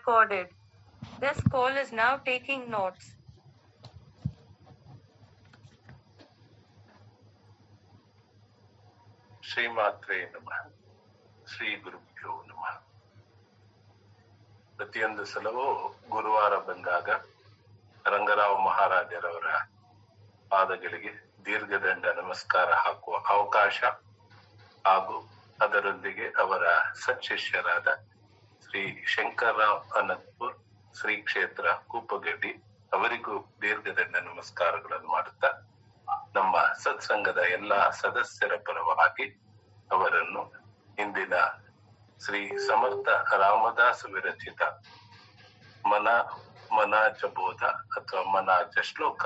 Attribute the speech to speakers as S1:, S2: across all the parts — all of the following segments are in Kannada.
S1: recorded. This call is now taking notes.
S2: ಶ್ರೀಮಾತ್ರೆ ನಮಃ. ಶ್ರೀ ಗುರುಭ್ಯೋ ನಮಃ. ಪ್ರತಿಯೊಂದು ಸಲವೂ ಗುರುವಾರ ಬಂದಾಗ ರಂಗರಾವ್ ಮಹಾರಾಜರವರ ಪಾದಗಳಿಗೆ ದೀರ್ಘದಂಡ ನಮಸ್ಕಾರ ಹಾಕುವ ಅವಕಾಶ ಹಾಗೂ ಅದರೊಂದಿಗೆ ಅವರ ಸತ್ಶಿಷ್ಯರಾದ ಶ್ರೀ ಶಂಕರರಾವ್ ಅನಂತಪುರ್ ಶ್ರೀ ಕ್ಷೇತ್ರ ಕೂಪಗಡ್ಡಿ ಅವರಿಗೂ ದೀರ್ಘದಂಡ ನಮಸ್ಕಾರಗಳನ್ನು ಮಾಡುತ್ತಾ ನಮ್ಮ ಸತ್ಸಂಗದ ಎಲ್ಲ ಸದಸ್ಯರ ಪರವಾಗಿ ಅವರನ್ನು ಇಂದಿನ ಶ್ರೀ ಸಮರ್ಥ ರಾಮದಾಸ್ ವಿರಚಿತ ಮನಾಚ ಬೋಧ ಅಥವಾ ಮನಾಚ ಶ್ಲೋಕ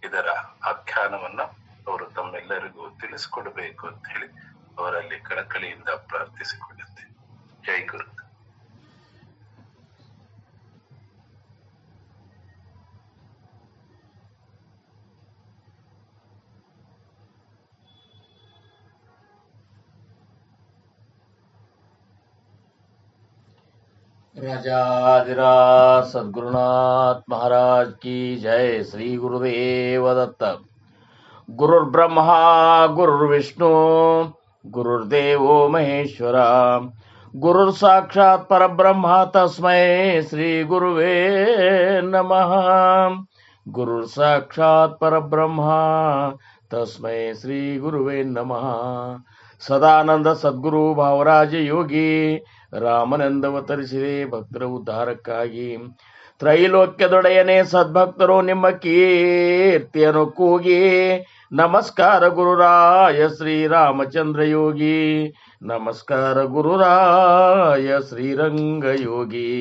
S2: ಇದರ ಆಖ್ಯಾನವನ್ನ ಅವರು ತಮ್ಮೆಲ್ಲರಿಗೂ ತಿಳಿಸಿಕೊಡಬೇಕು ಅಂತ ಹೇಳಿ ಅವರಲ್ಲಿ ಕಳಕಳಿಯಿಂದ ಪ್ರಾರ್ಥಿಸಿಕೊಳ್ಳುತ್ತೆ. ಜೈ ಗುರು.
S3: राजाधिराज सद्गुरुनाथ महाराज की जय. श्री गुरुदेव दत्त. गुरुर्ब्रह्मा गुरुर्विष्णु गुरुर्देवो महेश्वरा गुरुर् साक्षात् परब्रह्म तस्मै श्री गुरुवे नमः. गुरुर् साक्षात् परब्रह्म तस्मै श्री गुरुवे नमः. ಸದಾನಂದ ಸದ್ಗುರು ಭಾವರಾಜ ಯೋಗಿ ರಾಮನಂದವತರಿಸಿದೆ ಭಕ್ತರ ಉದ್ಧಾರಕ್ಕಾಗಿ. ತ್ರೈಲೋಕ್ಯದೊಡೆಯನೇ ಸದ್ಭಕ್ತರು ನಿಮ್ಮ ಕೀರ್ತಿಯನ್ನು ಕೂಗಿ. ನಮಸ್ಕಾರ ಗುರುರಾಯ ಶ್ರೀರಾಮಚಂದ್ರ ಯೋಗಿ. ನಮಸ್ಕಾರ ಗುರುರಾಯ ಶ್ರೀರಂಗ ಯೋಗಿ.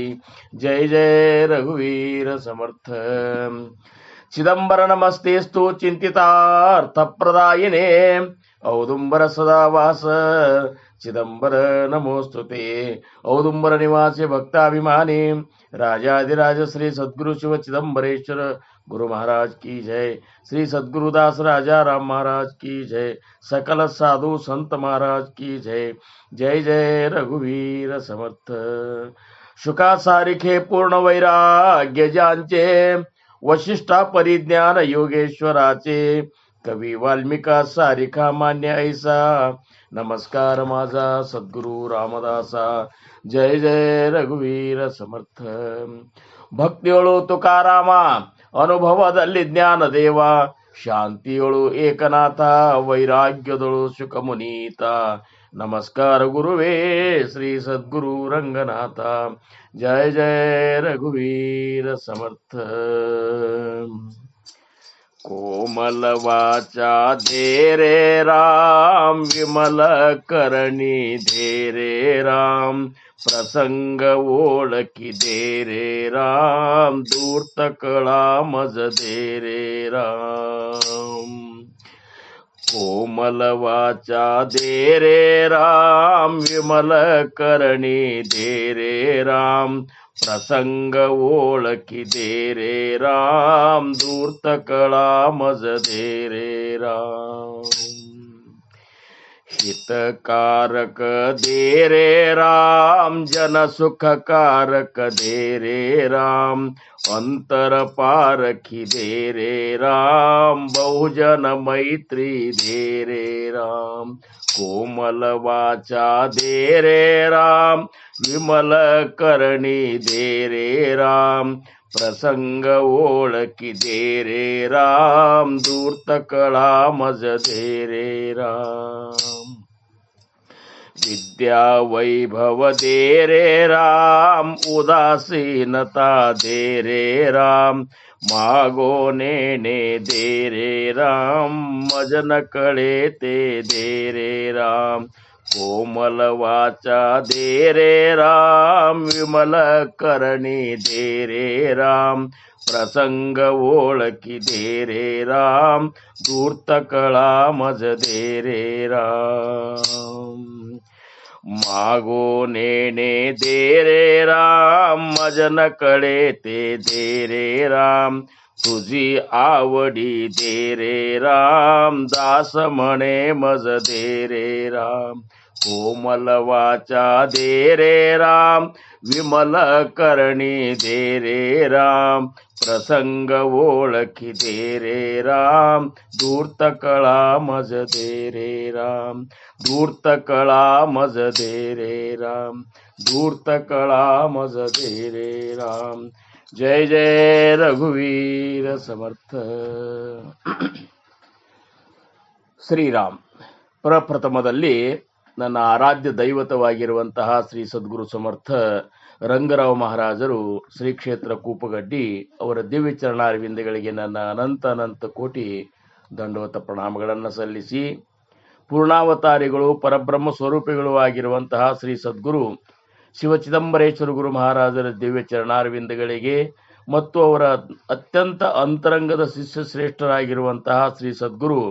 S3: ಜಯ ಜಯ ರಘುವೀರ ಸಮರ್ಥ. ಚಿದಂಬರ ನಮಸ್ತೆಸ್ತು ಚಿಂತಿತಾರ್ಥ ಪ್ರದಾಯಿನೇ ಔದುಂಬರ ಸದಾವಾಸ ಚಿದಂಬರ ನಮೋಸ್ತುತೆ. ಔದುಂಬರ ನಿವಾಸಿ ಭಕ್ತಾಭಿಮಾನಿ ರಾಜಾಧಿರಾಜ ಶ್ರೀ ಸದ್ಗುರು ಶಿವ ಚಿದಂಬರೇಶ್ವರ गुरु महाराज की जय. श्री सद्गुरुदास राजा राम महाराज की जय. सकल साधु संत महाराज की जय. जय जय रघुवीर समर्थ. शुका सारिखे पूर्ण वैराग्य ज्यांचे वशिष्ठा परिज्ञान योगेश्वराचे. कवी वाल्मिका सारिखा मान्य ऐसा. नमस्कार माझा सद्गुरु रामदासा. जय जय रघुवीर समर्थ. ಭಕ್ತಿಯೊಳು ತುಕಾರಾಮ ಅನುಭವದಲ್ಲಿ ಜ್ಞಾನ ದೇವ. ಶಾಂತಿಯೊಳು ಏಕನಾಥ ವೈರಾಗ್ಯದೊಳು ಶುಕಮುನೀತ. ನಮಸ್ಕಾರ ಗುರುವೇ ಶ್ರೀ ಸದ್ಗುರು ರಂಗನಾಥ. ಜಯ ಜಯ ರಘುವೀರ ಸಮರ್ಥ. कोमल वाचा दे रे राम विमल करणी दे रे राम. प्रसंग ओळखी दे रे राम दूर्त कळा मज दे रे राम. कोमल वाचा दे रे राम विमल करणी दे रे राम. प्रसंग ओळखी दे रे राम दूर्त कळा मज दे रे राम. हितकारक दे रे राम जन सुखकारक दे रे राम. अंतर पारखी दे रे राम बहुजन मैत्री दे रे राम. कोमल वाचा दे रे राम विमल करणी दे रे राम. प्रसंग ओळखी दे रे राम दूर्त कळा मज दे रे राम. विद्या वैभव दे रे राम उदासीनता दे रे राम. मागो नेणे दे रे राम मजन कळे ते दे रे राम. कोमल वाचा दे रे राम विमल करणी दे रे राम. प्रसंग ओळखी दे रे राम दूर्त कळा मज दे रे राम. मागो नेणे दे रे राम मजन कळे ते दे रे राम. तुझी आवडी दे रे राम दास म्हणे मज दे रे राम. कोमल वाचा दे रे राम, विमल करणी दे रे राम, प्रसंग ओळखी दे रे राम, धूर्त कळा मज दे रे राम, धूर्त कळा मज दे रे राम, धूर्त कळा मज दे रे राम. जय जय रघुवीर समर्थ. ಶ್ರೀರಾಮ್. ಪ್ರಪ್ರಥಮದಲ್ಲಿ ನನ್ನ ಆರಾಧ್ಯ ದೈವತವಾಗಿರುವಂತಹ ಶ್ರೀ ಸದ್ಗುರು ಸಮರ್ಥ ರಂಗರಾವ್ ಮಹಾರಾಜರು ಶ್ರೀ ಕ್ಷೇತ್ರ ಕೂಪಗಡ್ಡಿ ಅವರ ದಿವ್ಯ ಚರಣಾರವಿಂದಗಳಿಗೆ ನನ್ನ ಅನಂತ ಅನಂತ ಕೋಟಿ ದಂಡವತ ಪ್ರಣಾಮಗಳನ್ನು ಸಲ್ಲಿಸಿ, ಪೂರ್ಣಾವತಾರಿಗಳು ಪರಬ್ರಹ್ಮ ಸ್ವರೂಪಿಗಳು ಆಗಿರುವಂತಹ ಶ್ರೀ ಸದ್ಗುರು ಶಿವಚಿದಂಬರೇಶ್ವರ ಗುರು ಮಹಾರಾಜರ ದಿವ್ಯ ಚರಣಾರವಿಂದಗಳಿಗೆ ಮತ್ತು ಅವರ ಅತ್ಯಂತ ಅಂತರಂಗದ ಶಿಷ್ಯ ಶ್ರೇಷ್ಠರಾಗಿರುವಂತಹ ಶ್ರೀ ಸದ್ಗುರು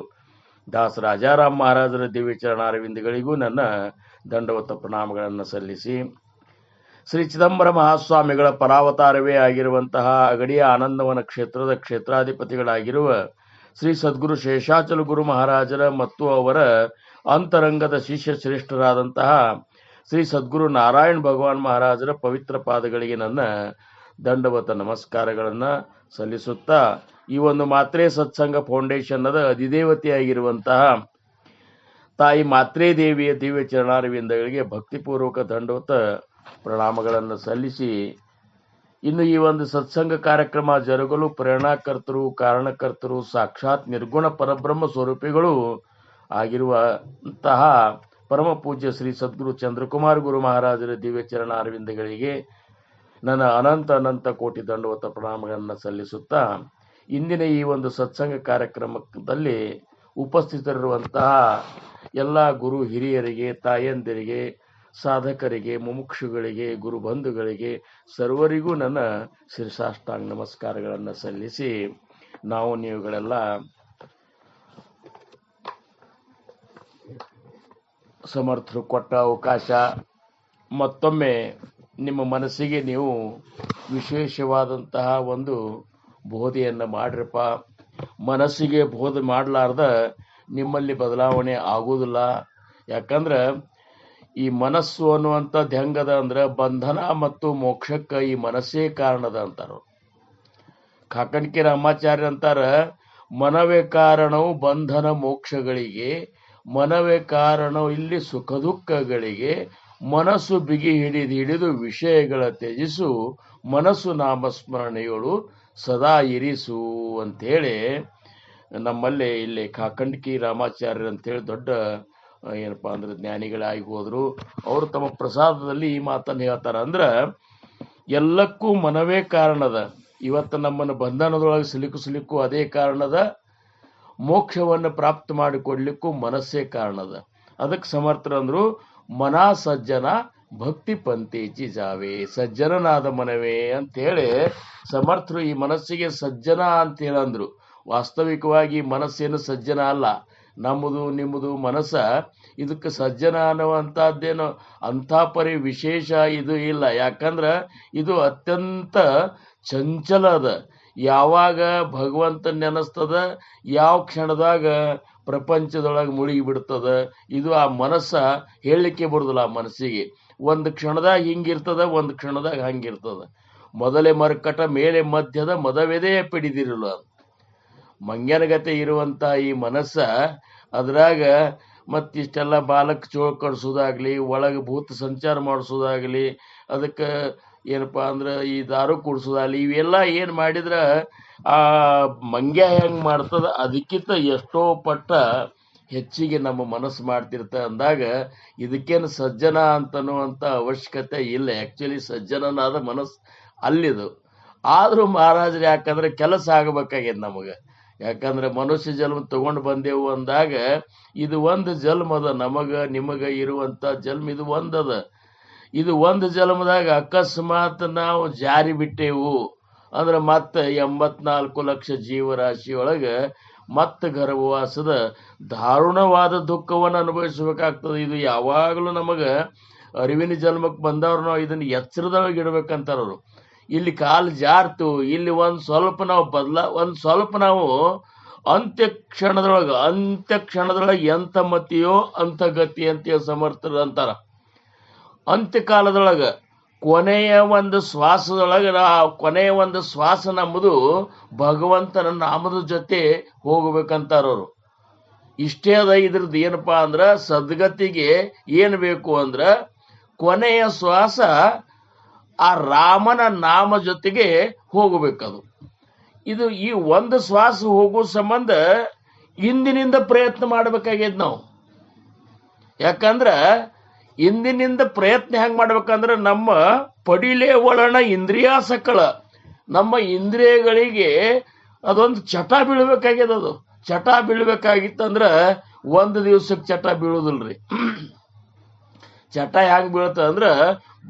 S3: ದಾಸ ರಾಜಾರಾಮ್ ಮಹಾರಾಜರ ದಿವ್ಯ ಚರಣಾರವಿಂದಗಳಿಗೂ ನನ್ನ ದಂಡವತ ಪ್ರಣಾಮಗಳನ್ನು ಸಲ್ಲಿಸಿ, ಶ್ರೀ ಚಿದಂಬರ ಮಹಾಸ್ವಾಮಿಗಳ ಪರಾವತಾರವೇ ಆಗಿರುವಂತಹ ಅಗಡಿಯ ಆನಂದವನ ಕ್ಷೇತ್ರದ ಕ್ಷೇತ್ರಾಧಿಪತಿಗಳಾಗಿರುವ ಶ್ರೀ ಸದ್ಗುರು ಶೇಷಾಚಲ ಗುರು ಮಹಾರಾಜರ ಮತ್ತು ಅವರ ಅಂತರಂಗದ ಶಿಷ್ಯ ಶ್ರೇಷ್ಠರಾದಂತಹ ಶ್ರೀ ಸದ್ಗುರು ನಾರಾಯಣ ಭಗವಾನ್ ಮಹಾರಾಜರ ಪವಿತ್ರ ಪಾದಗಳಿಗೆ ನನ್ನ ದಂಡವತ ನಮಸ್ಕಾರಗಳನ್ನು ಸಲ್ಲಿಸುತ್ತಾ, ಈ ಒಂದು ಮಾತ್ರೆ ಸತ್ಸಂಗ ಫೌಂಡೇಶನ್ನದ ಅಧಿದೇವತೆಯಾಗಿರುವಂತಹ ತಾಯಿ ಮಾತ್ರೆ ದೇವಿಯ ದಿವ್ಯ ಚರಣಾರವಿಂದಗಳಿಗೆ ಭಕ್ತಿಪೂರ್ವಕ ದಂಡವತ ಪ್ರಣಾಮಗಳನ್ನು ಸಲ್ಲಿಸಿ, ಇನ್ನು ಈ ಒಂದು ಸತ್ಸಂಗ ಕಾರ್ಯಕ್ರಮ ಜರುಗಲು ಪ್ರೇರಣಾಕರ್ತರು, ಕಾರಣಕರ್ತರು, ಸಾಕ್ಷಾತ್ ನಿರ್ಗುಣ ಪರಬ್ರಹ್ಮ ಸ್ವರೂಪಿಗಳು ಆಗಿರುವಂತಹ ಪರಮ ಪೂಜ್ಯ ಶ್ರೀ ಸದ್ಗುರು ಚಂದ್ರಕುಮಾರ್ ಗುರು ಮಹಾರಾಜರ ದಿವ್ಯ ಚರಣಾರವಿಂದಗಳಿಗೆ ನನ್ನ ಅನಂತ ಅನಂತ ಕೋಟಿ ದಂಡವತ ಪ್ರಣಾಮಗಳನ್ನು ಸಲ್ಲಿಸುತ್ತಾ, ಇಂದಿನ ಈ ಒಂದು ಸತ್ಸಂಗ ಕಾರ್ಯಕ್ರಮದಲ್ಲಿ ಉಪಸ್ಥಿತರಿರುವಂತಹ ಎಲ್ಲ ಗುರು ಹಿರಿಯರಿಗೆ, ತಾಯಂದಿರಿಗೆ, ಸಾಧಕರಿಗೆ, ಮುಮುಕ್ಷುಗಳಿಗೆ, ಗುರುಬಂಧುಗಳಿಗೆ ಸರ್ವರಿಗೂ ನನ್ನ ಶಿರಸಾಷ್ಟಾಂಗ ನಮಸ್ಕಾರಗಳನ್ನು ಸಲ್ಲಿಸಿ, ನಾವು ನೀವುಗಳೆಲ್ಲ ಸಮರ್ಥರು ಕೊಟ್ಟ ಅವಕಾಶ ಮತ್ತೊಮ್ಮೆ ನಿಮ್ಮ ಮನಸ್ಸಿಗೆ ನೀವು ವಿಶೇಷವಾದಂತಹ ಒಂದು ಬೋಧೆಯನ್ನು ಮಾಡ್ರಪ್ಪ. ಮನಸ್ಸಿಗೆ ಬೋಧೆ ಮಾಡಲಾರ್ದ ನಿಮ್ಮಲ್ಲಿ ಬದಲಾವಣೆ ಆಗುವುದಿಲ್ಲ. ಯಾಕಂದ್ರೆ ಈ ಮನಸ್ಸು ಅನ್ನುವಂಥದ್ದು ಹೆಂಗದ ಅಂದ್ರೆ ಬಂಧನ ಮತ್ತು ಮೋಕ್ಷಕ್ಕೆ ಈ ಮನಸ್ಸೇ ಕಾರಣದ ಅಂತಾರ. ಕಾಕಣಿಕೆ ರಾಮಾಚಾರ್ಯ ಅಂತಾರ, ಮನವೇ ಕಾರಣವು ಬಂಧನ ಮೋಕ್ಷಗಳಿಗೆ, ಮನವೇ ಕಾರಣವು ಇಲ್ಲಿ ಸುಖ ದುಃಖಗಳಿಗೆ, ಮನಸ್ಸು ಬಿಗಿ ಹಿಡಿದು ವಿಷಯಗಳ ತ್ಯಜಿಸು, ಮನಸ್ಸು ನಾಮಸ್ಮರಣೆಯೋಳು ಸದಾ ಇರಿಸು ಅಂಥೇಳಿ ನಮ್ಮಲ್ಲಿ ಇಲ್ಲಿ ಕಾಕಂಡಿಕಿ ರಾಮಾಚಾರ್ಯ ಅಂತೇಳಿ ದೊಡ್ಡ ಏನಪ್ಪ ಅಂದ್ರೆ ಜ್ಞಾನಿಗಳಾಗಿ ಹೋದ್ರು. ಅವರು ತಮ್ಮ ಪ್ರಸಾದದಲ್ಲಿ ಈ ಮಾತನ್ನು ಹೇಳ್ತಾರ. ಅಂದ್ರೆ ಎಲ್ಲಕ್ಕೂ ಮನವೇ ಕಾರಣದ. ಇವತ್ತು ನಮ್ಮನ್ನು ಬಂಧನದೊಳಗೆ ಸಿಲುಕು ಅದೇ ಕಾರಣದ, ಮೋಕ್ಷವನ್ನು ಪ್ರಾಪ್ತ ಮಾಡಿಕೊಡ್ಲಿಕ್ಕೂ ಮನಸ್ಸೇ ಕಾರಣದ. ಅದಕ್ಕೆ ಸಮರ್ಥರಂದ್ರು, ಮನ ಸಜ್ಜನ ಭಕ್ತಿ ಪಂಥೇಚಿ ಜಾವೆ, ಸಜ್ಜನನಾದ ಮನವೇ ಅಂತೇಳಿ ಸಮರ್ಥರು ಈ ಮನಸ್ಸಿಗೆ ಸಜ್ಜನ ಅಂತ ಹೇಳಂದ್ರು. ವಾಸ್ತವಿಕವಾಗಿ ಮನಸ್ಸೇನು ಸಜ್ಜನ ಅಲ್ಲ, ನಮ್ಮದು ನಿಮ್ಮದು ಮನಸ್ಸ. ಇದಕ್ಕೆ ಸಜ್ಜನ ಅನ್ನುವಂಥದ್ದೇನು ಅಂಥ ಪರಿ ವಿಶೇಷ ಇದು ಇಲ್ಲ. ಯಾಕಂದ್ರೆ ಇದು ಅತ್ಯಂತ ಚಂಚಲ ಅದ. ಯಾವಾಗ ಭಗವಂತ ನೆನೆಸ್ತದ, ಯಾವ ಕ್ಷಣದಾಗ ಪ್ರಪಂಚದೊಳಗೆ ಮುಳುಗಿ ಬಿಡ್ತದ, ಇದು ಆ ಮನಸ್ಸ ಹೇಳಲಿಕ್ಕೆ ಬರುದಿಲ್ಲ. ಆ ಮನಸ್ಸಿಗೆ ಒಂದು ಕ್ಷಣದಾಗ ಹಿಂಗಿರ್ತದ, ಒಂದು ಕ್ಷಣದಾಗ ಹಂಗಿರ್ತದ. ಮೊದಲೇ ಮರ್ಕಟ ಮೇಲೆ ಮಧ್ಯದ ಮದವೆದೆಯ ಪಿಡಿದಿರಲ್ಲ. ಮಂಗ್ಯನಗತೆ ಇರುವಂತ ಈ ಮನಸ್ಸ ಅದ್ರಾಗ ಮತ್ತಿಷ್ಟೆಲ್ಲ ಬಾಲಕ್ ಚೋಳ ಕಡಿಸೋದಾಗ್ಲಿ, ಒಳಗೆ ಭೂತ ಸಂಚಾರ ಮಾಡಿಸೋದಾಗ್ಲಿ, ಅದಕ್ಕೆ ಏನಪ್ಪ ಅಂದ್ರೆ ಈ ದಾರು ಕುಡಿಸೋದಾಗ್ಲಿ, ಇವೆಲ್ಲ ಏನು ಮಾಡಿದ್ರ ಆ ಮಂಗ್ಯ ಹೆಂಗೆ ಮಾಡ್ತದ ಅದಕ್ಕಿಂತ ಎಷ್ಟೋ ಪಟ್ಟ ಹೆಚ್ಚಿಗೆ ನಮ್ಮ ಮನಸ್ಸು ಮಾಡ್ತಿರ್ತ ಅಂದಾಗ ಇದಕ್ಕೇನು ಸಜ್ಜನ ಅಂತನ್ನುವಂಥ ಅವಶ್ಯಕತೆ ಇಲ್ಲ. ಆ್ಯಕ್ಚುಲಿ ಸಜ್ಜನನಾದ ಮನಸ್ಸು ಅಲ್ಲಿದು. ಆದರೂ ಮಹಾರಾಜರು ಯಾಕಂದ್ರೆ ಕೆಲಸ ಆಗಬೇಕಾಗ್ಯದ ನಮಗೆ. ಯಾಕಂದ್ರೆ ಮನುಷ್ಯ ಜನ್ಮ ತಗೊಂಡು ಬಂದೆವು ಅಂದಾಗ ಇದು ಒಂದು ಜನ್ಮದ, ನಮಗ ನಿಮಗ ಇರುವಂತ ಜನ್ಮ ಇದು ಒಂದದ. ಇದು ಒಂದು ಜನ್ಮದಾಗ ಅಕಸ್ಮಾತ್ ನಾವು ಜಾರಿ ಬಿಟ್ಟೆವು ಅಂದ್ರೆ ಮತ್ತೆ 84 ಲಕ್ಷ ಜೀವರಾಶಿಯೊಳಗೆ ಮತ್ತೆ ಗರ್ಭವಾಸದ ದಾರುಣವಾದ ದುಃಖವನ್ನು ಅನುಭವಿಸಬೇಕಾಗ್ತದೆ. ಇದು ಯಾವಾಗಲೂ ನಮಗೆ ಅರಿವಿನ ಜನ್ಮಕ್ಕೆ ಬಂದವ್ರು ನಾವು ಇದನ್ನು ಎಚ್ಚರದೊಳಗೆ ಇಡ್ಬೇಕಂತಾರವರು. ಇಲ್ಲಿ ಕಾಲು ಜಾರ್ತು, ಇಲ್ಲಿ ಒಂದು ಸ್ವಲ್ಪ ನಾವು ಅಂತ್ಯ ಕ್ಷಣದೊಳಗೆ ಎಂಥ ಮತಿಯೋ ಅಂಥ ಗತಿ ಅಂತೇಳಿ ಸಮರ್ಥರು ಅಂತಾರ. ಅಂತ್ಯಕಾಲದೊಳಗ ಕೊನೆಯ ಒಂದು ಶ್ವಾಸ ನಮ್ಮದು ಭಗವಂತನ ನಾಮದ ಜೊತೆ ಹೋಗ್ಬೇಕಂತಾರವ್ರು. ಇಷ್ಟೇ ಅದ. ಇದ್ರದ್ದು ಏನಪ್ಪಾ ಅಂದ್ರ ಸದ್ಗತಿಗೆ ಏನ್ ಬೇಕು ಅಂದ್ರ ಕೊನೆಯ ಶ್ವಾಸ ಆ ರಾಮನ ನಾಮ ಜೊತೆಗೆ ಹೋಗಬೇಕದು. ಇದು ಈ ಒಂದು ಶ್ವಾಸ ಹೋಗೋ ಸಂಬಂಧ ಇಂದಿನಿಂದ ಪ್ರಯತ್ನ ಮಾಡ್ಬೇಕಾಗ್ಯದ ನಾವು. ಯಾಕಂದ್ರ ಇಂದಿನಿಂದ ಪ್ರಯತ್ನ ಹೆಂಗ್ ಮಾಡ್ಬೇಕಂದ್ರ ನಮ್ಮ ಪಡಿಲೇ ಒಳನ ಇಂದ್ರಿಯಾಸಕಳ ನಮ್ಮ ಇಂದ್ರಿಯಗಳಿಗೆ ಅದೊಂದು ಚಟ ಬೀಳ್ಬೇಕಾಗ್ಯದ. ಅದು ಚಟ ಬೀಳ್ಬೇಕಾಗಿತ್ತಂದ್ರ ಒಂದು ದಿವ್ಸಕ್ಕೆ ಚಟ ಬೀಳುದಿಲ್ರಿ. ಚಟ ಹೆಂಗ್ ಬೀಳ್ತದ ಅಂದ್ರ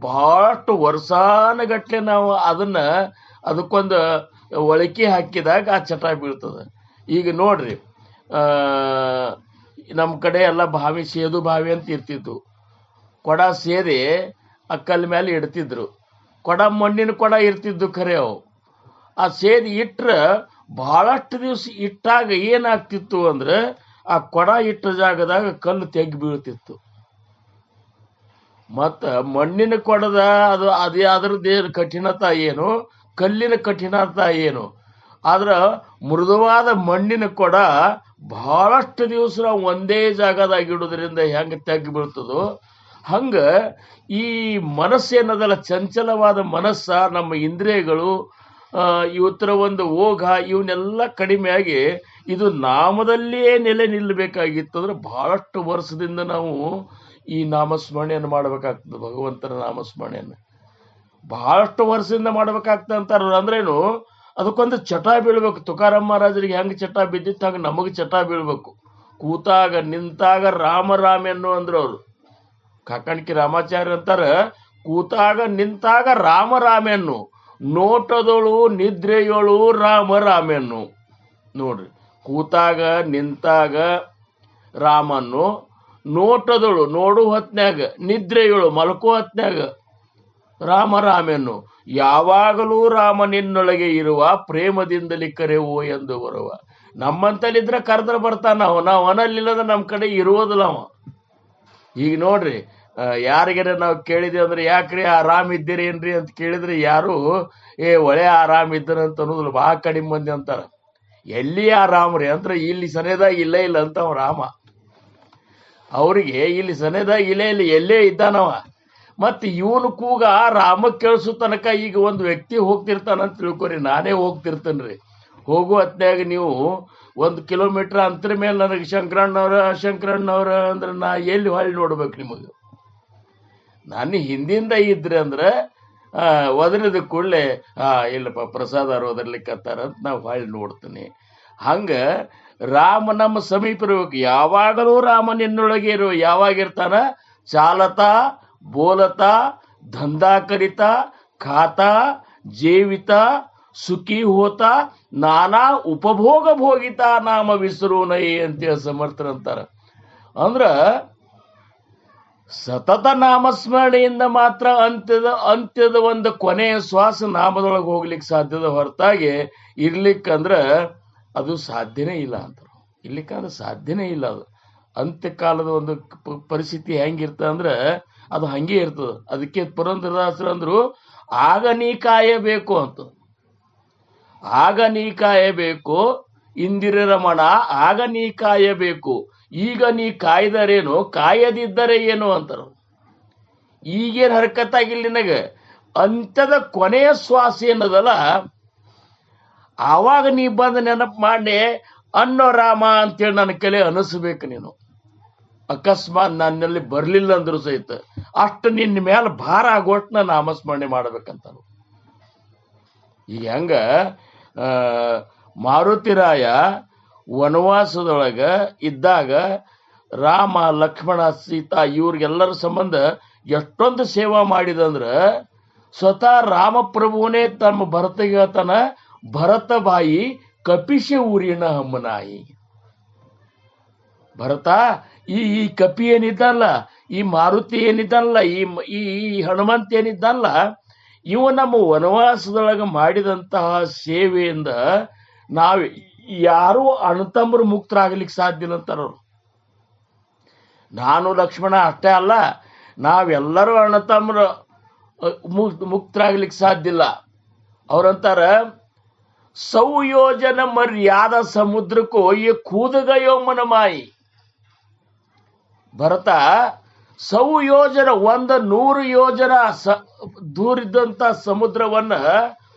S3: ಬಹಳಷ್ಟು ವರ್ಷಾನಗಟ್ಲೆ ನಾವು ಅದಕ್ಕೊಂದು ಒಳಕೆ ಹಾಕಿದಾಗ ಆ ಚಟ ಬೀಳ್ತದ. ಈಗ ನೋಡ್ರಿ, ನಮ್ಮ ಕಡೆ ಎಲ್ಲ ಸೇದು ಬಾವಿ ಅಂತ ಇರ್ತಿತ್ತು. ಕೊಡ ಸೇದಿ ಅಕ್ಕಲ್ ಮೇಲೆ ಇಡ್ತಿದ್ರು. ಕೊಡ ಮಣ್ಣಿನ ಕೊಡ ಇರ್ತಿದ್ದು ಖರೆ ಅವು. ಆ ಸೇದಿ ಇಟ್ರ ಬಹಳಷ್ಟು ದಿವ್ಸ ಇಟ್ಟಾಗ ಏನಾಗ್ತಿತ್ತು ಅಂದ್ರೆ ಆ ಕೊಡ ಇಟ್ಟ ಜಾಗದಾಗ ಕಲ್ಲು ತೆಗ್ಗಿ ಬೀಳ್ತಿತ್ತು. ಮತ್ತ ಮಣ್ಣಿನ ಕೊಡದ ಅದ್ರದ್ದು ಕಠಿಣತ ಏನು, ಕಲ್ಲಿನ ಕಠಿಣತ ಏನು. ಆದ್ರ ಮೃದುವಾದ ಮಣ್ಣಿನ ಕೊಡ ಬಹಳಷ್ಟು ದಿವಸ ನಾವು ಒಂದೇ ಜಾಗದಾಗ ಇಡೋದ್ರಿಂದ ಹೆಂಗ ತೆಗ್ಗಿ ಬೀಳ್ತದೋ ಹಂಗ ಈ ಮನಸ್ಸೇನದಲ್ಲ, ಚಂಚಲವಾದ ಮನಸ್ಸ, ನಮ್ಮ ಇಂದ್ರಿಯಗಳು ಇವತ್ತರ ಒಂದು ಓಘ ಇವನ್ನೆಲ್ಲ ಕಡಿಮೆಯಾಗಿ ಇದು ನಾಮದಲ್ಲಿಯೇ ನೆಲೆ ನಿಲ್ಲಬೇಕಾಗಿತ್ತಂದ್ರೆ ಬಹಳಷ್ಟು ವರ್ಷದಿಂದ ನಾವು ಈ ನಾಮಸ್ಮರಣೆಯನ್ನು ಮಾಡ್ಬೇಕಾಗ್ತದೆ. ಭಗವಂತನ ನಾಮಸ್ಮರಣೆಯನ್ನು ಬಹಳಷ್ಟು ವರ್ಷದಿಂದ ಮಾಡ್ಬೇಕಾಗ್ತದೆ ಅಂತಾರ. ಅಂದ್ರೇನು, ಅದಕ್ಕೊಂದು ಚಟ ಬೀಳ್ಬೇಕು. ತುಕಾರಾಮ್ ಮಹಾರಾಜರಿಗೆ ಹೆಂಗ್ ಚಟ ಬಿದ್ದಿತ್ತು ಹಂಗ ನಮಗೆ ಚಟ ಬೀಳ್ಬೇಕು. ಕೂತಾಗ ನಿಂತಾಗ ರಾಮ ರಾಮೆನ್ನು ಅಂದ್ರು ಅವರು. ಕಾಕಣಿಕೆ ರಾಮಾಚಾರ್ಯ ಅಂತಾರ, ಕೂತಾಗ ನಿಂತಾಗ ರಾಮ ರಾಮೆನ್ನು, ನೋಟದೊಳು ನಿದ್ರೆಯೊಳು ರಾಮ ರಾಮೆನ್ನು. ನೋಡ್ರಿ, ಕೂತಾಗ ನಿಂತಾಗ ರಾಮನ್ನು, ನೋಟದೊಳು ನೋಡು ಹೊತ್ನ್ಯಾಗ, ನಿದ್ರೆಯೊಳು ಮಲ್ಕೋ ಹೊತ್ನ್ಯಾಗ ರಾಮ ರಾಮೆನ್ನು. ಯಾವಾಗಲೂ ರಾಮ ನಿನ್ನೊಳಗೆ ಇರುವ, ಪ್ರೇಮದಿಂದಲೇ ಕರೆವು ಎಂದು ಬರುವ. ನಮ್ಮಂತಲ್ಲಿದ್ರೆ ಕರೆದ್ರೆ ಬರ್ತಾನ ನಾವು ಅವನಲ್ಲಿಲ್ಲದ ನಮ್ಮ ಕಡೆ ಇರುವುದಿಲ್ಲ ಅವ. ಈಗ ನೋಡ್ರಿ, ಯಾರಿಗಾರ ನಾವು ಕೇಳಿದೇವೆ ಅಂದ್ರೆ ಯಾಕ್ರಿ ಆರಾಮ್ ಇದ್ದೀರಿ ಏನ್ರಿ ಅಂತ ಕೇಳಿದ್ರೆ ಯಾರು ಒಳ್ಳೆ ಆರಾಮ್ ಇದ್ದನಂತ ಅನ್ನೋದಿಲ್ಲ. ಬಹಳ ಕಡಿಮೆ ಮಂದಿ ಅಂತಾರ. ಎಲ್ಲಿ ಆರಾಮ್ರಿ ಅಂದ್ರೆ ಇಲ್ಲಿ ಸನೇದಾಗ ಇಲ್ಲೇ ಇಲ್ಲ ಅಂತ ಅವ ರಾಮ. ಅವ್ರಿಗೆ ಇಲ್ಲಿ ಸನೇದಾಗ ಇಲ್ಲೇ ಇಲ್ಲ, ಎಲ್ಲೇ ಇದ್ದಾನವ. ಮತ್ ಇವನು ಕೂಗ ರಾಮ ಕೇಳಿಸೋ ತನಕ ಈಗ ಒಂದು ವ್ಯಕ್ತಿ ಹೋಗ್ತಿರ್ತಾನಂತ ತಿಳ್ಕೊರಿ. ನಾನೇ ಹೋಗ್ತಿರ್ತೇನ್ರಿ. ಹೋಗೋ ಹೊತ್ನ್ಯಾಗ ನೀವು 1 ಕಿಲೋಮೀಟರ್ ಅಂತರ ಮೇಲೆ ನನಗೆ ಶಂಕರಣ್ಣವ್ರ ಅಂದ್ರೆ ನಾ ಎಲ್ಲಿ ಹೊಳ್ಳಿ ನೋಡ್ಬೇಕು ನಿಮಗೆ? ನಾನು ಹಿಂದಿಂದ ಇದ್ರೆ ಅಂದ್ರೆ ಒದರಿದ ಕೂಡಲೇ ಇಲ್ಲಪ್ಪ ಪ್ರಸಾದ ಒದರ್ಲಿಕ್ಕತ್ತಾರ ಅಂತ ನಾವು ಹೊಳ್ಳಿ ನೋಡ್ತೀನಿ. ಹಂಗ ರಾಮ ನಮ್ಮ ಸಮೀಪ ಇರ್ಬೇಕು. ಯಾವಾಗಲೂ ರಾಮ ನಿನ್ನೊಳಗೆ ಇರುವ. ಯಾವಾಗಿರ್ತಾನ? ಚಾಲತಾ ಬೋಲತಾ ಧಂಧಾ ಕರಿತಾ ಖಾತಾ ಜೀವಿತ ಸುಖಿ ಹೋತಾ ನಾನಾ ಉಪಭೋಗ ಭೋಗಿತ ನಾಮ ವಿಸರು ನೈ ಅಂತೇಳಿ ಸಮರ್ಥರಂತಾರ. ಅಂದ್ರ ಸತತ ನಾಮಸ್ಮರಣೆಯಿಂದ ಮಾತ್ರ ಅಂತ್ಯದ ಒಂದು ಕೊನೆಯ ಶ್ವಾಸ ನಾಮದೊಳಗೆ ಹೋಗ್ಲಿಕ್ಕೆ ಸಾಧ್ಯದ ಹೊರತಾಗಿ ಇರ್ಲಿಕ್ಕಂದ್ರ ಅದು ಸಾಧ್ಯನೇ ಇಲ್ಲ ಅಂತಾರೆ. ಇರ್ಲಿಕ್ಕಂದ್ರೆ ಸಾಧ್ಯನೇ ಇಲ್ಲ. ಅದು ಅಂತ್ಯಕಾಲದ ಒಂದು ಪರಿಸ್ಥಿತಿ ಹೆಂಗಿರ್ತದೆ ಅಂದ್ರೆ ಅದು ಹಂಗೆ ಇರ್ತದೆ. ಅದಕ್ಕೆ ಪುರಂದರದಾಸರು ಅಂದ್ರು, ಆಗ ನೀ ಕಾಯಬೇಕು ಅಂತ. ಆಗ ನೀ ಕಾಯಬೇಕು ಇಂದಿರ ರಮಣ, ಆಗ ನೀ ಕಾಯಬೇಕು. ಈಗ ನೀ ಕಾಯ್ದರೇನು, ಕಾಯದಿದ್ದರೆ ಏನು ಅಂತಾರ. ಈಗೇನು ಹರಕತ್ತಾಗಿಲ್ಲ ನಿನಗೆ. ಅಂತ್ಯದ ಕೊನೆಯ ಶ್ವಾಸ ಏನದಲ್ಲ, ಆವಾಗ ನೀ ಬಂದು ನೆನಪು ಮಾಡಿ ಅನ್ನೋ ರಾಮ ಅಂತೇಳಿ ನನ್ನ ಕಲೆ ಅನಿಸ್ಬೇಕು ನೀನು. ಅಕಸ್ಮಾತ್ ನನ್ನಲ್ಲಿ ಬರ್ಲಿಲ್ಲ ಅಂದ್ರು ಸಹಿತ ಅಷ್ಟು ನಿನ್ನ ಮೇಲೆ ಭಾರ ಆಗೋಟ್ನ ನಾಮಸ್ಮರಣೆ ಮಾಡ್ಬೇಕಂತ. ಈಗ ಹೆಂಗ ಮಾರುತಿರಾಯ ವನವಾಸದೊಳಗ ಇದ್ದಾಗ ರಾಮ ಲಕ್ಷ್ಮಣ ಸೀತಾ ಇವ್ರಿಗೆಲ್ಲರ ಸಂಬಂಧ ಎಷ್ಟೊಂದು ಸೇವಾ ಮಾಡಿದಂದ್ರ ಸ್ವತಃ ರಾಮಪ್ರಭುವನೇ ತಮ್ಮ ಭರತಗೆ ಹೇಳ್ತಾನ, ಭರತ ಬಾಯಿ ಕಪಿಶ ಊರಿನ ಹಮ್ಮನಾಯಿ. ಭರತ, ಈ ಕಪಿ ಏನಿದ್ದಲ್ಲ, ಈ ಮಾರುತಿ ಏನಿದ್ದಲ್ಲ, ಈ ಹನುಮಂತ ಏನಿದ್ದಲ್ಲ, ಇವ ನಮ್ಮ ವನವಾಸದೊಳಗೆ ಮಾಡಿದಂತಹ ಸೇವೆಯಿಂದ ನಾವು ಯಾರು ಅಣ್ಣತಮ್ಮರು ಮುಕ್ತರಾಗ್ಲಿಕ್ಕೆ ಸಾಧ್ಯ ಇಲ್ಲ ಅಂತಾರ ಅವ್ರು. ನಾನು ಲಕ್ಷ್ಮಣ ಅಷ್ಟೇ ಅಲ್ಲ, ನಾವೆಲ್ಲರೂ ಅಣ್ಣತಮ್ಮರು ಮುಕ್ತರಾಗ್ಲಿಕ್ಕೆ ಸಾಧ್ಯ ಇಲ್ಲ. ಅವ್ರಂತಾರ ಸೌಯೋಜನ ಮರ್ಯಾದ ಸಮುದ್ರಕ್ಕೋ ಈ ಕೂದಗಯೋ ಮನಮಾಯಿ. ಭರತ ಸೌಯೋಜನ 100 ಯೋಜನ ದೂರಿದ್ದಂತ ಸಮುದ್ರವನ್ನ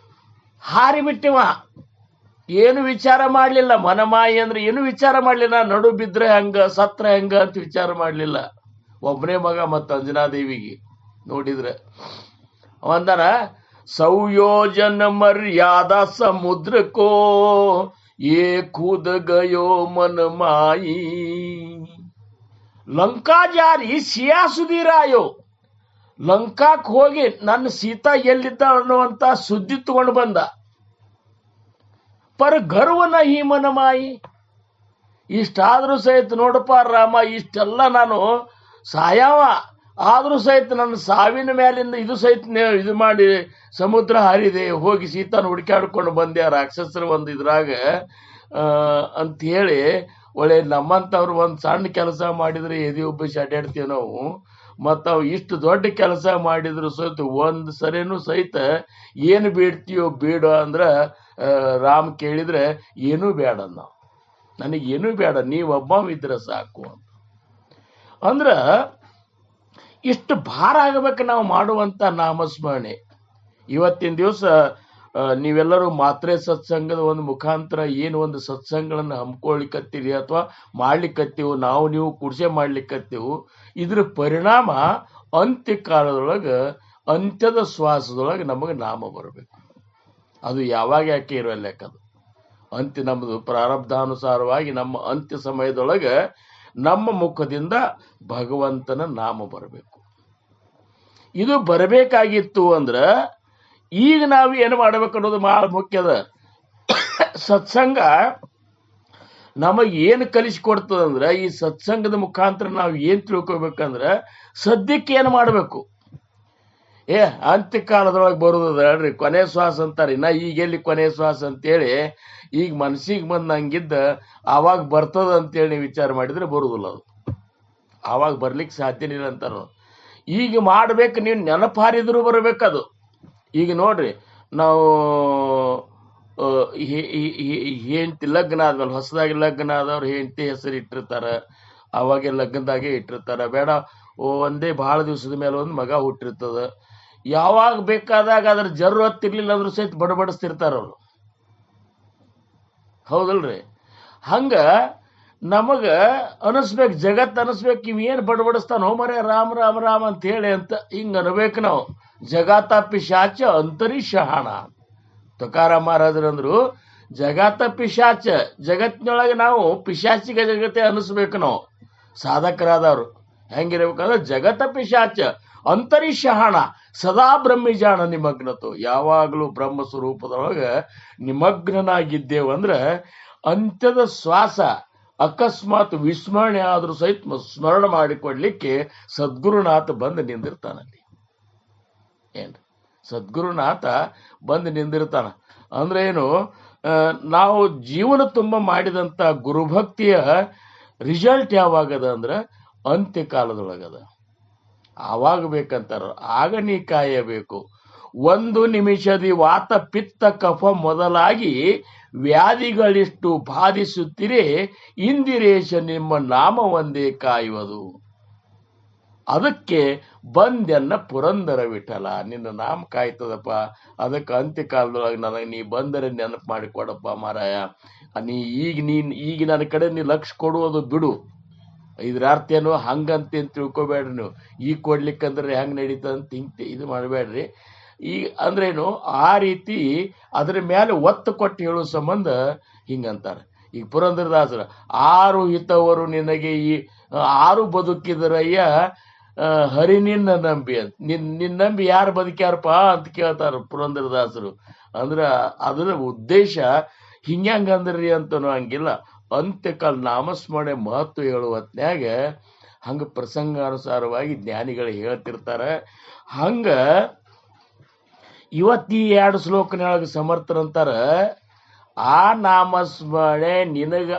S3: ಹಾರಿಬಿಟ್ಟಿವ. ಏನು ವಿಚಾರ ಮಾಡ್ಲಿಲ್ಲ. ಮನಮಾಯಿ ಅಂದ್ರೆ ಏನು ವಿಚಾರ ಮಾಡ್ಲಿಲ್ಲ. ನಡು ಬಿದ್ರೆ ಹೆಂಗ, ಸತ್ರ ಹೆಂಗ ಅಂತ ವಿಚಾರ ಮಾಡ್ಲಿಲ್ಲ. ಒಬ್ಬನೇ ಮಗ ಮತ್ತು ಅಂಜನಾದೇವಿಗೆ ನೋಡಿದ್ರೆ ಒಂದರ ಸೌಯೋಜನ ಮರ್ಯಾದ ಸಮುದ್ರಕ್ಕೋ ಏ ಕೂದ ಗಯೋ ಮನಮಾಯಿ. ಲಂಕಾಜಾರಿ ಸಿಯಾಸುದೀರಾಯೋ. ಲಂಕಾಕ್ ಹೋಗಿ ನನ್ನ ಸೀತಾ ಎಲ್ಲಿದ್ದ ಅನ್ನುವಂತ ಸುದ್ದಿ ತಗೊಂಡು ಬಂದ. ಪರ ಗರ್ವನ ಹಿ ಮನಮಾಯಿ. ಇಷ್ಟಾದ್ರೂ ಸಹಿತ ನೋಡಪ್ಪ ರಾಮ, ಇಷ್ಟೆಲ್ಲ ನಾನು ಸಾಯವ ಆದ್ರೂ ಸಹಿತ ನನ್ನ ಸಾವಿನ ಮೇಲಿಂದ ಇದು ಸಹಿತ ಇದು ಮಾಡಿ ಸಮುದ್ರ ಹಾರಿದೆ, ಹೋಗಿ ಸೀತಾನ ಹುಡುಕಾಡ್ಕೊಂಡು ಬಂದೆ ಆ ರಾಕ್ಷಸರ ಒಂದು ಇದ್ರಾಗ ಅಂತ ಹೇಳಿ. ಒಳ್ಳೆ ನಮ್ಮಂತವ್ರು ಒಂದು ಸಣ್ಣ ಕೆಲಸ ಮಾಡಿದ್ರೆ ಎದೆ ಒಬ್ಬಿಸಿ ಅಡ್ಡಾಡ್ತೀವಿ ನಾವು. ಮತ್ತು ಅವು ಇಷ್ಟು ದೊಡ್ಡ ಕೆಲಸ ಮಾಡಿದ್ರು ಸಹಿತ ಒಂದು ಸರಿನೂ ಸಹಿತ ಏನು ಬೇಡ್ತೀಯೋ ಬೇಡ ಅಂದ್ರೆ ರಾಮ್ ಕೇಳಿದ್ರೆ ಏನೂ ಬೇಡ, ನಾವು ನನಗೇನೂ ಬೇಡ, ನೀವೊಬ್ಬವಿದ್ರೆ ಸಾಕು ಅಂತ. ಅಂದ್ರೆ ಇಷ್ಟು ಭಾರ ಆಗಬೇಕು ನಾವು ಮಾಡುವಂಥ ನಾಮಸ್ಮರಣೆ. ಇವತ್ತಿನ ದಿವಸ ನೀವೆಲ್ಲರೂ ಮಾತ್ರೆ ಸತ್ಸಂಗದ ಒಂದು ಮುಖಾಂತರ ಏನು ಒಂದು ಸತ್ಸಂಗಗಳನ್ನು ಹಮ್ಮಿಕೊಳ್ಳಿಕತ್ತೀರಿ ಅಥವಾ ಮಾಡ್ಲಿಕ್ಕತ್ತೀವಿ, ನಾವು ನೀವು ಕುಡ್ಸೆ ಮಾಡ್ಲಿಕ್ಕತ್ತೀವಿ. ಇದ್ರ ಪರಿಣಾಮ ಅಂತ್ಯಕಾಲದೊಳಗೆ ಅಂತ್ಯದ ಶ್ವಾಸದೊಳಗೆ ನಮಗೆ ನಾಮ ಬರಬೇಕು. ಅದು ಯಾವಾಗ ಯಾಕೆ ಇರೋ ಲೆಕ್ಕದು ಅಂತ್ಯ ನಮ್ಮದು ಪ್ರಾರಬ್ಧಾನುಸಾರವಾಗಿ ನಮ್ಮ ಅಂತ್ಯ ಸಮಯದೊಳಗೆ ನಮ್ಮ ಮುಖದಿಂದ ಭಗವಂತನ ನಾಮ ಬರಬೇಕು. ಇದು ಬರಬೇಕಾಗಿತ್ತು ಅಂದ್ರೆ ಈಗ ನಾವು ಏನು ಮಾಡ್ಬೇಕು ಅನ್ನೋದು ಬಹಳ ಮುಖ್ಯದ. ಸತ್ಸಂಗ ನಮಗೆ ಏನು ಕಲಿಸಿಕೊಡ್ತದಂದ್ರೆ, ಈ ಸತ್ಸಂಗದ ಮುಖಾಂತರ ನಾವು ಏನು ತಿಳ್ಕೊಬೇಕಂದ್ರೆ ಸದ್ಯಕ್ಕೆ ಏನು ಮಾಡಬೇಕು. ಅಂತ್ಯಕಾಲದೊಳಗೆ ಬರುದದ ಹೇಳ್ರಿ, ಕೊನೆ ಶ್ವಾಸ ಅಂತಾರೆ. ನಾ ಈಗೆಲ್ಲಿ ಕೊನೆ ಶ್ವಾಸ ಅಂತೇಳಿ ಈಗ ಮನಸ್ಸಿಗೆ ಬಂದಂಗಿದ್ದ ಆವಾಗ ಬರ್ತದ ಅಂತೇಳಿ ನೀವು ವಿಚಾರ ಮಾಡಿದ್ರೆ ಬರುದಿಲ್ಲ. ಅದು ಆವಾಗ ಬರ್ಲಿಕ್ಕೆ ಸಾಧ್ಯನೇ ಇಲ್ಲ ಅಂತಾರ. ಈಗ ಮಾಡ್ಬೇಕು, ನೀವು ನೆನಪಾರಿದ್ರು ಬರ್ಬೇಕದು. ಈಗ ನೋಡ್ರಿ, ನಾವು ಹೆಂಡತಿ ಲಗ್ನ ಆದ್ಮೇಲೆ ಹೊಸದಾಗಿ ಲಗ್ನ ಆದವ್ರು ಹೆಂಡತಿ ಹೆಸರು ಇಟ್ಟಿರ್ತಾರ, ಅವಾಗೆ ಲಗ್ನದಾಗೆ ಇಟ್ಟಿರ್ತಾರ. ಬೇಡ ಒಂದೇ ಬಹಳ ದಿವಸದ ಮೇಲೆ ಒಂದು ಮಗ ಹುಟ್ಟಿರ್ತದ. ಯಾವಾಗ ಬೇಕಾದಾಗ ಅದ್ರ ಜರುರತ್ತಿರ್ಲಿಲ್ಲ ಅಂದ್ರೂ ಸಹಿತ ಬಡಬಡಿಸ್ತಿರ್ತಾರ ಅವರು, ಹೌದಲ್ರಿ? ಹಂಗ ನಮಗ ಅನಿಸ್ಬೇಕು, ಜಗತ್ ಅನಿಸ್ಬೇಕು, ಇವೇನು ಬಡಬಡಿಸ್ತಾನೋ ಮರೇ ರಾಮ ರಾಮ ರಾಮ ಅಂತ ಹೇಳಿ ಅಂತ ಹಿಂಗ ಅನ್ಬೇಕು ನಾವು. ಜಗತ ಪಿಶಾಚ ಅಂತರಿಶಾಣ. ತುಕಾರಾಮ್ ಮಹಾರಾಜರು ಅಂದ್ರು, ಜಗತ ಪಿಶಾಚ, ಜಗತ್ತಿನೊಳಗೆ ನಾವು ಪಿಶಾಚಿಗೆ ಜಗತ್ತೆ ಅನಿಸ್ಬೇಕು ನಾವು ಸಾಧಕರಾದವ್ರು. ಹೆಂಗಿರ್ಬೇಕಂದ್ರೆ ಜಗತ ಪಿಶಾಚ ಅಂತರಿಶಾಣ ಸದಾ ಬ್ರಹ್ಮಿಜಾಣ ನಿಮಗ್ನತು. ಯಾವಾಗಲೂ ಬ್ರಹ್ಮ ಸ್ವರೂಪದೊಳಗೆ ನಿಮಗ್ನನಾಗಿದ್ದೇವಂದ್ರೆ ಅಂತ್ಯದ ಶ್ವಾಸ ಅಕಸ್ಮಾತ್ ವಿಸ್ಮರಣೆ ಆದ್ರೂ ಸಹಿತ ಸ್ಮರಣ ಮಾಡಿಕೊಡ್ಲಿಕ್ಕೆ ಸದ್ಗುರುನಾಥ ಬಂದು ನಿಂದಿರ್ತಾನಲ್ಲಿ. ಏನ್ರಿ, ಸದ್ಗುರುನಾಥ ಬಂದು ನಿಂದಿರ್ತಾನ ಅಂದ್ರೆ ಏನು? ನಾವು ಜೀವನ ತುಂಬ ಮಾಡಿದಂಥ ಗುರುಭಕ್ತಿಯ ರಿಸಲ್ಟ್ ಯಾವಾಗದ ಅಂದ್ರೆ ಅಂತ್ಯಕಾಲದೊಳಗದ. ಆವಾಗ ಬೇಕಂತಾರ. ಆಗ ನೀ ಕಾಯಬೇಕು. 1 ನಿಮಿಷದಿ ವಾತ ಪಿತ್ತ ಕಫ ಮೊದಲಾಗಿ ವ್ಯಾಧಿಗಳಿಷ್ಟು ಬಾಧಿಸುತ್ತಿರೇ ಇಂದಿರೇಶ ನಿಮ್ಮ ನಾಮ ಒಂದೇ ಕಾಯುವುದು. ಅದಕ್ಕೆ ಬಂದೆನ್ನ ಪುರಂದರ ವಿಠಲ, ನಿನ್ನ ನಾಮ ಕಾಯ್ತದಪ್ಪ. ಅದಕ್ಕೆ ಅಂತ್ಯಕಾಲದೊಳಗೆ ನನಗೆ ನೀ ಬಂದರೆ ನೆನಪು ಮಾಡಿಕೊಡಪ್ಪ ಮಾರಾಯ. ಈಗ ನನ್ನ ಕಡೆ ನೀ ಲಕ್ಷ ಕೊಡುವುದು ಬಿಡು. ಇದ್ರ ಅರ್ಥ ಏನು? ಹಂಗಂತ ತಿಳ್ಕೊಬೇಡ್ರಿ ನೀವು. ಈಗ ಕೊಡ್ಲಿಕ್ಕಂದ್ರೆ ಹೆಂಗೆ ನಡೀತದಂತ ಹಿಂಗೆ ಇದು ಮಾಡಬೇಡ್ರಿ. ಈಗ ಅಂದ್ರೇನು, ಆ ರೀತಿ ಅದ್ರ ಮೇಲೆ ಒತ್ತು ಕೊಟ್ಟು ಹೇಳೋ ಸಂಬಂಧ ಹಿಂಗಂತಾರೆ. ಈಗ ಪುರಂದರದಾಸರ 6 ಹಿತವರು ನಿನಗೆ ಈ 6 ಬದುಕಿದರಯ್ಯ ಹರಿ ನಿನ್ನ ನಂಬಿ ಅಂತ. ನಿನ್ನ ನಂಬಿ ಯಾರು ಬದುಕ್ಯಾರಪ್ಪ ಅಂತ ಕೇಳ್ತಾರ ಪುರಂದರದಾಸರು. ಅಂದ್ರೆ ಅದರ ಉದ್ದೇಶ ಹಿಂಗ್ಯಾಂಗಂದ್ರಿ ಅಂತನೂ ಹಂಗಿಲ್ಲ. ಅಂತ್ಯಕಾಲ ನಾಮಸ್ಮರಣೆ ಮಹತ್ವ ಹೇಳುವ ಹೊತ್ನ್ಯಾಗ ಹಂಗ ಪ್ರಸಂಗಾನುಸಾರವಾಗಿ ಜ್ಞಾನಿಗಳು ಹೇಳ್ತಿರ್ತಾರೆ. ಹಂಗ ಇವತ್ತಿ 2 ಶ್ಲೋಕನೊಳಗೆ ಸಮರ್ಥರಂತಾರ, ಆ ನಾಮಸ್ಮರಣೆ ನಿನಗ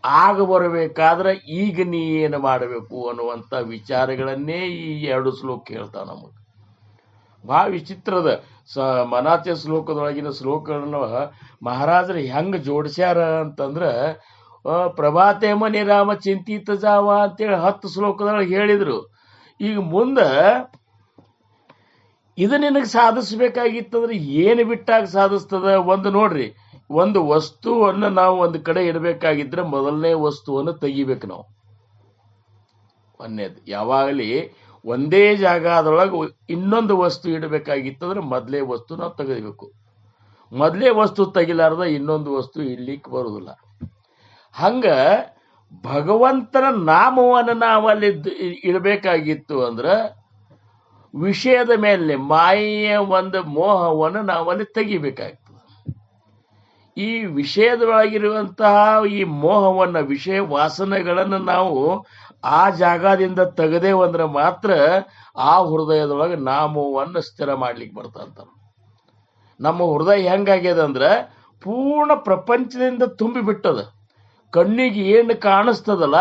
S3: ಆಗ ಬರಬೇಕಾದ್ರೆ ಈಗ ನೀ ಏನು ಮಾಡಬೇಕು ಅನ್ನುವಂಥ ವಿಚಾರಗಳನ್ನೇ ಈ 2 ಶ್ಲೋಕ ಹೇಳ್ತಾವ ನಮಗೆ. ಬಹಳ ವಿಚಿತ್ರದ ಮನಾತ್ಯ ಶ್ಲೋಕದೊಳಗಿನ ಶ್ಲೋಕಗಳನ್ನ ಮಹಾರಾಜರು ಹೆಂಗ ಜೋಡಿಸ್ಯಾರ ಅಂತಂದ್ರ ಪ್ರಭಾತೆ ಮನಿ ರಾಮ ಚಿಂತಿತ ಜಾವ ಅಂತೇಳಿ 10 ಶ್ಲೋಕದೊಳಗೆ ಹೇಳಿದ್ರು. ಈಗ ಮುಂದೆ ಇದು ನಿನಗೆ ಸಾಧಿಸ್ಬೇಕಾಗಿತ್ತಂದ್ರೆ ಏನು ಬಿಟ್ಟಾಗ ಸಾಧಿಸ್ತದ? ಒಂದು ನೋಡ್ರಿ, ಒಂದು ವಸ್ತುವನ್ನು ನಾವು ಒಂದು ಕಡೆ ಇಡಬೇಕಾಗಿದ್ರೆ ಮೊದಲನೇ ವಸ್ತುವನ್ನು ತೆಗಿಬೇಕು ನಾವು. ಒಂದೇದು, ಯಾವಾಗಲಿ ಒಂದೇ ಜಾಗದೊಳಗೆ ಇನ್ನೊಂದು ವಸ್ತು ಇಡಬೇಕಾಗಿತ್ತಂದ್ರೆ ಮೊದಲೇ ವಸ್ತು ನಾವು ತೆಗಿಬೇಕು. ಮೊದಲೇ ವಸ್ತು ತೆಗಿಲಾರ್ದ ಇನ್ನೊಂದು ವಸ್ತು ಇಡ್ಲಿಕ್ಕೆ ಬರುವುದಿಲ್ಲ. ಹಂಗ ಭಗವಂತನ ನಾಮವನ್ನು ನಾವು ಅಲ್ಲಿ ಇಡಬೇಕಾಗಿತ್ತು ಅಂದ್ರೆ ವಿಷಯದ ಮೇಲೆ ಮಾಯೆಯ ಒಂದು ಮೋಹವನ್ನು ನಾವಲ್ಲಿ ತೆಗಿಬೇಕಾಗ್ತದೆ. ಈ ವಿಷಯದೊಳಗಿರುವಂತಹ ಈ ಮೋಹವನ್ನು, ವಿಷಯ ವಾಸನೆಗಳನ್ನು ನಾವು ಆ ಜಾಗದಿಂದ ತೆಗೆದೇವಂದ್ರೆ ಮಾತ್ರ ಆ ಹೃದಯದೊಳಗೆ ನಾಮವನ್ನು ಸ್ಥಿರ ಮಾಡ್ಲಿಕ್ಕೆ ಬರ್ತಂತ. ನಮ್ಮ ಹೃದಯ ಹೆಂಗಾಗ್ಯದ ಅಂದ್ರೆ ಪೂರ್ಣ ಪ್ರಪಂಚದಿಂದ ತುಂಬಿ ಬಿಟ್ಟದ. ಕಣ್ಣಿಗೆ ಏನು ಕಾಣಿಸ್ತದಲ್ಲ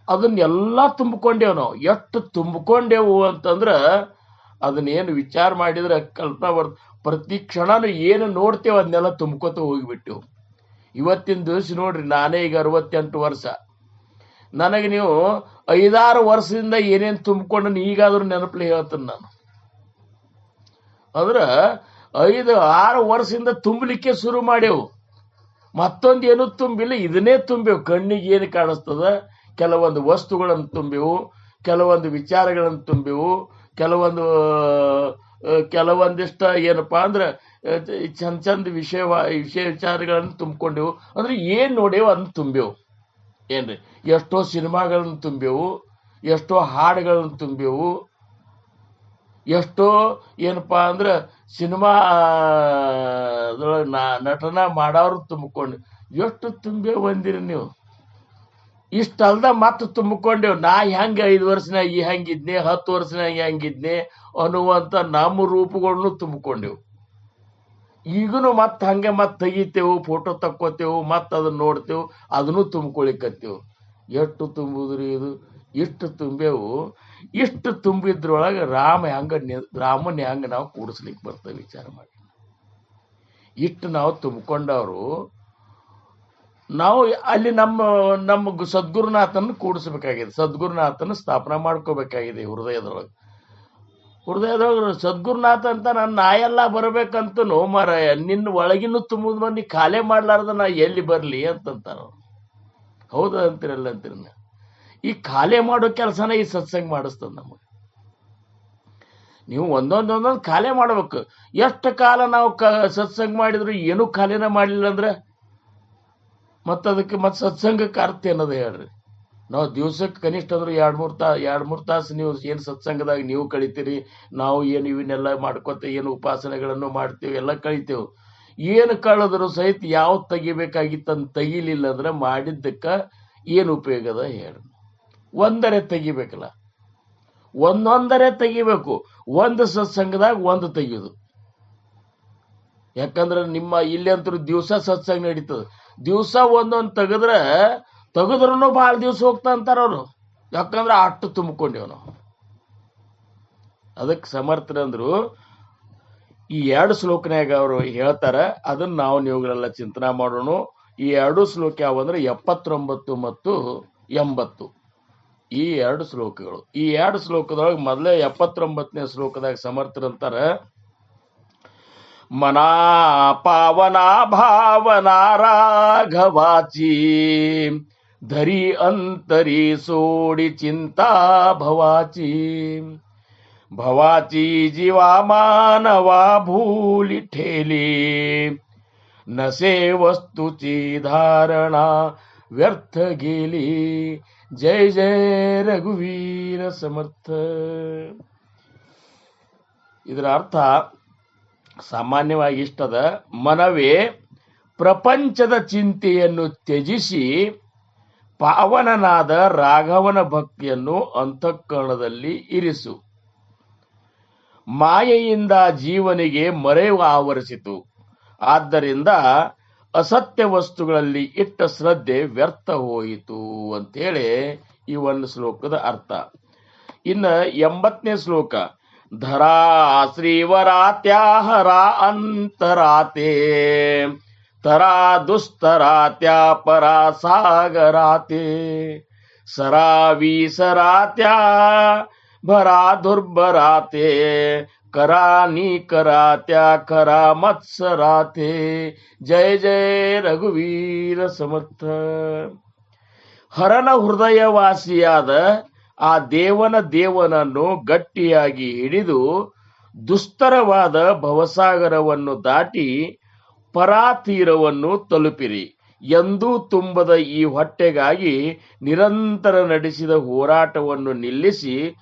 S3: ಅದನ್ನೆಲ್ಲ ತುಂಬಿಕೊಂಡೇವು ನಾವು. ಎಷ್ಟು ತುಂಬಿಕೊಂಡೇವು ಅಂತಂದ್ರೆ ಅದನ್ನೇನು ವಿಚಾರ ಮಾಡಿದ್ರೆ ಕಲ್ಪನಾ ಪ್ರತಿ ಕ್ಷಣನೂ ಏನು ನೋಡ್ತೇವೆ ಅದನ್ನೆಲ್ಲ ತುಂಬ್ಕೋತ ಹೋಗಿಬಿಟ್ಟೆವು. ಇವತ್ತಿನ ದಿವಸ ನೋಡ್ರಿ, ನಾನೇ ಈಗ 68 ವರ್ಷ. ನನಗೆ ನೀವು 5-6 ವರ್ಷದಿಂದ ಏನೇನು ತುಂಬಿಕೊಂಡು ಈಗಾದ್ರೂ ನೆನಪಲ್ಲಿ ಹೇಳ್ತೀನಿ ನಾನು. ಅಂದ್ರೆ 5-6 ವರ್ಷದಿಂದ ತುಂಬಲಿಕ್ಕೆ ಶುರು ಮಾಡ್ಯವು. ಮತ್ತೊಂದು ಏನೂ ತುಂಬಿಲ್ಲ, ಇದನ್ನೇ ತುಂಬೇವು. ಕಣ್ಣಿಗೆ ಏನು ಕಾಣಿಸ್ತದ, ಕೆಲವೊಂದು ವಸ್ತುಗಳನ್ನು ತುಂಬೆವು, ಕೆಲವೊಂದು ವಿಚಾರಗಳನ್ನು ತುಂಬೆವು, ಕೆಲವೊಂದಿಷ್ಟ ಏನಪ್ಪಾ ಅಂದ್ರೆ ಚಂದ ವಿಷಯ ವಿಚಾರಗಳನ್ನು ತುಂಬಿಕೊಂಡೆವು. ಅಂದ್ರೆ ಏನು ನೋಡೇವು ಅದನ್ನ ತುಂಬೆವು. ಏನ್ರಿ, ಎಷ್ಟೋ ಸಿನಿಮಾಗಳನ್ನು ತುಂಬೆವು, ಎಷ್ಟೋ ಹಾಡುಗಳನ್ನು ತುಂಬೆವು, ಎಷ್ಟೋ ಏನಪ್ಪಾ ಅಂದ್ರೆ ಸಿನಿಮಾ ನಟನ ಮಾಡೋರು ತುಂಬಿಕೊಂಡು ಎಷ್ಟು ತುಂಬೇವು ಬಂದಿರಿ ನೀವು. ಇಷ್ಟಲ್ದ ಮತ್ತೆ ತುಂಬಿಕೊಂಡೇವು. ನಾ ಹೆಂಗೆ 5 ವರ್ಷನಾಗ ಹೆಂಗಿದ್ನೆ, 10 ವರ್ಷನಾಗ ಹೆಂಗಿದ್ನೆ ಅನ್ನುವಂಥ ನಮ್ಮ ರೂಪಗಳನ್ನು ತುಂಬಿಕೊಂಡೆವು. ಈಗನು ಮತ್ತೆ ಹಂಗೆ ಮತ್ತೆ ತೆಗಿತೇವು, ಫೋಟೋ ತಕ್ಕೋತೇವು, ಮತ್ತೆ ಅದನ್ನ ನೋಡ್ತೇವು, ಅದನ್ನು ತುಂಬಿಕೊಳಿಕತ್ತೇವು. ಎಷ್ಟು ತುಂಬುದ್ರಿ ಇದು? ಇಷ್ಟು ತುಂಬೇವು. ಇಷ್ಟು ತುಂಬಿದ್ರೊಳಗೆ ರಾಮನ ಹೆಂಗೆ ನಾವು ಕೂಡಿಸ್ಲಿಕ್ಕೆ ಬರ್ತೇವೆ ವಿಚಾರ ಮಾಡಿ. ಇಷ್ಟು ನಾವು ತುಂಬಿಕೊಂಡವರು ನಾವು ಅಲ್ಲಿ ನಮ್ಮ ಸದ್ಗುರುನಾಥನ ಕೂಡಿಸ್ಬೇಕಾಗಿದೆ. ಸದ್ಗುರುನಾಥನ ಸ್ಥಾಪನೆ ಮಾಡ್ಕೋಬೇಕಾಗಿದೆ ಹೃದಯದೊಳಗೆ. ಸದ್ಗುರುನಾಥ ಅಂತ ನಾ ಎಲ್ಲ ಬರ್ಬೇಕಂತನೂ ಮಾರಾಯ, ನಿನ್ನ ಒಳಗಿನ ತುಂಬುದ ಮಂದಿ ಖಾಲಿ ಮಾಡ್ಲಾರ್ದ ನಾ ಎಲ್ಲಿ ಬರ್ಲಿ ಅಂತಂತಾರ. ಹೌದ ಅಂತೀರಲ್ಲ ಅಂತೀರ. ಈ ಖಾಲಿ ಮಾಡೋ ಕೆಲಸನ ಈ ಸತ್ಸಂಗ ಮಾಡಿಸ್ತದ ನಮಗೆ. ನೀವು ಒಂದೊಂದೊಂದೊಂದು ಖಾಲಿ ಮಾಡ್ಬೇಕು. ಎಷ್ಟು ಕಾಲ ನಾವು ಸತ್ಸಂಗ ಮಾಡಿದ್ರು ಏನೂ ಖಾಲಿನ ಮಾಡಲಿಲ್ಲ ಅಂದ್ರೆ ಅದಕ್ಕೆ ಸತ್ಸಂಗಕ್ಕೆ ಅರ್ಥ ಏನದ ಹೇಳ್ರಿ? ನಾವು ದಿವ್ಸಕ್ಕೆ ಕನಿಷ್ಠ ಅಂದ್ರೆ 2-3 ತಾಸು ನೀವು ಏನು ಸತ್ಸಂಗದಾಗ ನೀವು ಕಳಿತೀರಿ, ನಾವು ಏನು ಇವನ್ನೆಲ್ಲ ಮಾಡ್ಕೊತ ಏನು ಉಪಾಸನೆಗಳನ್ನು ಮಾಡ್ತೀವಿ, ಎಲ್ಲ ಕಳಿತೇವೆ. ಏನು ಕಳೆದ್ರು ಸಹಿತ ಯಾವ್ದು ತೆಗಿಬೇಕಾಗಿತ್ತಂತ ತೆಗಿಲಿಲ್ಲ ಅಂದ್ರೆ ಮಾಡಿದ್ದಕ್ಕೆ ಏನು ಉಪಯೋಗದ ಹೇಳ್ರಿ? ಒಂದರೆ ತೆಗಿಬೇಕಲ್ಲ, ಒಂದೊಂದರೆ ತೆಗಿಬೇಕು. ಒಂದು ಸತ್ಸಂಗದಾಗ ಒಂದು ತೆಗಿಯೋದು. ಯಾಕಂದ್ರೆ ನಿಮ್ಮ ಇಲ್ಲಿ ಅಂತೂ ದಿವಸ ಸತ್ಸಂಗ ನಡೀತದೆ. ದಿವಸ ಒಂದೊಂದು ತೆಗೆದ್ರೂ ಭಾಳ ದಿವ್ಸ ಹೋಗ್ತಾ ಅಂತಾರ ಅವರು. ಯಾಕಂದ್ರೆ ಅಷ್ಟು ತುಂಬಿಕೊಂಡೇವ್ ನಾವು. ಅದಕ್ಕೆ ಸಮರ್ಥರಂದ್ರು ಈ 2 ಶ್ಲೋಕನಾಗ ಅವರು ಹೇಳ್ತಾರ. ಅದನ್ನ ನಾವು ನೀವುಗಳೆಲ್ಲ ಚಿಂತನೆ ಮಾಡೋಣ. ಈ 2 ಶ್ಲೋಕ ಯಾವಂದ್ರೆ 79 ಮತ್ತು 80. ಈ 2 ಶ್ಲೋಕಗಳು. ಈ 2 ಶ್ಲೋಕದೊಳಗೆ ಮೊದಲೇ 79ನೇ ಶ್ಲೋಕದಾಗ ಸಮರ್ಥರಂತಾರ, मना पावना भावना राघवाची धरी अंतरी सोडी चिंता भवाची जीवा मानवा भूली ठेली नसे वस्तूची धारणा व्यर्थ गेली. जय जय रघुवीर समर्थ. ಇದರ ಅರ್ಥ ಸಾಮಾನ್ಯವಾಗಿ ಇಷ್ಟದ, ಮನವೇ ಪ್ರಪಂಚದ ಚಿಂತೆಯನ್ನು ತ್ಯಜಿಸಿ ಪಾವನನಾದ ರಾಘವನ ಭಕ್ತಿಯನ್ನು ಅಂತಃಕರಣದಲ್ಲಿ ಇರಿಸು. ಮಾಯೆಯಿಂದ ಜೀವನಿಗೆ ಮರೆವು ಆವರಿಸಿತು. ಆದ್ದರಿಂದ ಅಸತ್ಯ ವಸ್ತುಗಳಲ್ಲಿ ಇಟ್ಟ ಶ್ರದ್ಧೆ ವ್ಯರ್ಥ ಹೋಯಿತು ಅಂತೇಳಿ ಈ ಒಂದು ಶ್ಲೋಕದ ಅರ್ಥ. ಇನ್ನ 80ನೇ ಶ್ಲೋಕ. ಧರಾ ಶ್ರೀವರಾತ್ಯಾಹರ ಅಂತರಾತೆ ತರಾ ದುಸ್ತರಾತ್ಯ ಪರಾ ಸಾಗರಾತೆ ಸರಾವಿ ಸರಾತ್ಯ ಭರಾ ದುರ್ಬರಾತೆ ಕರಾನಿ ಕರಾತ್ಯ ಕರ ಮತ್ಸರಾತೆ. ಜಯ ಜಯ ರಘುವೀರ ಸಮರ್ಥ. ಹರನ ಹೃದಯವಾಸಿಯಾದ ಆ ದೇವನನ್ನು ಗಟ್ಟಿಯಾಗಿ ಹಿಡಿದು ದುಸ್ತರವಾದ ಭವಸಾಗರವನ್ನು ದಾಟಿ ಪರಾತೀರವನ್ನು ತಲುಪಿರಿ. ಎಂದೂ ತುಂಬದ ಈ ಹೊಟ್ಟೆಗಾಗಿ ನಿರಂತರ ನಡೆಸಿದ ಹೋರಾಟವನ್ನು ನಿಲ್ಲಿಸಿ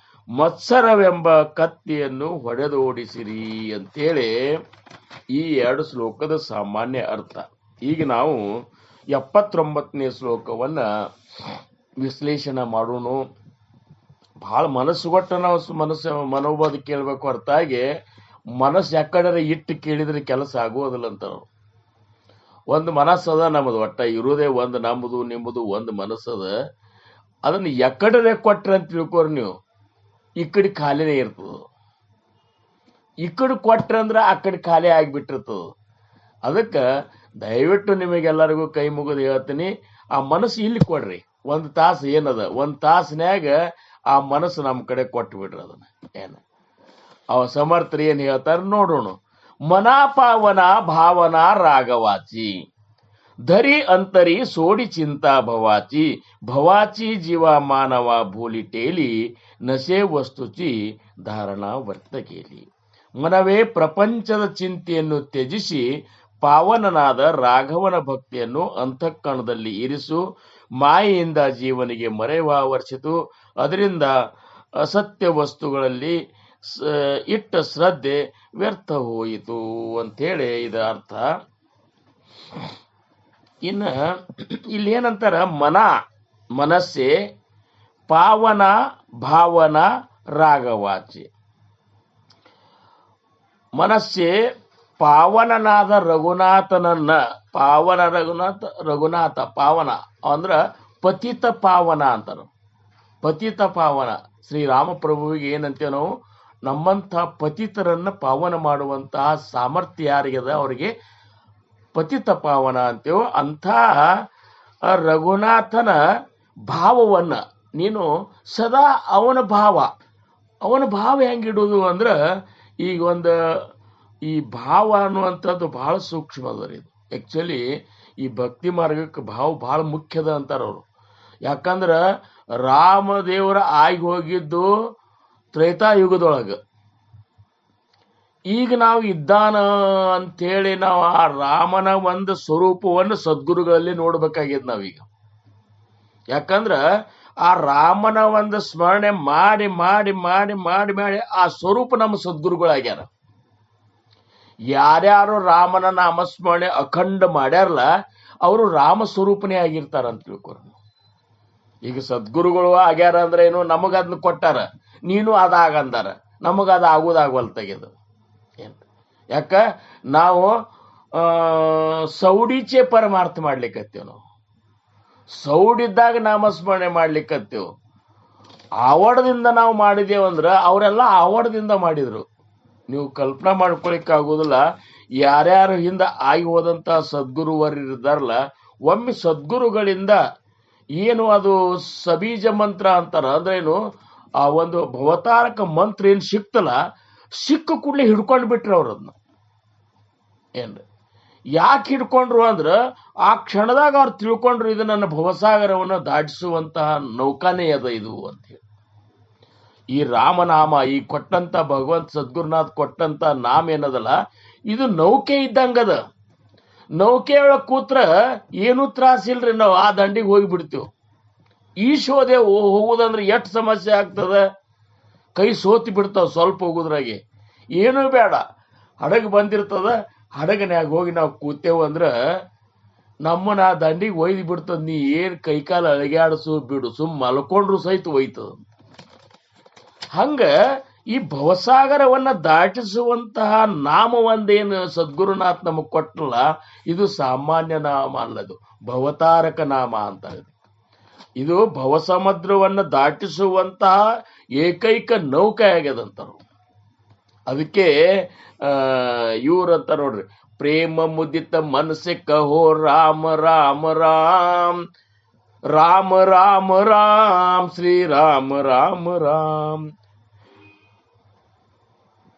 S3: ಮತ್ಸರವೆಂಬ ಕತ್ತಿಯನ್ನು ಹೊಡೆದೋಡಿಸಿರಿ ಅಂತೇಳಿ ಈ 2 ಶ್ಲೋಕದ ಸಾಮಾನ್ಯ ಅರ್ಥ. ಈಗ ನಾವು 79ನೇ ಶ್ಲೋಕವನ್ನ ವಿಶ್ಲೇಷಣೆ ಮಾಡೋಣ. ಬಹಳ ಮನಸ್ಸುಗೊಟ್ಟ ನಾವು ಮನೋಬೋಧ ಕೇಳಬೇಕು. ಅರ್ಥ ಆಗಿ ಮನಸ್ಸು ಯಾಕಡೆ ಇಟ್ಟು ಕೇಳಿದ್ರೆ ಕೆಲಸ ಆಗೋದಿಲ್ಲ ಅಂತ. ಒಂದು ಮನಸ್ಸದ ನಮ್ಮದು, ಒಟ್ಟ ಇರೋದೇ ಒಂದು ನಮ್ಮದು ನಿಮ್ಮದು ಒಂದು ಮನಸ್ಸದ. ಅದನ್ನ ಎಕಡೆ ಕೊಟ್ರೆ ಅಂತ ತಿಳ್ಕೋರಿ ನೀವು, ಈ ಕಡೆ ಖಾಲಿನೇ ಇರ್ತದ. ಈ ಕಡೆ ಕೊಟ್ರೆ ಅಂದ್ರೆ ಆ ಕಡೆ ಖಾಲಿ ಆಗಿಬಿಟ್ಟಿರ್ತದ. ಅದಕ್ಕೆ ದಯವಿಟ್ಟು ನಿಮಗೆಲ್ಲರಿಗೂ ಕೈ ಮುಗಿದು ಹೇಳ್ತೀನಿ, ಆ ಮನಸ್ಸು ಇಲ್ಲಿ ಕೊಡ್ರಿ. 1 ತಾಸು ಏನದ, 1 ತಾಸಿನ್ಯಾಗ ಆ ಮನಸ್ಸು ನಮ್ಮ ಕಡೆ ಕೊಟ್ಟು ಬಿಡ್ರಿ. ಅದನ್ನ ಏನ ಅವ ಸಮರ್ಥರು ಏನ್ ಹೇಳ್ತಾರ ನೋಡೋಣ. ಮನಾಪಾವನ ಭಾವನಾ ರಾಗವಾಚಿ ಧರಿ ಅಂತರಿ ಸೋಡಿ ಚಿಂತಾ ಭವಾಚಿ ಭವಾಚಿ ಜೀವ ಮಾನವ ಭೂಲಿ ಟೇಲಿ ನಶೆ ವಸ್ತುಚಿ ಧಾರಣಾ ವರ್ತಕೇಲಿ. ಮನವೇ ಪ್ರಪಂಚದ ಚಿಂತೆಯನ್ನು ತ್ಯಜಿಸಿ ಪಾವನನಾದ ರಾಘವನ ಭಕ್ತಿಯನ್ನು ಅಂತಃಕರಣದಲ್ಲಿ ಇರಿಸು. ಮಾಯೆಯಿಂದ ಜೀವನಿಗೆ ಮರೆವಾವರ್ಸಿತು, ಅದರಿಂದ ಅಸತ್ಯ ವಸ್ತುಗಳಲ್ಲಿ ಇಟ್ಟ ಶ್ರದ್ಧೆ ವ್ಯರ್ಥ ಹೋಯಿತು ಅಂತೇಳಿ ಇದರ ಅರ್ಥ. ಇನ್ನ ಇಲ್ಲಿ ಏನಂತಾರ, ಮನಸ್ಸೆ ಪಾವನ ಭಾವನ ರಾಗವಾಚಿ. ಮನಸ್ಸೆ ಪಾವನನಾದ ರಘುನಾಥನನ್ನ, ರಘುನಾಥ ಪಾವನ ಅಂದ್ರ ಪತಿತ ಪಾವನ ಅಂತಾರ. ಪತಿತ ಪಾವನ ಶ್ರೀರಾಮಪ್ರಭುವಿಗೆ ಏನಂತೇವೆ ನಾವು, ನಮ್ಮಂಥ ಪತಿತರನ್ನ ಪಾವನ ಮಾಡುವಂತಹ ಸಾಮರ್ಥ್ಯ ಯಾರಿಗದ ಅವರಿಗೆ ಪತಿತ ಪಾವನ ಅಂತೇವೆ. ಅಂಥ ರಘುನಾಥನ ಭಾವವನ್ನ ನೀನು ಸದಾ ಅವನ ಭಾವ ಹೆಂಗಿಡುವುದು ಅಂದ್ರೆ, ಈಗ ಈ ಭಾವ ಅನ್ನುವಂಥದ್ದು ಬಹಳ ಸೂಕ್ಷ್ಮ ಅದ ರೀ. ಇದು ಆಕ್ಚುಲಿ ಈ ಭಕ್ತಿ ಮಾರ್ಗಕ್ಕೆ ಭಾವ ಬಹಳ ಮುಖ್ಯದ ಅಂತಾರ ಅವರು. ಯಾಕಂದ್ರ ರಾಮದೇವರ ಆಗಿ ಹೋಗಿದ್ದು ತ್ರೇತಾಯುಗದೊಳಗ. ಈಗ ನಾವು ಇದ್ದಾನ ಅಂತೇಳಿ ನಾವು ಆ ರಾಮನ ಒಂದು ಸ್ವರೂಪವನ್ನು ಸದ್ಗುರುಗಳಲ್ಲಿ ನೋಡ್ಬೇಕಾಗ್ಯದ ನಾವೀಗ. ಯಾಕಂದ್ರ ಆ ರಾಮನ ಒಂದು ಸ್ಮರಣೆ ಮಾಡಿ ಮಾಡಿ ಮಾಡಿ ಮಾಡಿ ಮಾಡಿ ಆ ಸ್ವರೂಪ ನಮ್ಮ ಸದ್ಗುರುಗಳಾಗ್ಯಾರ. ಯಾರ್ಯಾರು ರಾಮನ ನಾಮಸ್ಮರಣೆ ಅಖಂಡ ಮಾಡ್ಯಾರಲ್ಲ ಅವರು ರಾಮ ಸ್ವರೂಪನೇ ಆಗಿರ್ತಾರ ಅಂತ ತಿಳ್ಕೊರ. ಈಗ ಸದ್ಗುರುಗಳು ಆಗ್ಯಾರ ಅಂದ್ರೆ ಏನು, ನಮಗ ಅದನ್ನ ಕೊಟ್ಟಾರ, ನೀನು ಅದಾಗಂದಾರ, ನಮಗ ಅದು ಆಗೋದಾಗವಲ್ ತೆಗೆದು. ಏನ್ ಯಾಕ ನಾವು ಸೌಡಿಚೆ ಪರಮಾರ್ಥ ಮಾಡ್ಲಿಕ್ಕತ್ತೇವ್. ನಾವು ಸೌಡಿದ್ದಾಗ ನಾಮಸ್ಮರಣೆ ಮಾಡ್ಲಿಕ್ಕತ್ತೇವ್. ಆವಡದಿಂದ ನಾವು ಮಾಡಿದೇವಂದ್ರ ಅವರೆಲ್ಲ ಆವಡದಿಂದ ಮಾಡಿದ್ರು. ನೀವು ಕಲ್ಪನಾ ಮಾಡ್ಕೊಳಿಕ್ ಆಗೋದಿಲ್ಲ. ಯಾರ್ಯಾರು ಹಿಂದ ಆಗಿ ಹೋದಂತ ಸದ್ಗುರುವರು ಇದ್ದಾರಲ್ಲ, ಒಮ್ಮೆ ಸದ್ಗುರುಗಳಿಂದ ಏನು ಅದು ಸಬೀಜ ಮಂತ್ರ ಅಂತಾರ ಅಂದ್ರೆ ಏನು, ಆ ಒಂದು ಭವತಾರಕ ಮಂತ್ರ ಏನ್ ಸಿಕ್ತಲ್ಲ, ಸಿಕ್ಕ ಕೂಡಲೇ ಹಿಡ್ಕೊಂಡು ಬಿಟ್ರು ಅವ್ರ. ಅದನ್ನ ಏನ್ರಿ ಯಾಕೆ ಹಿಡ್ಕೊಂಡ್ರು ಅಂದ್ರ ಆ ಕ್ಷಣದಾಗ ಅವ್ರು ತಿಳ್ಕೊಂಡ್ರು, ಇದು ನನ್ನ ಭವಸಾಗರವನ್ನು ದಾಟಿಸುವಂತಹ ನೌಕಾನೇ ಅದ ಇದು ಅಂತ ಹೇಳಿ. ಈ ರಾಮನಾಮ, ಈ ಕೊಟ್ಟಂತ ಭಗವಂತ ಸದ್ಗುರುನಾಥ್ ಕೊಟ್ಟಂತ ನಾಮ ಏನದಲ್ಲ, ಇದು ನೌಕೆ ಇದ್ದಂಗದ. ನೌಕೆ ಒಳಗೆ ಕೂತ್ರ ಏನು ತ್ರಾಸಿಲ್ರಿ, ನಾವು ಆ ದಂಡಿಗೆ ಹೋಗಿ ಬಿಡ್ತೇವ್. ಈ ಶೋಧೆ ಹೋಗುದಂದ್ರೆ ಎಷ್ಟು ಸಮಸ್ಯೆ ಆಗ್ತದ, ಕೈ ಸೋತಿ ಬಿಡ್ತಾವ ಸ್ವಲ್ಪ ಹೋಗುದ್ರಾಗೆ. ಏನೂ ಬೇಡ, ಹಡಗು ಬಂದಿರ್ತದ, ಹಡಗನ್ಯಾಗ ಹೋಗಿ ನಾವು ಕೂತೇವು ಅಂದ್ರ ನಮ್ಮನ್ನ ಆ ದಂಡಿಗೆ ಒಯ್ದು ಬಿಡ್ತದ. ನೀ ಏನ್ ಕೈಕಾಲ ಅಳಗ್ಯಾಡಸು ಬಿಡು, ಸುಮ್ ಮಲ್ಕೊಂಡ್ರು ಸಹಿತ ಒಯ್ತದ. ಹಂಗ ಈ ಭವಸಾಗರವನ್ನ ದಾಟಿಸುವಂತಹ ನಾಮ ಒಂದೇನು ಸದ್ಗುರುನಾಥ್ ನಮಗ್ ಕೊಟ್ಟಲ್ಲ, ಇದು ಸಾಮಾನ್ಯ ನಾಮ ಅಲ್ಲದು, ಭವತಾರಕ ನಾಮ ಅಂತ. ಇದು ಭವಸಮುದ್ರವನ್ನ ದಾಟಿಸುವಂತಹ ಏಕೈಕ ನೌಕೆ ಆಗ್ಯದಂತಾರು. ಅದಕ್ಕೆ ಇವ್ರಂತ ನೋಡ್ರಿ, ಪ್ರೇಮ ಮುದಿತ ಮನಸ್ಸೆ ಕಹೋ ರಾಮ ರಾಮ ರಾಮ್, ರಾಮ ರಾಮ ರಾಮ್, ಶ್ರೀರಾಮ ರಾಮ ರಾಮ್.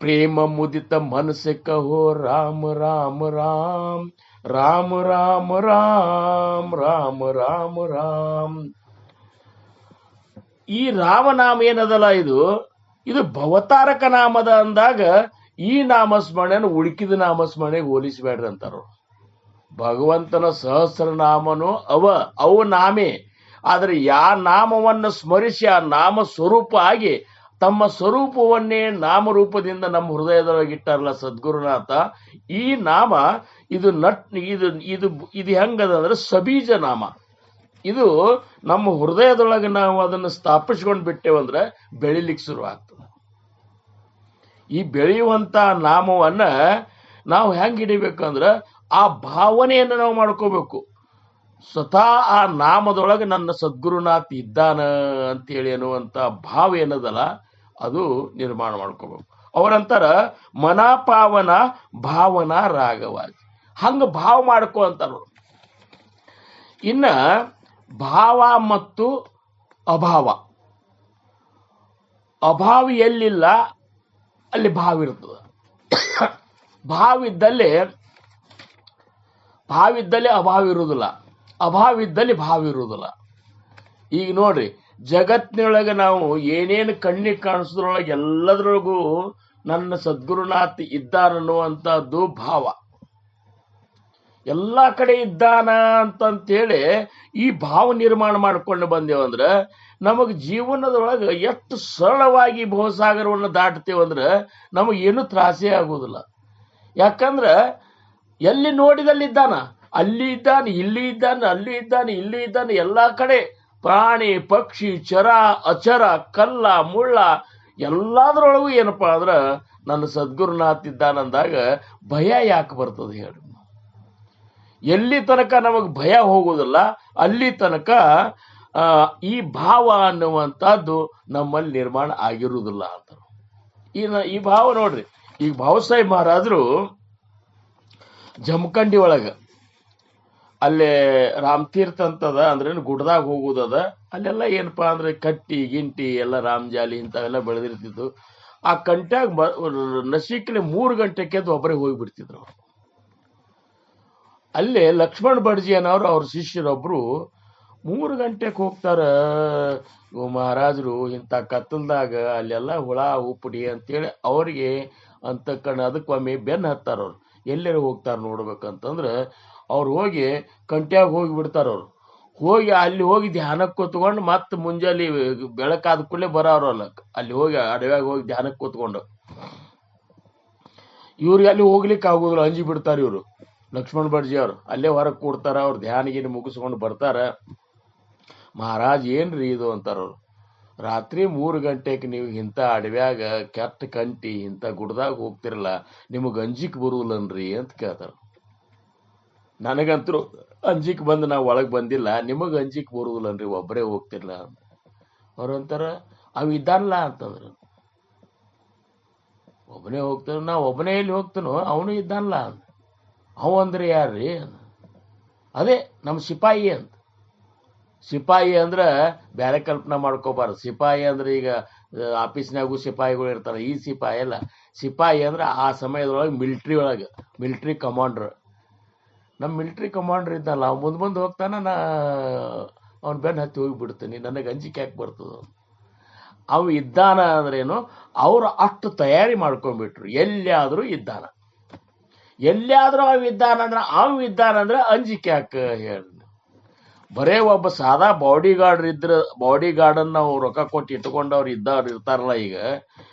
S3: ಪ್ರೇಮ ಮುದಿತ ಮನಸ್ಸೆ ಕಹೋ ರಾಮ ರಾಮ ರಾಮ್, ರಾಮ ರಾಮ ರಾಮ್, ರಾಮ ರಾಮ ರಾಮ್. ಈ ರಾಮನಾಮ ಏನದಲ್ಲ, ಇದು ಭವತಾರಕ ನಾಮದ ಅಂದಾಗ ಈ ನಾಮಸ್ಮರಣೆಯನ್ನು ಉಳುಕಿದ ನಾಮಸ್ಮರಣೆಗೆ ಹೋಲಿಸಬೇಡ್ರಿ ಅಂತಾರ. ಭಗವಂತನ ಸಹಸ್ರನಾಮನು ಅವು ನಾಮೇ. ಆದರೆ ಯಾ ನಾಮವನ್ನು ಸ್ಮರಿಸಿ ಆ ನಾಮ ಸ್ವರೂಪ ಆಗಿ ತಮ್ಮ ಸ್ವರೂಪವನ್ನೇ ನಾಮರೂಪದಿಂದ ನಮ್ಮ ಹೃದಯದೊಳಗಿಟ್ಟಾರಲ್ಲ ಸದ್ಗುರುನಾಥ. ಈ ನಾಮ ಇದು ಹೆಂಗದಂದ್ರೆ ಸಬೀಜ ನಾಮ. ಇದು ನಮ್ಮ ಹೃದಯದೊಳಗೆ ನಾವು ಅದನ್ನು ಸ್ಥಾಪಿಸ್ಕೊಂಡು ಬಿಟ್ಟೇವಂದ್ರೆ ಬೆಳಿಲಿಕ್ಕೆ ಶುರು ಆಗ್ತದೆ. ಈ ಬೆಳೆಯುವಂತ ನಾಮವನ್ನ ನಾವು ಹೆಂಗ್ ಹಿಡಿಬೇಕಂದ್ರೆ ಆ ಭಾವನೆಯನ್ನು ನಾವು ಮಾಡ್ಕೋಬೇಕು. ಸ್ವತಃ ಆ ನಾಮದೊಳಗೆ ನನ್ನ ಸದ್ಗುರುನಾಥ್ ಇದ್ದಾನ ಅಂತೇಳಿ ಅನ್ನುವಂತ ಭಾವ ಏನದಲ್ಲ, ಅದು ನಿರ್ಮಾಣ ಮಾಡ್ಕೋಬೇಕು. ಅವರಂತಾರ ಮನಾಪಾವನ ಭಾವನಾ ರಾಗವಾಗಿ, ಹಂಗ ಭಾವ ಮಾಡ್ಕೋ ಅಂತಾರ. ಇನ್ನ ಭಾವ ಮತ್ತು ಅಭಾವ, ಅಭಾವ ಎಲ್ಲಿಲ್ಲ ಅಲ್ಲಿ ಭಾವ ಇರ್ತದೆ. ಭಾವಿದ್ದಲ್ಲಿ ಅಭಾವ ಇರುವುದಿಲ್ಲ, ಅಭಾವ ಇದ್ದಲ್ಲಿ ಭಾವ ಇರುವುದಿಲ್ಲ. ಈಗ ನೋಡ್ರಿ, ಜಗತ್ತಿನೊಳಗೆ ನಾವು ಏನೇನು ಕಣ್ಣಿಗೆ ಕಾಣಿಸೋದ್ರೊಳಗೆ ಎಲ್ಲದರೊಳಗೂ ನನ್ನ ಸದ್ಗುರುನಾಥ್ ಇದ್ದಾನನ್ನುವಂಥದ್ದು ಭಾವ. ಎಲ್ಲ ಕಡೆ ಇದ್ದಾನ ಅಂತಂತೇಳಿ ಈ ಭಾವ ನಿರ್ಮಾಣ ಮಾಡ್ಕೊಂಡು ಬಂದೇವಂದ್ರೆ ನಮಗೆ ಜೀವನದೊಳಗೆ ಎಷ್ಟು ಸರಳವಾಗಿ ಭವಸಾಗರವನ್ನು ದಾಟ್ತೇವಂದ್ರೆ ನಮಗೇನು ತ್ರಾಸೇ ಆಗೋದಿಲ್ಲ. ಯಾಕಂದ್ರೆ ಎಲ್ಲಿ ನೋಡಿದಲ್ಲಿದ್ದಾನ, ಅಲ್ಲಿ ಇದ್ದಾನೆ, ಇಲ್ಲಿ ಇದ್ದಾನೆ, ಅಲ್ಲಿ ಇದ್ದಾನೆ, ಇಲ್ಲಿ ಇದ್ದಾನೆ. ಎಲ್ಲ ಕಡೆ ಪ್ರಾಣಿ ಪಕ್ಷಿ ಚರ ಅಚರ ಕಲ್ಲ ಮುಳ್ಳ ಎಲ್ಲದರೊಳಗೂ ಏನಪ್ಪಾ ಅಂದ್ರೆ ನನ್ನ ಸದ್ಗುರುನಾಥ್ ಇದ್ದಾನಂದಾಗ ಭಯ ಯಾಕೆ ಬರ್ತದೆ ಹೇಳಿ? ಎಲ್ಲಿ ತನಕ ನಮಗೆ ಭಯ ಹೋಗುವುದಿಲ್ಲ ಅಲ್ಲಿ ತನಕ ಈ ಭಾವ ಅನ್ನುವಂಥದ್ದು ನಮ್ಮಲ್ಲಿ ನಿರ್ಮಾಣ ಆಗಿರುವುದಿಲ್ಲ ಅಂತ. ಈ ಭಾವ ನೋಡ್ರಿ, ಈಗ ಭಾವಸಾಹೇಬ್ ಮಹಾರಾಜರು ಜಮಖಂಡಿ ಒಳಗ ಅಲ್ಲೇ ರಾಮತೀರ್ಥ ಅಂತದ ಅಂದ್ರೆ ಗುಡ್ದಾಗ ಹೋಗುದದ. ಅಲ್ಲೆಲ್ಲ ಏನಪ್ಪಾ ಅಂದ್ರೆ ಕಟ್ಟಿ ಗಿಂಟಿ ಎಲ್ಲ ರಾಮಜಾಲಿ ಇಂಥವೆಲ್ಲ ಬೆಳೆದಿರ್ತಿದ್ದು. ಆ ಕಂಟ್ಯಾಗ ನಶಿಕ್ಲೆ 3 ಗಂಟೆಗೆ ಎದ್ದು ಒಬ್ಬರೇ ಹೋಗಿಬಿಡ್ತಿದ್ರು ಅವ್ರು. ಅಲ್ಲೇ ಲಕ್ಷ್ಮಣ್ ಬಡ್ಜಿ ಅನ್ನೋರು ಅವ್ರ ಶಿಷ್ಯರೊಬ್ರು 3 ಗಂಟೆಗೆ ಹೋಗ್ತಾರ. ಮಹಾರಾಜರು ಇಂಥ ಕತ್ತಲ್ದಾಗ ಅಲ್ಲೆಲ್ಲ ಹುಳ ಉಪ್ಪಡಿ ಅಂತೇಳಿ ಅವ್ರಿಗೆ ಅಂತಕ್ಕಣ ಅದಕ್ಕೊಮ್ಮೆ ಬೆನ್ನು ಹತ್ತಾರ. ಅವ್ರು ಎಲ್ಲರೂ ಹೋಗ್ತಾರ ನೋಡ್ಬೇಕಂತಂದ್ರೆ ಅವ್ರು ಹೋಗಿ ಕಂಟ್ಯಾಗ ಹೋಗಿ ಬಿಡ್ತಾರ. ಅವ್ರು ಹೋಗಿ ಅಲ್ಲಿ ಹೋಗಿ ಧ್ಯಾನಕ್ಕೆ ಕೂತ್ಕೊಂಡು ಮತ್ತೆ ಮುಂಜಾನೆ ಬೆಳಕಾದ ಕೂಡಲೇ ಬರೋರಲ್ಲ. ಅಲ್ಲಿ ಹೋಗಿ ಅಡವ್ಯಾಗ ಹೋಗಿ ಧ್ಯಾನಕ್ಕೆ ಕೂತ್ಕೊಂಡು ಇವ್ರಿಗೆ ಅಲ್ಲಿ ಹೋಗ್ಲಿಕ್ಕೆ ಆಗೋದಿಲ್ಲ, ಅಂಜಿ ಬಿಡ್ತಾರ ಇವರು. ಲಕ್ಷ್ಮಣ್ ಬಡ್ಜಿ ಅವ್ರು ಅಲ್ಲೇ ಹೊರಗೆ ಕೂಡ್ತಾರ. ಅವ್ರು ಧ್ಯಾನಗೀನ ಮುಗಿಸ್ಕೊಂಡು ಬರ್ತಾರ. ಮಹಾರಾಜ್ ಏನ್ರಿ ಇದು ಅಂತಾರವ್ರು. ರಾತ್ರಿ 3 ಗಂಟೆಗೆ ನೀವು ಇಂಥ ಅಡವ್ಯಾಗ ಕೆಟ್ಟ ಕಂಟಿ ಇಂಥ ಗುಡ್ದಾಗ ಹೋಗ್ತಿರಲ್ಲ, ನಿಮಗೆ ಅಂಜಿಕ್ ಬರುವುಲ್ಲನ್ರಿ ಅಂತ ಕೇಳ್ತಾರ. ನನಗಂತರೂ ಅಂಜಿಕ್ ಬಂದು ನಾವು ಒಳಗೆ ಬಂದಿಲ್ಲ, ನಿಮಗೆ ಅಂಜಿಕ್ ಬರುವುದಿಲ್ಲನ್ರಿ ಒಬ್ಬರೇ ಹೋಗ್ತಿರ್ಲ ಅಂತ. ಅವ್ರು ಅಂತಾರ ಅವ್ ಇದ್ದಾನಲ್ಲ ಅಂತಂದ್ರು. ಒಬ್ಬನೇ ಹೋಗ್ತಾನ, ನಾ ಒಬ್ಬನೇ ಎಲ್ಲಿ ಹೋಗ್ತಾನೋ ಅವನು ಇದ್ದಾನಲ್ಲ ಅಂತ. ಅವ ಅಂದ್ರೆ ಯಾರ್ರಿ? ಅದೇ ನಮ್ಮ ಸಿಪಾಯಿ ಅಂತ. ಸಿಪಾಯಿ ಅಂದ್ರೆ ಬೇರೆ ಕಲ್ಪನಾ ಮಾಡ್ಕೋಬಾರ್ದು. ಸಿಪಾಯಿ ಅಂದ್ರೆ ಈಗ ಆಫೀಸ್ನಾಗೂ ಸಿಪಾಯಿಗಳು ಇರ್ತಾರೆ, ಈ ಸಿಪಾಯಿ ಅಲ್ಲ. ಸಿಪಾಯಿ ಅಂದ್ರೆ ಆ ಸಮಯದೊಳಗೆ ಮಿಲಿಟ್ರಿ ಕಮಾಂಡ್ರ್. ನಮ್ಮ ಮಿಲಿಟ್ರಿ ಕಮಾಂಡ್ರ್ ಇದ್ದಲ್ಲ, ಅವ್ನು ಮುಂದೆ ಹೋಗ್ತಾನ, ನಾ ಅವ್ನ ಬೆನ್ನು ಹತ್ತಿ ಹೋಗಿಬಿಡ್ತೀನಿ, ನನಗೆ ಅಂಜಿಕೆ ಯಾಕೆ ಬರ್ತದ. ಅವು ಇದ್ದಾನ ಅಂದ್ರೇನು, ಅವ್ರು ಅಷ್ಟು ತಯಾರಿ ಮಾಡ್ಕೊಂಡ್ಬಿಟ್ರು. ಎಲ್ಲಿಯಾದರೂ ಇದ್ದಾನ, ಎಲ್ಲಿಯಾದ್ರೂ ಅವ್ ಇದ್ದಾನಂದ್ರೆ ಅಂಜಿಕೆ ಯಾಕೆ ಹೇಳಿ? ಬರೇ ಒಬ್ಬ ಸಾದಾ ಬಾಡಿ ಗಾರ್ಡನ್ನ ನಾವು ರೊಕ್ಕ ಕೊಟ್ಟು ಇಟ್ಕೊಂಡು ಅವ್ರು ಇರ್ತಾರಲ್ಲ, ಈಗ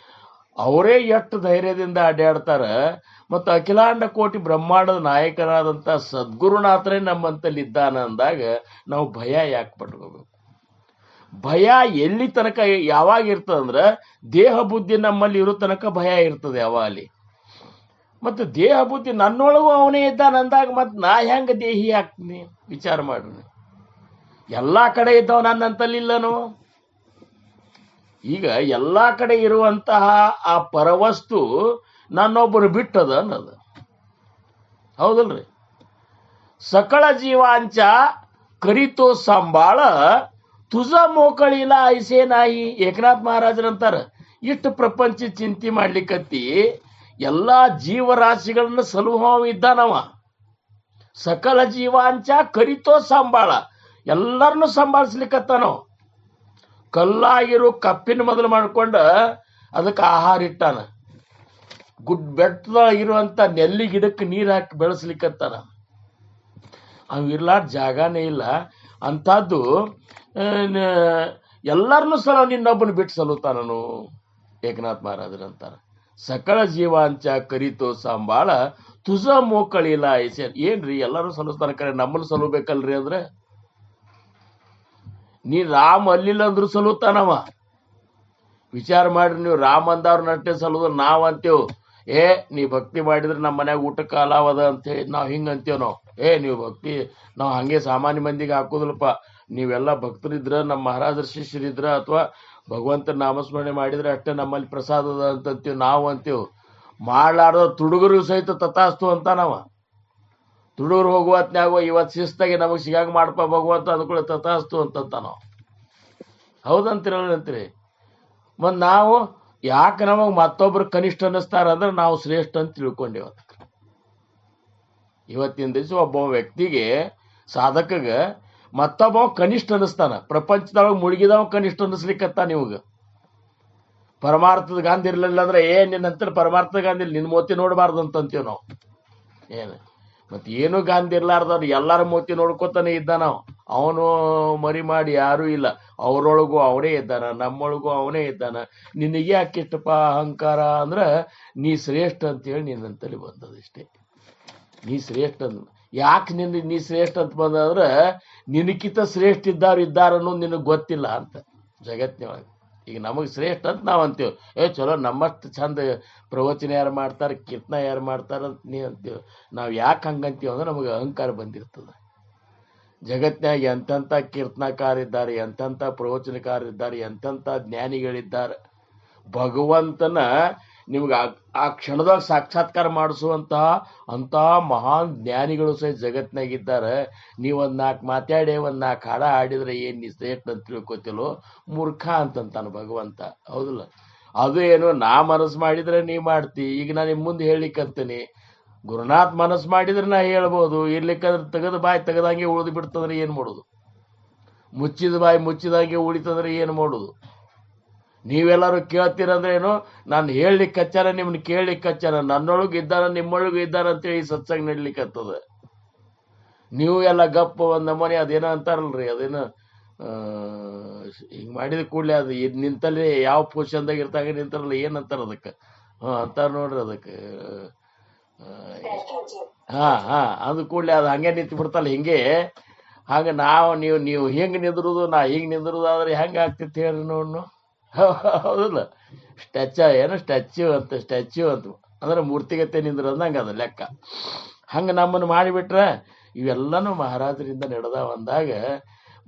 S3: ಅವರೇ ಎಷ್ಟು ಧೈರ್ಯದಿಂದ ಅಡ್ಡಾಡ್ತಾರ. ಮತ್ತು ಅಖಿಲಾಂಡ ಕೋಟಿ ಬ್ರಹ್ಮಾಂಡದ ನಾಯಕರಾದಂಥ ಸದ್ಗುರುನಾಥರೇ ನಮ್ಮಂತಲ್ಲಿ ಇದ್ದಾನ ಅಂದಾಗ ನಾವು ಭಯ ಯಾಕೆ ಪಟ್ಕೋಬೇಕು? ಭಯ ಎಲ್ಲಿ ತನಕ ಯಾವಾಗ ಇರ್ತದಂದ್ರ ದೇಹ ಬುದ್ಧಿ ನಮ್ಮಲ್ಲಿ ಇರೋ ತನಕ ಭಯ ಇರ್ತದೆ ಯಾವಾಗಲಿ. ಮತ್ತು ದೇಹ ಬುದ್ಧಿ ನನ್ನೊಳಗೂ ಅವನೇ ಇದ್ದಾನ ಅಂದಾಗ ಮತ್ತೆ ನಾ ಹೆಂಗ ದೇಹಿ ಆಗ್ತೀನಿ ವಿಚಾರ ಮಾಡ್ರಿ. ಎಲ್ಲಾ ಕಡೆ ಇದ್ದವ ನನ್ನಂತಲ್ಲಿಲ್ಲನು. ಈಗ ಎಲ್ಲಾ ಕಡೆ ಇರುವಂತಹ ಆ ಪರವಸ್ತು ನನ್ನೊಬ್ಬರು ಬಿಟ್ಟದ ಅನ್ನೋದು ಹೌದಲ್ರಿ. ಸಕಳ ಜೀವಾಂಚ ಕರಿತೋ ಸಂಬಾಳ ತುಜ ಮೋಕಳಿಲ್ಲ ಐಸೇ ನಾಯಿ. ಏಕನಾಥ್ ಮಹಾರಾಜರಂತಾರ, ಇಷ್ಟು ಪ್ರಪಂಚ ಚಿಂತೆ ಮಾಡ್ಲಿಕ್ಕತ್ತಿ ಎಲ್ಲಾ ಜೀವರಾಶಿಗಳನ್ನ ಸಲುಹವ ಇದ್ದಾನವ. ಸಕಲ ಜೀವಾಂಚ ಕರಿತೋ ಸಂಬಾಳ, ಎಲ್ಲರನ್ನು ಸಂಭಾಳಿಸ್ಲಿಕ್ಕತ್ತಾನವ. ಕಲ್ಲಾಗಿರೋ ಕಪ್ಪಿನ ಮೊದಲು ಮಾಡ್ಕೊಂಡ ಅದಕ್ಕೆ ಆಹಾರ ಇಟ್ಟಾನ. ಬೆಟ್ಟದೊಳಗಿರುವಂತ ನೆಲ್ಲಿ ಗಿಡಕ್ಕೆ ನೀರು ಹಾಕಿ ಬೆಳೆಸ್ಲಿಕ್ಕತ್ತಾನ. ಅವ್ ಇರ್ಲಾರ ಜಾಗನೇ ಇಲ್ಲ. ಅಂಥದ್ದು ಎಲ್ಲರನ್ನೂ ಸಲ ನಿನ್ನೊಬ್ಬನ ಬಿಟ್ಟು ಸಲುತ್ತಾನನು. ಏಕನಾಥ್ ಮಹಾರಾಜರಂತಾರ, ಸಕಲ ಜೀವಾಂಚ ಕರಿತೋ ಸಂಬಾಳ ತುಜ ಮೋಕಳಿಲ್ಲ ಐಸೆ. ಏನ್ರಿ ಎಲ್ಲರೂ ಸಲುಸ್ತಾನ, ಕರೆ ನಮ್ಮನ್ನು ಸಲುಬೇಕಲ್ರಿ ಅಂದ್ರೆ ನೀ ರಾಮ ಅಲ್ಲಿಲ್ಲ ಅಂದ್ರು ಸಲುತ್ತಾನವ. ವಿಚಾರ ಮಾಡ್ರಿ ನೀವು, ರಾಮ ಅಂದವ್ರನ್ನಷ್ಟೇ ಸಲುದ ನಾವ್ ಅಂತೇವ್ ನೀ ಭಕ್ತಿ ಮಾಡಿದ್ರೆ ನಮ್ಮ ಮನ್ಯಾಗ ಊಟಕ್ಕೆ ಅಲಾವದ ಅಂತೇಳಿ ನಾವು ಹಿಂಗ ಅಂತೇವ್. ನಾವು ನೀವು ಭಕ್ತಿ ನಾವು ಹಂಗೆ ಸಾಮಾನ್ಯ ಮಂದಿಗೆ ಹಾಕೋದಿಲ್ಲಪ್ಪ. ನೀವೆಲ್ಲ ಭಕ್ತರಿದ್ರ, ನಮ್ಮ ಮಹಾರಾಜರ ಶಿಷ್ಯರಿದ್ರ ಅಥವಾ ಭಗವಂತನ ನಾಮಸ್ಮರಣೆ ಮಾಡಿದ್ರೆ ಅಷ್ಟೇ ನಮ್ಮಲ್ಲಿ ಪ್ರಸಾದದ ಅಂತಂತೀವಿ ನಾವು ಅಂತೇವ್. ಮಾಡ್ಲಾರ್ದ ತುಡುಗರು ಸಹಿತ ತಥಾಸ್ತು ಅಂತ ನಾವ. ತುಡುಗರು ಹೋಗುವತ್ನ್ಯಾಗೋ ಇವತ್ತು ಶಿಸ್ತಾಗಿ ನಮಗೆ ಸಿಗಾಗ ಮಾಡಪ್ಪ ಭಗವಂತ ಅಂದ್ಕೊಳ್ಳಿ ತಥಾಸ್ತು ಅಂತಂತ ನಾವು. ಹೌದಂತೀರಿ. ಮತ್ತು ನಾವು ಯಾಕೆ ನಮಗೆ ಮತ್ತೊಬ್ರು ಕನಿಷ್ಠ ಅನ್ನಿಸ್ತಾರ ಅಂದ್ರೆ ನಾವು ಶ್ರೇಷ್ಠ ಅಂತ ತಿಳ್ಕೊಂಡೇವ. ಇವತ್ತಿನ ದಿವಸ ಒಬ್ಬ ವ್ಯಕ್ತಿಗೆ ಸಾಧಕಗ ಮತ್ತೊಬ್ಬ ಕನಿಷ್ಠ ಅನ್ನಿಸ್ತಾನ. ಪ್ರಪಂಚದೊಳಗೆ ಮುಳುಗಿದವ ಕನಿಷ್ಠ ಅನ್ನಿಸ್ಲಿಕ್ಕತ್ತಾನ. ಇವಾಗ ಪರಮಾರ್ಥದ ಗಾಂಧಿ ಇರ್ಲಿಲ್ಲ ಅಂದ್ರೆ ನಿನ್ನಂತರ ಪರಮಾರ್ಥದ ಗಾಂಧಿ ನಿನ್ನ ಮೋತಿ ನೋಡಬಾರ್ದು ಅಂತೀವಿ ನಾವು. ಮತ್ತೆ ಏನು ಗಾಂಧಿ ಇರ್ಲಾರ್ದವ್ರು ಎಲ್ಲಾರ ಮೋತಿ ನೋಡ್ಕೋತಾನೆ ಇದ್ದ ನಾವು. ಅವನು ಮರಿ ಮಾಡಿ ಯಾರೂ ಇಲ್ಲ. ಅವ್ರೊಳಗೂ ಅವನೇ ಇದ್ದಾನ, ನಮ್ಮೊಳಗೂ ಅವನೇ ಇದ್ದಾನ. ನಿನಗೆ ಯಾಕಿಷ್ಟಪ್ಪ ಅಹಂಕಾರ ಅಂದ್ರೆ ನೀ ಶ್ರೇಷ್ಠ ಅಂತೇಳಿ ನಿನ್ನಂತಲ್ಲಿ ಬಂದದಿಷ್ಟೇ. ನೀ ಶ್ರೇಷ್ಠ ಅಂದ ಯಾಕೆ ನೀ ಶ್ರೇಷ್ಠ ಅಂತ ಬಂದ್ರೆ ನಿನಕಿತ ಶ್ರೇಷ್ಠ ಇದ್ದಾರ ಅನ್ನೋದು ನಿನಗೆ ಗೊತ್ತಿಲ್ಲ ಅಂತ ಜಗತ್ತಿನೊಳಗೆ. ಈಗ ನಮಗೆ ಶ್ರೇಷ್ಠ ಅಂತ ನಾವು ಅಂತೀವಿ. ಚಲೋ ನಮ್ಮಷ್ಟು ಚಂದ ಪ್ರವಚನ ಯಾರು ಮಾಡ್ತಾರೆ, ಕೀರ್ತನ ಯಾರು ಮಾಡ್ತಾರ ಅಂತ ನೀ ಅಂತೀವಿ. ನಾವು ಯಾಕೆ ಹಂಗಂತೀವಿ ಅಂದ್ರೆ ನಮಗೆ ಅಹಂಕಾರ ಬಂದಿರ್ತದೆ. ಜಗತ್ತಿನಾಗ ಎಂತೆಂಥ ಕೀರ್ತನಕಾರಿದ್ದಾರೆ, ಎಂತೆಂಥ ಪ್ರವಚನಕಾರಿದ್ದಾರೆ, ಎಂತೆಂಥ ಜ್ಞಾನಿಗಳಿದ್ದಾರೆ. ಭಗವಂತನ ನಿಮ್ಗೆ ಆ ಕ್ಷಣದಾಗ ಸಾಕ್ಷಾತ್ಕಾರ ಮಾಡಿಸುವಂತಹ ಅಂತಹ ಮಹಾನ್ ಜ್ಞಾನಿಗಳು ಸಹಿತ ಜಗತ್ತಿನಾಗಿದ್ದಾರೆ. ನೀವು ಒಂದು 4 ಮಾತಾಡಿ ಒಂದು 4 ಹಾಡ ಹಾಡಿದ್ರೆ ಏನ್ ನೀ ಶ್ರೇಷ್ಠ ಅಂತ ತಿಳ್ಕೊತಿಲ್ಲೋ ಮೂರ್ಖ ಅಂತಂತಾನ ಭಗವಂತ. ಹೌದಲ್ಲ? ಅದು ಏನು ನಾ ಮನಸ್ಸು ಮಾಡಿದ್ರೆ ನೀ ಮಾಡ್ತಿ. ಈಗ ನಾನು ನಿಮ್ಮ ಮುಂದೆ ಹೇಳಿಕಂತೀನಿ, ಗುರುನಾಥ್ ಮನಸ್ಸು ಮಾಡಿದ್ರೆ ನಾ ಹೇಳ್ಬೋದು. ಇರ್ಲಿಕ್ಕಂದ್ರೆ ತೆಗೆದ ಬಾಯಿ ತೆಗೆದಂಗೆ ಉಳಿದು ಬಿಡ್ತಂದ್ರೆ ಏನ್ ಮಾಡೋದು? ಮುಚ್ಚಿದ ಬಾಯಿ ಮುಚ್ಚಿದಂಗೆ ಉಳಿತಂದ್ರೆ ಏನು ಮಾಡೋದು? ನೀವೆಲ್ಲರೂ ಕೇಳ್ತೀರಂದ್ರೆ ಏನು, ನಾನು ಹೇಳಲಿಕ್ಕೆ ಹಚ್ಚಾರ, ನಿಮ್ಮನ್ನ ಕೇಳಲಿಕ್ಕೆ ಹಚ್ಚಾರ. ನನ್ನೊಳಗೂ ಇದ್ದಾರ ನಿಮ್ಮೊಳಗೂ ಇದ್ದಾರ ಅಂತೇಳಿ ಸತ್ಸಂಗ ನಡ್ಲಿಕ್ಕೆ ಹತ್ತದ. ನೀವು ಎಲ್ಲ ಗಪ್ಪ ಒಂದು ನಮೂನೆ ಅದೇನೋ ಅಂತಾರಲ್ರಿ, ಅದೇನೋ ಹಿಂಗೆ ಮಾಡಿದ ಕೂಡಲೇ ಅದು ನಿಂತಲ್ಲಿ ಯಾವ ಪೊಸಿಷನ್ದಾಗ ಇರ್ತಾಗ ನಿಂತಾರಲ್ಲ, ಏನಂತಾರ ಅದಕ್ಕೆ? ಅಂತಾರ ನೋಡ್ರಿ ಅದಕ್ಕೆ. ಅಂದ ಕೂಡಲೇ ಅದು ಹಂಗೆ ನಿಂತು ಬಿಡ್ತಲ್ಲ. ಹಿಂಗೆ ಹಂಗೆ ನೀವು ಹೆಂಗೆ ನಿಂದ್ರುದು, ನಾ ಹಿಂಗೆ ನಿಂದ್ರುದು ಆದ್ರೆ ಹೆಂಗೆ ಆಗ್ತಿತ್ತು ಹೇಳ್ರಿ ನೋಡ್ನು. ಹೌದಲ್ಲ? ಸ್ಟ್ಯಾಚ್ಯೂ ಅಂತ ಅಂದ್ರೆ ಮೂರ್ತಿಗತ್ತೆ ನಿಂದ್ರ ಅಂದಂಗೆ ಅದ ಲೆಕ್ಕ. ಹಂಗೆ ನಮ್ಮನ್ನು ಮಾಡಿಬಿಟ್ರೆ ಇವೆಲ್ಲನೂ ಮಹಾರಾಜರಿಂದ ನಡೆದಾವ ಅಂದಾಗ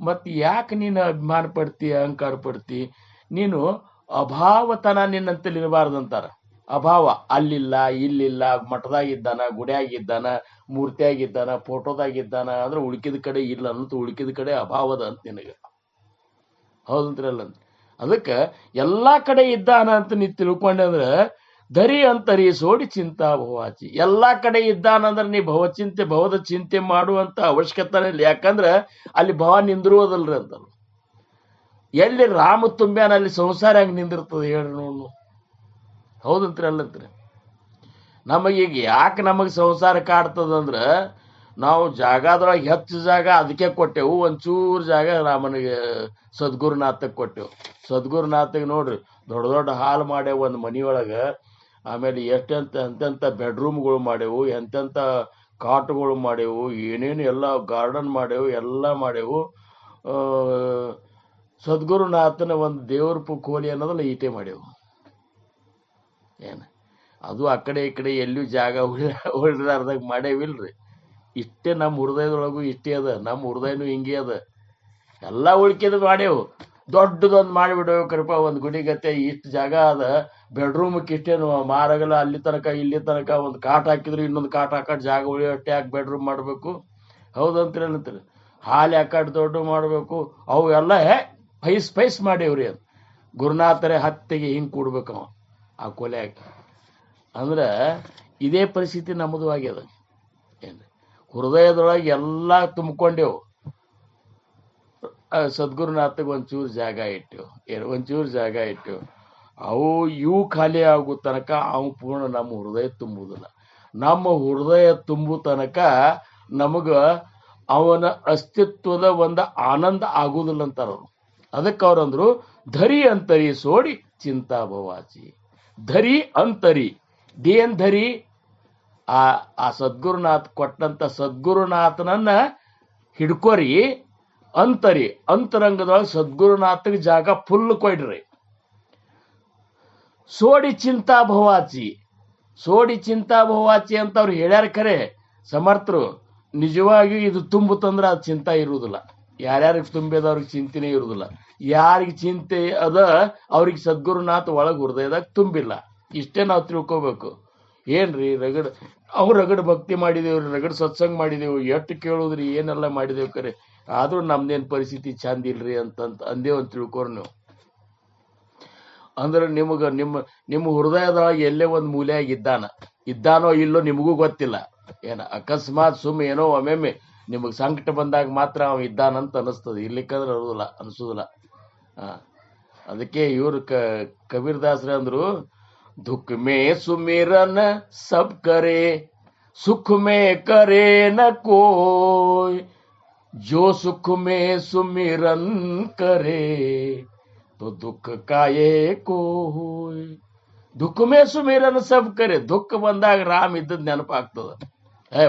S3: ಮತ್ತೆ ಯಾಕೆ ನೀನು ಅಭಿಮಾನ ಪಡ್ತಿ, ಅಹಂಕಾರ ಪಡ್ತಿ? ನೀನು ಅಭಾವತನ ನಿನ್ನಂತಲ್ಲಿ ಇರಬಾರ್ದಂತಾರ. ಅಭಾವ ಅಲ್ಲಿಲ್ಲ, ಇಲ್ಲಿಲ್ಲ, ಮಠದಾಗಿದ್ದಾನ, ಗುಡಿಯಾಗಿದ್ದಾನ, ಮೂರ್ತಿಯಾಗಿದ್ದಾನ, ಫೋಟೋದಾಗಿದ್ದಾನ ಅಂದ್ರೆ ಉಳ್ಕಿದ ಕಡೆ ಇಲ್ಲ ಅನ್ನೋದು, ಉಳ್ಕಿದ ಕಡೆ ಅಭಾವದ ಅಂತ ನಿನಗೆ. ಹೌದಂತ್ರಲ್ಲ? ಅದಕ್ಕೆ ಎಲ್ಲಾ ಕಡೆ ಇದ್ದಾನ ಅಂತ ನೀ ತಿಳ್ಕೊಂಡೆ ಅಂದ್ರೆ ಧರಿ ಅಂತರಿ ಸೋಡಿ ಚಿಂತಾ ಭವಾಚಿ. ಎಲ್ಲಾ ಕಡೆ ಇದ್ದಾನಂದ್ರೆ ನೀ ಭವದ ಚಿಂತೆ ಮಾಡುವಂತ ಅವಶ್ಯಕತೆ ಇಲ್ಲ. ಯಾಕಂದ್ರೆ ಅಲ್ಲಿ ಭವ ನಿಂದಿರುವುದಲ್ರಿ ಅಂತ. ಎಲ್ಲಿ ರಾಮ ತುಂಬ್ಯಾನ ಅಲ್ಲಿ ಸಂಸಾರ ಹೆಂಗ್ ನಿಂದಿರ್ತದೆ ಹೇಳ್ರಿ ನೋಡು. ಹೌದಂತ್ರಿ ಅಲ್ಲಂತ್ರಿ? ನಮಗೀಗ ಯಾಕೆ ನಮಗೆ ಸಂಸಾರ ಕಾಡ್ತದಂದ್ರೆ ನಾವು ಜಾಗದೊಳಗೆ ಹೆಚ್ಚು ಜಾಗ ಅದಕ್ಕೆ ಕೊಟ್ಟೆವು. ಒಂಚೂರು ಜಾಗ ರಾಮನಿಗೆ ಸದ್ಗುರುನಾಥಕ್ಕೆ ಕೊಟ್ಟೆವು. ಸದ್ಗುರುನಾಥಗೆ ನೋಡ್ರಿ ದೊಡ್ಡ ದೊಡ್ಡ ಹಾಲ್ ಮಾಡ್ಯಾವ ಒಂದು ಮನಿಯೊಳಗೆ. ಆಮೇಲೆ ಎಂತೆಂಥ ಬೆಡ್ರೂಮ್ಗಳು ಮಾಡ್ಯಾವು, ಎಂತೆಂಥ ಕಾಟುಗಳು ಮಾಡ್ಯಾವು, ಏನೇನು ಎಲ್ಲ ಗಾರ್ಡನ್ ಮಾಡ್ಯಾವು, ಎಲ್ಲ ಮಾಡ್ಯಾವು. ಸದ್ಗುರುನಾಥನ ಒಂದು ದೇವ್ರ ಕೋಲಿ ಅನ್ನೋದಲ್ಲ ಈಟೆ ಮಾಡ್ಯವು. ಏನು ಅದು ಆ ಕಡೆ ಈ ಕಡೆ ಎಲ್ಲಿಯೂ ಜಾಗ ಉಳಿದಾರ್ದಾಗ ಮಾಡೇವಿಲ್ರಿ. ಇಷ್ಟೇ ನಮ್ಮ ಹೃದಯದೊಳಗೂ ಇಷ್ಟೇ ಅದ, ನಮ್ಮ ಹೃದಯನೂ ಹಿಂಗೆ ಅದ. ಎಲ್ಲ ಉಳ್ಕೆದು ಮಾಡ್ಯವು. ದೊಡ್ಡದೊಂದು ಮಾಡಿಬಿಡ್ಬೇಕ್ರಪ್ಪ, ಒಂದು ಗುಡಿಗತ್ತೆ ಇಷ್ಟು ಜಾಗ ಅದ, ಬೆಡ್ರೂಮ್ಗೆ ಇಷ್ಟೇನು ಮಾರಾಗಲ್ಲ, ಅಲ್ಲಿ ತನಕ ಇಲ್ಲಿ ತನಕ ಒಂದು ಕಾಟ್ ಹಾಕಿದ್ರು ಇನ್ನೊಂದು ಕಾಟ್ ಹಾಕಟ್ಟು ಜಾಗ ಉಳಿಯೋಷ್ಟೇ ಯಾಕೆ ಬೆಡ್ರೂಮ್ ಮಾಡಬೇಕು? ಹೌದಂತೀರಿ ಅನ್ನತ್ತೀರಿ. ಹಾಲು ಯಾಕಟ್ಟು ದೊಡ್ಡ ಮಾಡಬೇಕು? ಅವು ಎಲ್ಲ ಪೈಸ್ ಮಾಡೇವ್ರಿ. ಅದು ಗುರುನಾಥರೇ ಹತ್ತಿಗೆ ಹಿಂಗೆ ಕೂಡ್ಬೇಕು ಅವ ಆ ಕೊಲೆ ಹಾಕಿ. ಅಂದ್ರೆ ಇದೇ ಪರಿಸ್ಥಿತಿ ನಮ್ಮದು ಆಗ್ಯದ. ಏನು ಹೃದಯದೊಳಗೆ ಎಲ್ಲ ತುಂಬಿಕೊಂಡೆವು. ಸದ್ಗುರುನಾಥಗೆ ಒಂಚೂರು ಜಾಗ ಇಟ್ಟೆವು, ಒಂಚೂರು ಜಾಗ ಇಟ್ಟೆವು. ಇವು ಖಾಲಿ ಆಗೋ ತನಕ ಅವು ಪೂರ್ಣ ನಮ್ಮ ಹೃದಯ ತುಂಬುವುದಿಲ್ಲ. ನಮ್ಮ ಹೃದಯ ತುಂಬು ತನಕ ನಮಗೆ ಅವನ ಅಸ್ತಿತ್ವದ ಒಂದು ಆನಂದ ಆಗುವುದಿಲ್ಲ ಅಂತಾರವ್ರು. ಅದಕ್ಕೆ ಅವ್ರಂದ್ರು ಧರಿ ಅಂತರಿ ಸೋಡಿ ಚಿಂತಾ ಭವಾಚಿ. ಧರಿ ಅಂತರಿ ದೇನ್ ಧರಿ ಆ ಸದ್ಗುರುನಾಥ್ ಕೊಟ್ಟಂತ ಸದ್ಗುರುನಾಥನನ್ನ ಹಿಡ್ಕೋರಿ. ಅಂತರಿ ಅಂತರಂಗದೊಳಗೆ ಸದ್ಗುರುನಾಥಗೆ ಜಾಗ ಫುಲ್ ಕೊಡ್ರಿ. ಸೋಡಿ ಚಿಂತಾ ಭವಾಚಿ, ಸೋಡಿ ಚಿಂತಾ ಭವಾಚಿ ಅಂತ ಅವ್ರು ಹೇಳ್ಯಾರ. ಖರೆ ಸಮರ್ಥರು ನಿಜವಾಗಿಯೂ ಇದು ತುಂಬುತ್ತಂದ್ರೆ ಅದು ಚಿಂತಾ ಇರುವುದಿಲ್ಲ. ಯಾರ್ಯಾರಿಗೆ ತುಂಬಿದವ್ರಿಗೆ ಚಿಂತೆನೇ ಇರುವುದಿಲ್ಲ. ಯಾರಿಗೆ ಚಿಂತೆ ಅದ ಅವ್ರಿಗೆ ಸದ್ಗುರುನಾಥ ಒಳಗೆ ಹೃದಯದಾಗ ತುಂಬಿಲ್ಲ. ಇಷ್ಟೇ ನಾವು ತಿಳ್ಕೋಬೇಕು. ಏನ್ರಿ ರಗಡ್ ಭಕ್ತಿ ಮಾಡಿದೇವ್ರಿ, ರಗಡ್ ಸತ್ಸಂಗ ಮಾಡಿದೆವು, ಎಷ್ಟು ಕೇಳುದ್ರಿ, ಏನೆಲ್ಲ ಮಾಡಿದೇವು. ಖರೆ ಆದ್ರೂ ನಮ್ದೇನ್ ಪರಿಸ್ಥಿತಿ ಚಂದ ಇಲ್ರಿ ಅಂತಂತ ಅಂದೇವ್ ಅಂತ ತಿಳ್ಕೋರಿ ನೀವು. ಅಂದ್ರೆ ನಿಮ್ಮ ಹೃದಯದೊಳಗೆ ಎಲ್ಲೇ ಒಂದು ಮೂಲೆಯಾಗಿ ಇದ್ದಾನೋ ಇಲ್ಲೋ ನಿಮಗೂ ಗೊತ್ತಿಲ್ಲ. ಅಕಸ್ಮಾತ್ ಏನೋ ಒಮ್ಮೆ ನಿಮಗೆ ಸಂಕಟ ಬಂದಾಗ ಮಾತ್ರ ಅವ ಇದ್ದಾನಂತ ಅನಿಸ್ತದೆ, ಇರ್ಲಿಕ್ಕಂದ್ರೆ ಅನಿಸೋದಿಲ್ಲ. ಅದಕ್ಕೆ ಇವ್ರು ಕಬೀರ್ದಾಸ್ರ ಅಂದ್ರು, ದುಃಖ ಮೇ ಸುಮಿರನ್ ಸಬ್ ಕರೆ, ಸುಖ ಮೇ ಕರೆ ನ ಕೋಯ್, ಜೋ ಸುಖ ಮೇ ಸುಮಿರನ್ ಕರೆ तो दुख काये को होय. ದುಃಖ ಮೇ ಸುಮಿರನ್ ಸಬ್ ಕರೆ. ದುಃಖ ಬಂದಾಗ ರಾಮ್ ಇದ್ದದ್ ನೆನಪಾಗ್ತದ.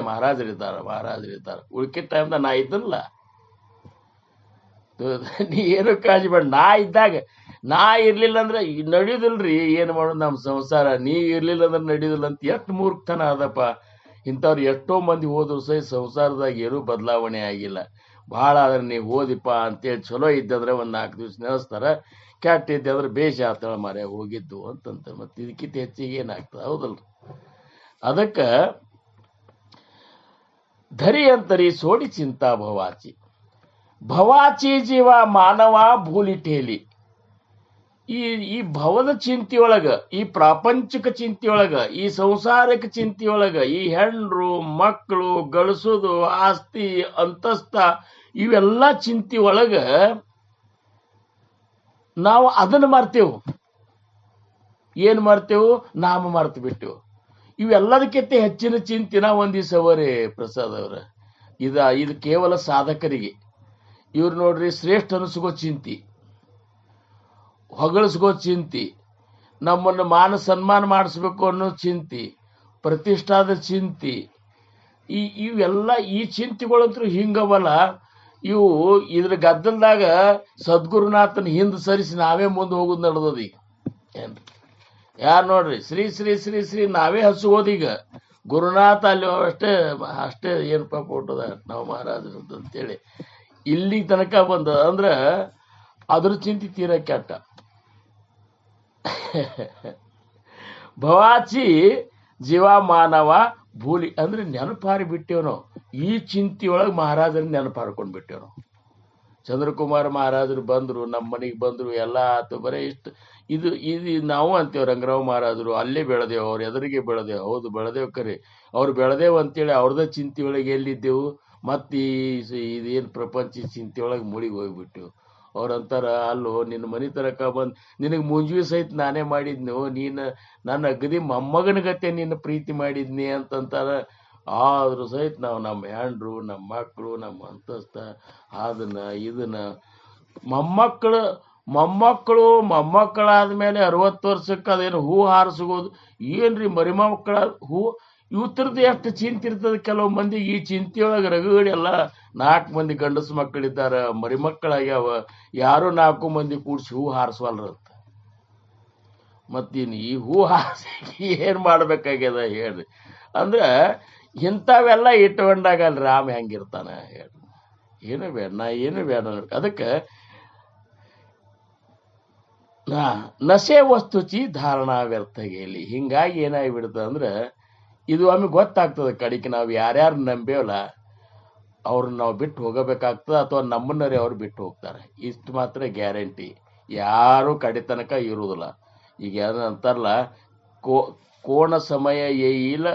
S3: ಮಹಾರಾಜರಿದ್ದಾರ ಉಳ್ಕಿದ ಟೈಮ್ದಾಗ ನಾ ಇದ್ದಲ್ಲ. ನೀ ಏನು ಕಾಳಜಿ ಬೇಡ. ನಾ ಇರ್ಲಿಲ್ಲ ಅಂದ್ರೆ ನಡೆಯುದಿಲ್ರಿ. ಏನ್ ಮಾಡೋದು ನಮ್ಮ ಸಂಸಾರ? ನೀ ಇರ್ಲಿಲ್ಲ ಅಂದ್ರೆ ನಡೆಯುದಿಲ್ಲ ಅಂತ ಎಷ್ಟು ಮೂರ್ಖತನ ಅದಪ್ಪ. ಇಂಥವ್ರು ಎಷ್ಟೋ ಮಂದಿ ಹೋದ್ರು ಸಹ ಸಂಸಾರದಾಗ ಏನೂ ಬದಲಾವಣೆ ಆಗಿಲ್ಲ. ಭಾಳ ಆದ್ರೆ ನೀವು ಓದಿಪ್ಪ ಅಂತೇಳಿ ಚಲೋ ಇದ್ದಂದ್ರೆ ಒಂದು 4 ದಿವಸ ನೆನೆಸ್ತಾರ, ಕೆಟ್ಟ ಇದ್ದಂದ್ರೆ ಬೇಷ ಆತಳ ಮಾರ್ಯ ಹೋಗಿದ್ದು ಅಂತಂತ. ಮತ್ತೆ ಇದಕ್ಕಿಂತ ಹೆಚ್ಚಿಗೆ ಏನಾಗ್ತದೆ? ಹೌದಲ್ರಿ? ಅದಕ್ಕೆ ಧರಿ ಅಂತರಿ ಸೋಡಿ ಚಿಂತಾ ಭವಾಚಿ. ಭವಾಚಿ ಜೀವ ಮಾನವ ಭೂಲಿ ಠೇಲಿ. ಈ ಭವದ ಚಿಂತೆಯೊಳಗ, ಈ ಪ್ರಾಪಂಚಿಕ ಚಿಂತೆಯೊಳಗ, ಈ ಸಂಸಾರಿಕ ಚಿಂತೆಯೊಳಗ, ಈ ಹೆಂಡ್ರು ಮಕ್ಕಳು ಗಳಿಸೋದು, ಆಸ್ತಿ ಅಂತಸ್ತ, ಇವೆಲ್ಲ ಚಿಂತೆಯೊಳಗ ನಾವು ಅದನ್ನು ಮರ್ತೇವು. ಏನ್ ಮರ್ತೇವು? ನಾಮ ಮರ್ತು ಬಿಟ್ಟೆವು. ಇವೆಲ್ಲದಕ್ಕಿಂತ ಹೆಚ್ಚಿನ ಚಿಂತಿನ ಒಂದಿಸವರೇ ಪ್ರಸಾದ್ ಅವರ. ಇದು ಕೇವಲ ಸಾಧಕರಿಗೆ. ಇವ್ರು ನೋಡ್ರಿ, ಶ್ರೇಷ್ಠ ಅನಿಸ್ಕೋ ಚಿಂತಿ, ಹೊಗಳಿಸ್ಕೋ ಚಿಂತಿ, ನಮ್ಮನ್ನು ಮಾನ ಸನ್ಮಾನ ಮಾಡಿಸ್ಬೇಕು ಅನ್ನೋ ಚಿಂತಿ, ಪ್ರತಿಷ್ಠಾದ ಚಿಂತಿ, ಇವೆಲ್ಲ ಈ ಚಿಂತೆಗಳಂತೂ ಹಿಂಗವಲ್ಲ. ಇವು ಇದ್ರ ಗದ್ದಲ್ದಾಗ ಸದ್ಗುರುನಾಥನ ಹಿಂದೆ ಸರಿಸಿ ನಾವೇ ಮುಂದೆ ಹೋಗೋದು ನಡೆದದ. ಈಗ ಏನ್ರಿ ಯಾರು ನೋಡ್ರಿ, ಶ್ರೀ ಶ್ರೀ ಶ್ರೀ ಶ್ರೀ ನಾವೇ ಹಸುಗೋದೀಗ. ಗುರುನಾಥ ಅಲ್ಲಿ ಅಷ್ಟೇ ಏನಪ್ಪ ಕೊಟ್ಟದ ನಾವು ಮಹಾರಾಜರು ಅಂತೇಳಿ ಇಲ್ಲಿ ತನಕ ಬಂದ ಅಂದ್ರೆ ಅದ್ರ ಚಿಂತೆ ತೀರ ಕೆಟ್ಟ. ಭವಾಚಿ ಜೀವ ಮಾನವ ಭೂಲಿ ಅಂದ್ರೆ ನೆನಪಾರಿ ಬಿಟ್ಟೇವ್ ನಾವು. ಈ ಚಿಂತೆಯೊಳಗೆ ಮಹಾರಾಜರನ್ನ ನೆನಪಾರ್ಕೊಂಡ್ ಬಿಟ್ಟೇವ್ ನಾವು. ಚಂದ್ರಕುಮಾರ ಮಹಾರಾಜರು ಬಂದ್ರು, ನಮ್ಮ ಮನೆಗೆ ಬಂದ್ರು, ಎಲ್ಲ ಆತು. ಬರೀ ಇದು ನಾವು ಅಂತೇವ್ ರಂಗರಾವ್ ಮಹಾರಾಜರು ಅಲ್ಲೇ ಬೆಳೆದೇವು, ಅವ್ರ ಎದುರಿಗೆ ಬೆಳೆದೇವು. ಹೌದು ಬೆಳೆದೇವು, ಕರೆ ಅವ್ರು ಬೆಳೆದೇವು ಅಂತೇಳಿ ಅವ್ರದೇ ಚಿಂತೆಯೊಳಗೆ ಎಲ್ಲಿದ್ದೆವು. ಮತ್ತೆ ಇದೇನು ಪ್ರಪಂಚ ಚಿಂತೆಯೊಳಗೆ ಮುಳಿಗೆ ಹೋಗ್ಬಿಟ್ಟೆವು. ಅವ್ರಂತಾರ, ಅಲ್ಲೋ ನಿನ್ನ ಮನೆ ತನಕ ಬಂದು ನಿನಗೆ ಮುಂಜಿ ಸಹಿತ ನಾನೇ ಮಾಡಿದ್ನು, ನೀನು ನನ್ನ ಅಗದಿ ಮೊಮ್ಮಗನ ಗತೆ ನಿನ್ನ ಪ್ರೀತಿ ಮಾಡಿದ್ನಿ ಅಂತಂತಾರ. ಆದ್ರೂ ಸಹಿತ ನಾವು ನಮ್ಮ ಹ್ಯಾಂಡ್ರು, ನಮ್ಮ ಮಕ್ಕಳು, ನಮ್ಮ ಅಂತಸ್ತ, ಇದನ್ನ ಮೊಮ್ಮಕ್ಕಳಾದ್ಮೇಲೆ 60 ವರ್ಷಕ್ಕೆ ಅದೇನು ಹೂ ಹಾರಿಸ್ಕೋದು ಏನ್ರಿ? ಮರಿ ಮಕ್ಕಳ ಹೂ ಇವತ್ತರದ್ದು ಎಷ್ಟು ಚಿಂತೆ ಇರ್ತದೆ ಕೆಲವು ಮಂದಿಗೆ. ಈ ಚಿಂತೆಯೊಳಗೆ ರಗಡಿ ಎಲ್ಲ 4 ಮಂದಿ ಗಂಡಸು ಮಕ್ಕಳಿದ್ದಾರ, ಮರಿ ಮಕ್ಕಳಾಗ್ಯಾವ, ಯಾರು 4 ಮಂದಿ ಕೂಡ್ಸಿ ಹೂ ಹಾರಿಸವಲ್ರಂತ. ಮತ್ತಿನ್ನು ಈ ಹೂ ಹಾರಿಸಿ ಏನ್ ಮಾಡ್ಬೇಕಾಗ್ಯದ ಹೇಳ್ರಿ. ಅಂದ್ರ ಇಂಥವೆಲ್ಲ ಇಟ್ಕೊಂಡಾಗ ರಾಮ ಹೆಂಗಿರ್ತಾನ ಹೇಳ್ರಿ. ಏನು ಬೇಡ, ನಾ ಏನು ಬೇಡ. ಅದಕ್ಕೆ ನಶೆ ವಸ್ತುಚಿ ಧಾರಣಾ ವ್ಯರ್ಥಗೆಯಲ್ಲಿ. ಹಿಂಗಾಗಿ ಏನಾಗಿಬಿಡ್ತದೆ ಅಂದ್ರೆ ಇದು ಒಮ್ಮೆ ಗೊತ್ತಾಗ್ತದೆ ಕಡಿಕೆ ನಾವು ಯಾರ್ಯಾರು ನಂಬೇವಲ್ಲ ಅವ್ರನ್ನ ನಾವು ಬಿಟ್ಟು ಹೋಗಬೇಕಾಗ್ತದೆ, ಅಥವಾ ನಮ್ಮನ್ನರೇ ಅವ್ರು ಬಿಟ್ಟು ಹೋಗ್ತಾರೆ. ಇಷ್ಟು ಮಾತ್ರ ಗ್ಯಾರಂಟಿ. ಯಾರು ಕಡೆ ತನಕ ಇರುವುದಿಲ್ಲ. ಈಗ ಅಂತಾರಲ್ಲ, ಕೋಣ ಸಮಯ ಏಯಿಲ್ಲ,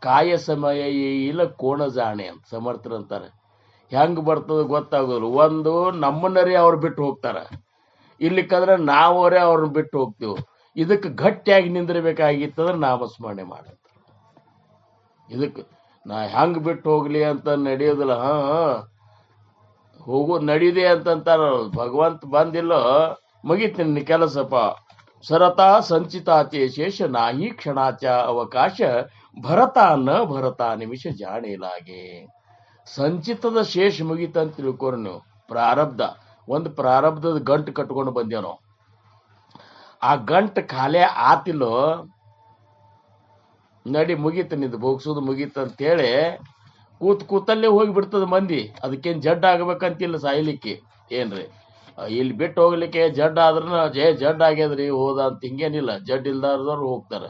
S3: ಕಾಯ ಸಮಯ ಏಯಿಲ್ಲ, ಕೋಣ ಜಾಣೆ ಅಂತ ಸಮರ್ಥರು ಅಂತಾರೆ. ಹೆಂಗ್ ಬರ್ತದೆ ಗೊತ್ತಾಗೋದಿಲ್ಲ. ಒಂದು ನಮ್ಮನ್ನರೇ ಅವ್ರು ಬಿಟ್ಟು ಹೋಗ್ತಾರ, ಇಲ್ಲಿಕ್ಕಂದ್ರೆ ನಾವರೇ ಅವ್ರನ್ನ ಬಿಟ್ಟು ಹೋಗ್ತೀವಿ. ಇದಕ್ಕೆ ಗಟ್ಟಿಯಾಗಿ ನಿಂದಿರ್ಬೇಕಾಗಿತ್ತಂದ್ರೆ ನಾಮಸ್ಮರಣೆ ಮಾಡಂತ. ಇದಕ್ಕೆ ನಾ ಹೆಂಗ್ ಬಿಟ್ಟು ಹೋಗ್ಲಿ ಅಂತ ನಡೆಯೋದಿಲ್ಲ. ಹೋಗೋ ನಡೀದೆ ಅಂತಂತಾರ. ಭಗವಂತ ಬಂದಿಲ್ಲೋ ಮುಗಿತೀನಿ ಕೆಲಸಪ್ಪ. ಸರತಾ ಸಂಚಿತಾಚೆ ಶೇಷ ನಾಹಿ ಕ್ಷಣಾಚ ಅವಕಾಶ ಭರತ ನ ಭರತ ನಿಮಿಷ ಜಾಣಿಲಾಗೆ. ಸಂಚಿತದ ಶೇಷ ಮುಗಿತಂತ ತಿಳ್ಕೊರಿ ನೀವು. ಪ್ರಾರಬ್ಧ, ಒಂದು ಪ್ರಾರಬ್ಧದ ಗಂಟು ಕಟ್ಕೊಂಡು ಬಂದೇವ್ ನಾವು. ಆ ಗಂಟು ಖಾಲಿ ಆತಿಲ್ಲೋ, ನಡಿ ಮುಗೀತ ನಿಂದು ಭೋಗ್ಸೋದು ಮುಗೀತ ಅಂತೇಳಿ ಕೂತಲ್ಲೇ ಹೋಗಿಬಿಡ್ತದ ಮಂದಿ. ಅದಕ್ಕೇನು ಜಡ್ ಆಗ್ಬೇಕಂತಿಲ್ಲ ಸಾಯ್ಲಿಕ್ಕೆ. ಏನ್ರಿ ಇಲ್ಲಿ ಬಿಟ್ಟು ಹೋಗ್ಲಿಕ್ಕೆ ಜಡ್ ಆದ್ರೂ ಜಡ್ ಆಗ್ಯದ್ರಿ ಹೋದ ಅಂತ ಹಿಂಗೇನಿಲ್ಲ. ಜಡ್ ಇಲ್ದಾರ್ದವ್ರು ಹೋಗ್ತಾರೆ.